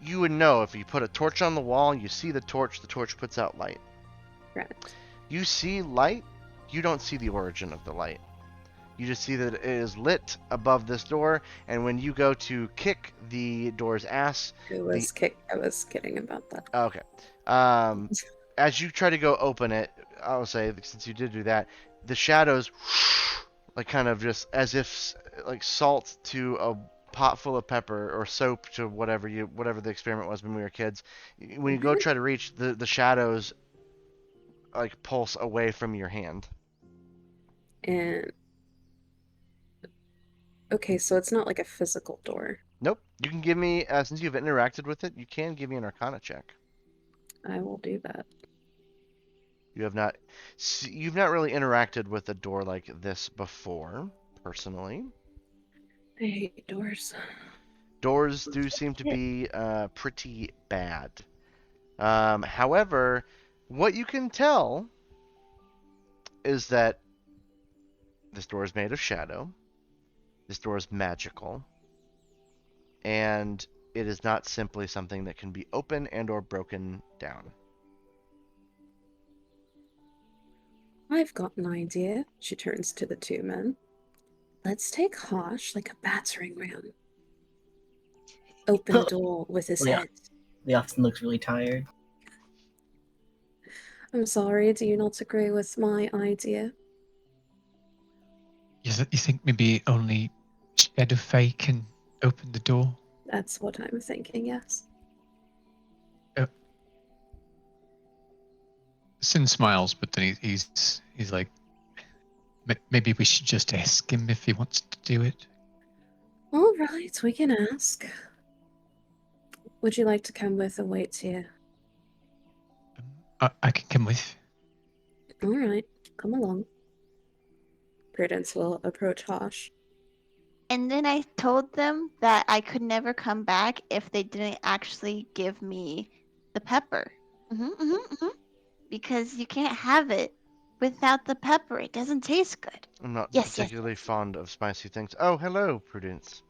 you would know if you put a torch on the wall, you see the torch puts out light. Right. You see light, you don't see the origin of the light. You just see that it is lit above this door, and when you go to kick the door's ass, I was kidding about that. okay. As you try to go open it, I'll say, since you did do that, the shadows, like, kind of just as if like salt to a pot full of pepper, or soap to whatever the experiment was when we were kids. When you go try to reach, the shadows like pulse away from your hand. And okay, so it's not like a physical door. Nope. You can give me, since you've interacted with it, you can give me an Arcana check. I will do that. You've not really interacted with a door like this before, personally. I hate doors. Doors do seem to be pretty bad. However, what you can tell is that this door is made of shadow. This door is magical. And it is not simply something that can be opened and or broken down. I've got an idea. She turns to the two men. Let's take Hashe like a battering ram. Open the door with his Yeah. head. The Austin looks really tired. I'm sorry, do you not agree with my idea? You think maybe only Shadow Fae can open the door? That's what I'm thinking, yes. Sin smiles, but then he's like, maybe we should just ask him if he wants to do it. All right, we can ask. Would you like to come with or wait here? I can come with. All right, come along. Prudence will approach Hashe. And then I told them that I could never come back if they didn't actually give me the pepper. Because you can't have it without the pepper. It doesn't taste good. I'm not Yes, particularly fond of spicy things. Oh, hello, Prudence.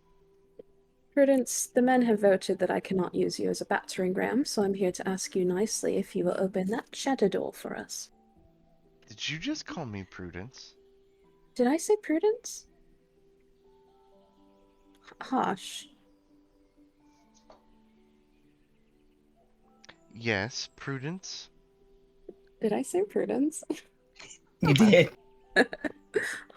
Prudence, the men have voted that I cannot use you as a battering ram, so I'm here to ask you nicely if you will open that shadow door for us. Did you just call me Prudence? Did I say Prudence? Hashe. Yes, Prudence. Did I say Prudence? You did.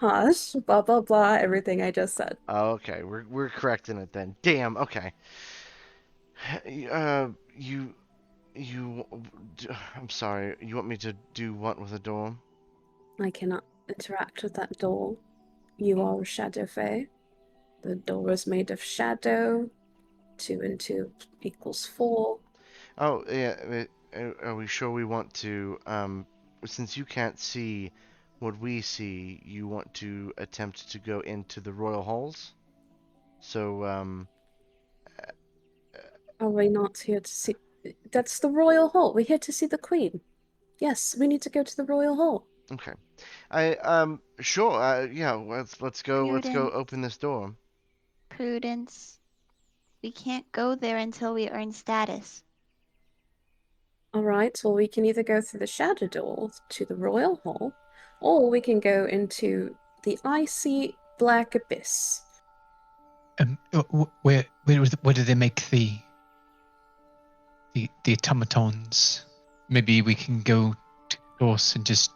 Hashe, blah blah blah, everything I just said. Oh, okay, we're correcting it then. Damn. Okay. I'm sorry. You want me to do what with the door? I cannot interact with that door. You are a shadow fae. The door is made of shadow. 2 and 2 equals 4. Oh, yeah. Are we sure we want to? Since you can't see what we see, you want to attempt to go into the royal halls? So, Are we not here to see? That's the royal hall. We're here to see the queen. Yes, we need to go to the royal hall. okay. Sure. Yeah. Let's go. Let's go Prudence. open this door. Prudence. We can't go there until we earn status. All right. Well, we can either go through the shadow door to the royal hall, or we can go into the icy black abyss. Where do they make the automatons? Maybe we can go to course and just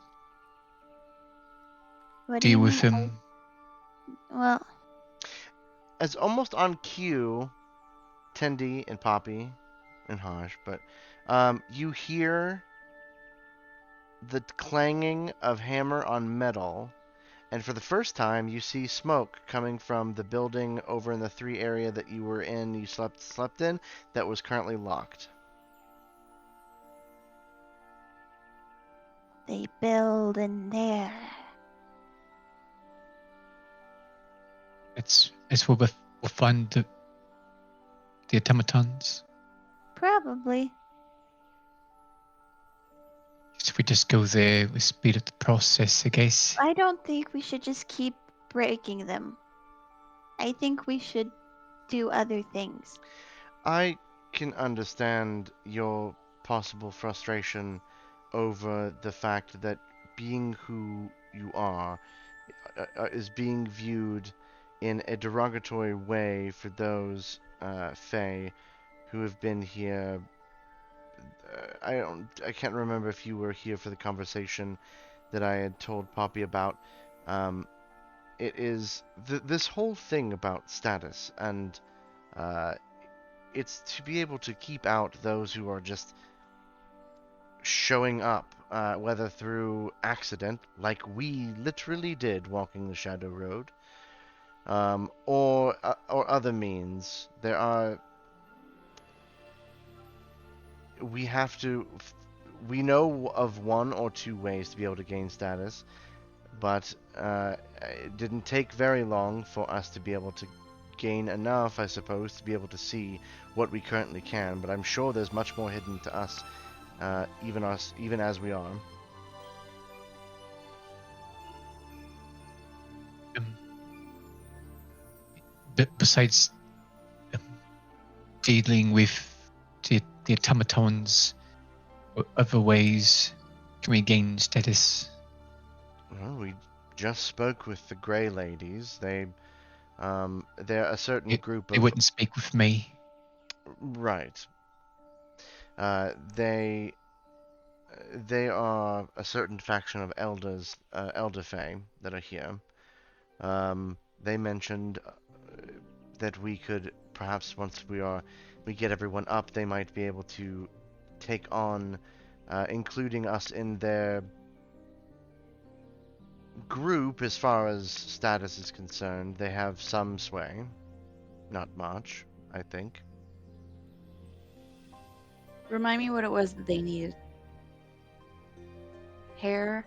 What do you deal with mean? them. Well, As almost on cue, Tendi and Poppy and Hashe, but you hear the clanging of hammer on metal, and for the first time you see smoke coming from the building over in the 3 area that you were in, you slept in, that was currently locked. they build in there. It's where we'll find the automatons. Probably. If we just go there, we speed up the process, I guess. I don't think we should just keep breaking them. I think we should do other things. I can understand your possible frustration over the fact that being who you are is being viewed in a derogatory way for those Fae who have been here. I can't remember if you were here for the conversation that I had told Poppy about. It is this whole thing about status, and it's to be able to keep out those who are just showing up, whether through accident, like we literally did walking the Shadow Road, or other means. We have to. We know of one or two ways to be able to gain status, but it didn't take very long for us to be able to gain enough, I suppose, to be able to see what we currently can. But I'm sure there's much more hidden to us, even as we are. Besides dealing with the automatons, other ways can we gain status? Well, we just spoke with the Grey Ladies. They're a certain group They of. wouldn't speak with me. Right. They are a certain faction of elders, elder fae that are here. They mentioned that we could perhaps once we get everyone up, they might be able to take on, including us in their group as far as status is concerned. They have some sway, not much, I think. Remind me what it was that they needed. Hair.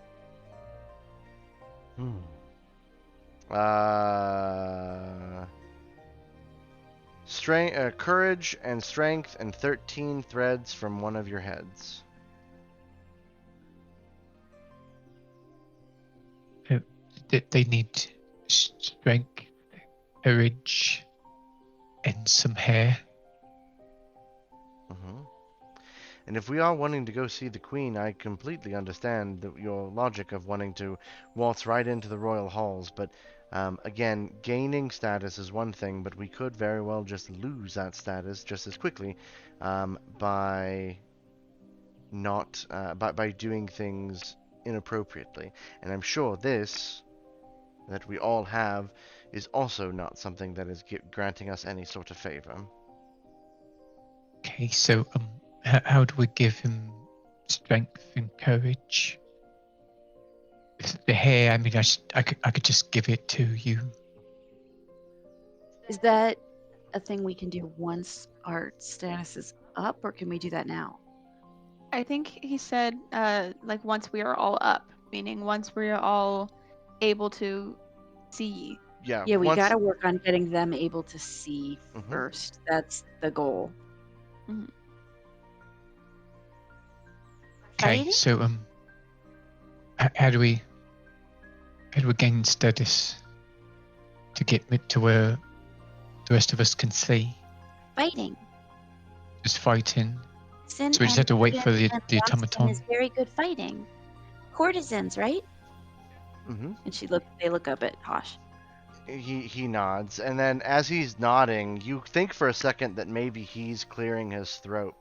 Strength, courage and strength, and 13 threads from one of your heads. They need strength, courage, and some hair. And if we are wanting to go see the Queen, I completely understand your logic of wanting to waltz right into the royal halls. But again, gaining status is one thing, but we could very well just lose that status just as quickly by not by doing things inappropriately. And I'm sure this that we all have is also not something that is granting us any sort of favor. Okay, so how do we give him strength and courage? The hair, I mean, I could just give it to you. Is that a thing we can do once our status is up, or can we do that now? I think he said, like once we are all up, meaning once we are all able to see. Yeah, Yeah, we once, gotta work on getting them able to see first. That's the goal. Okay, Fighting? so how do we gain status to get to where the rest of us can see? Fighting. Just fighting. Sin So we just have to wait for the automaton. is very good fighting. Courtesans, right? And they look up at Hosh. He nods, and then as he's nodding, you think for a second that maybe he's clearing his throat.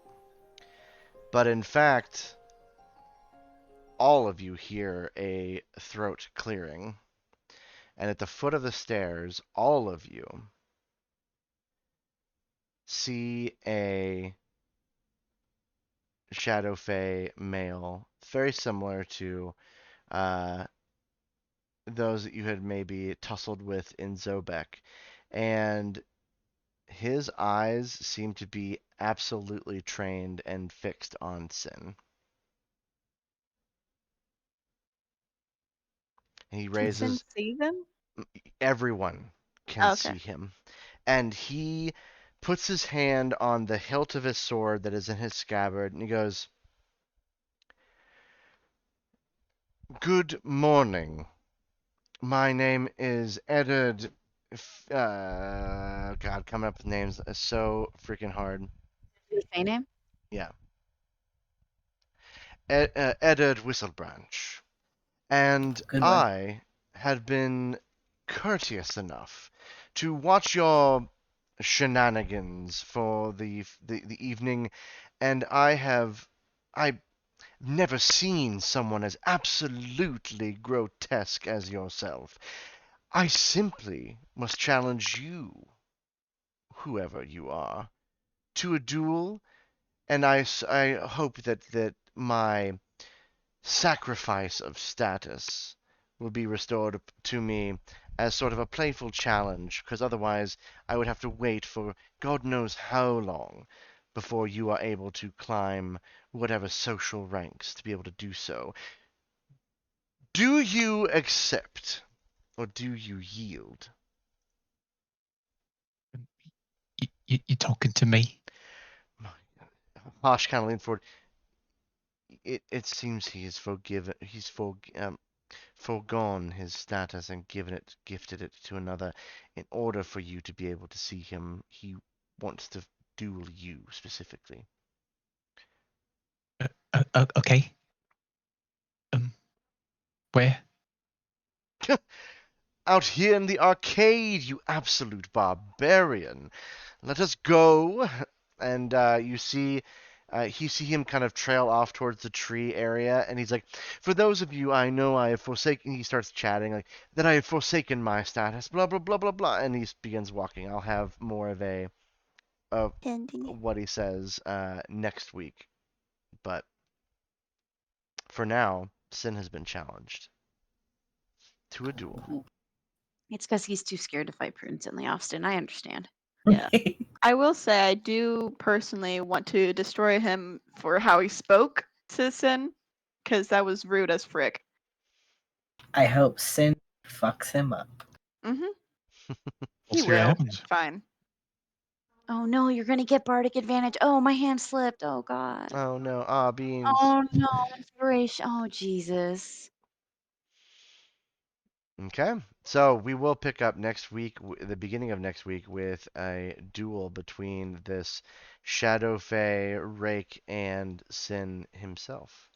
But in fact, all of you hear a throat clearing. And at the foot of the stairs, all of you see a Shadow Fae male, very similar to those that you had maybe tussled with in Zobek. And his eyes seem to be absolutely trained and fixed on Sin. He raises. Can Sin see them? Everyone can Okay. see him. And he puts his hand on the hilt of his sword that is in his scabbard, and he goes, "Good morning. My name is Eddard God, coming up with names is so freaking hard. Your Fey name? Yeah. Eddard Whistlebranch. And Good one. I had been courteous enough to watch your shenanigans for the evening, and I've never seen someone as absolutely grotesque as yourself. I simply must challenge you, whoever you are, to a duel, and I hope that my sacrifice of status will be restored to me as sort of a playful challenge, because otherwise I would have to wait for God knows how long before you are able to climb whatever social ranks to be able to do so. Do you accept, or do you yield? You talking to me? Hosh kind of leaned forward. It seems he is forgiven. He's foregone his status and gifted it to another in order for you to be able to see him. He wants to duel you specifically. Okay. Where? Out here in the arcade, you absolute barbarian. Let us go. And you see him kind of trail off towards the tree area, and he's like, "For those of you I know, I have forsaken." He starts chatting like that. I have forsaken my status. Blah blah blah blah blah, and he begins walking. I'll have more of a of Ending. what he says next week, but for now, Sin has been challenged to a duel. It's because he's too scared to fight Prudence in the Austin. I understand. Yeah. I will say I do personally want to destroy him for how he spoke to Sin, because that was rude as frick. I hope Sin fucks him up. Mm-hmm. We'll He see what will. happens. It's fine. Oh no, you're gonna get bardic advantage. Oh, my hand slipped. Oh god. Oh no, beans. Oh no, inspiration. Oh Jesus. Okay, so we will pick up next week, the beginning of next week, with a duel between this Shadow Fae, Rake, and Sin himself.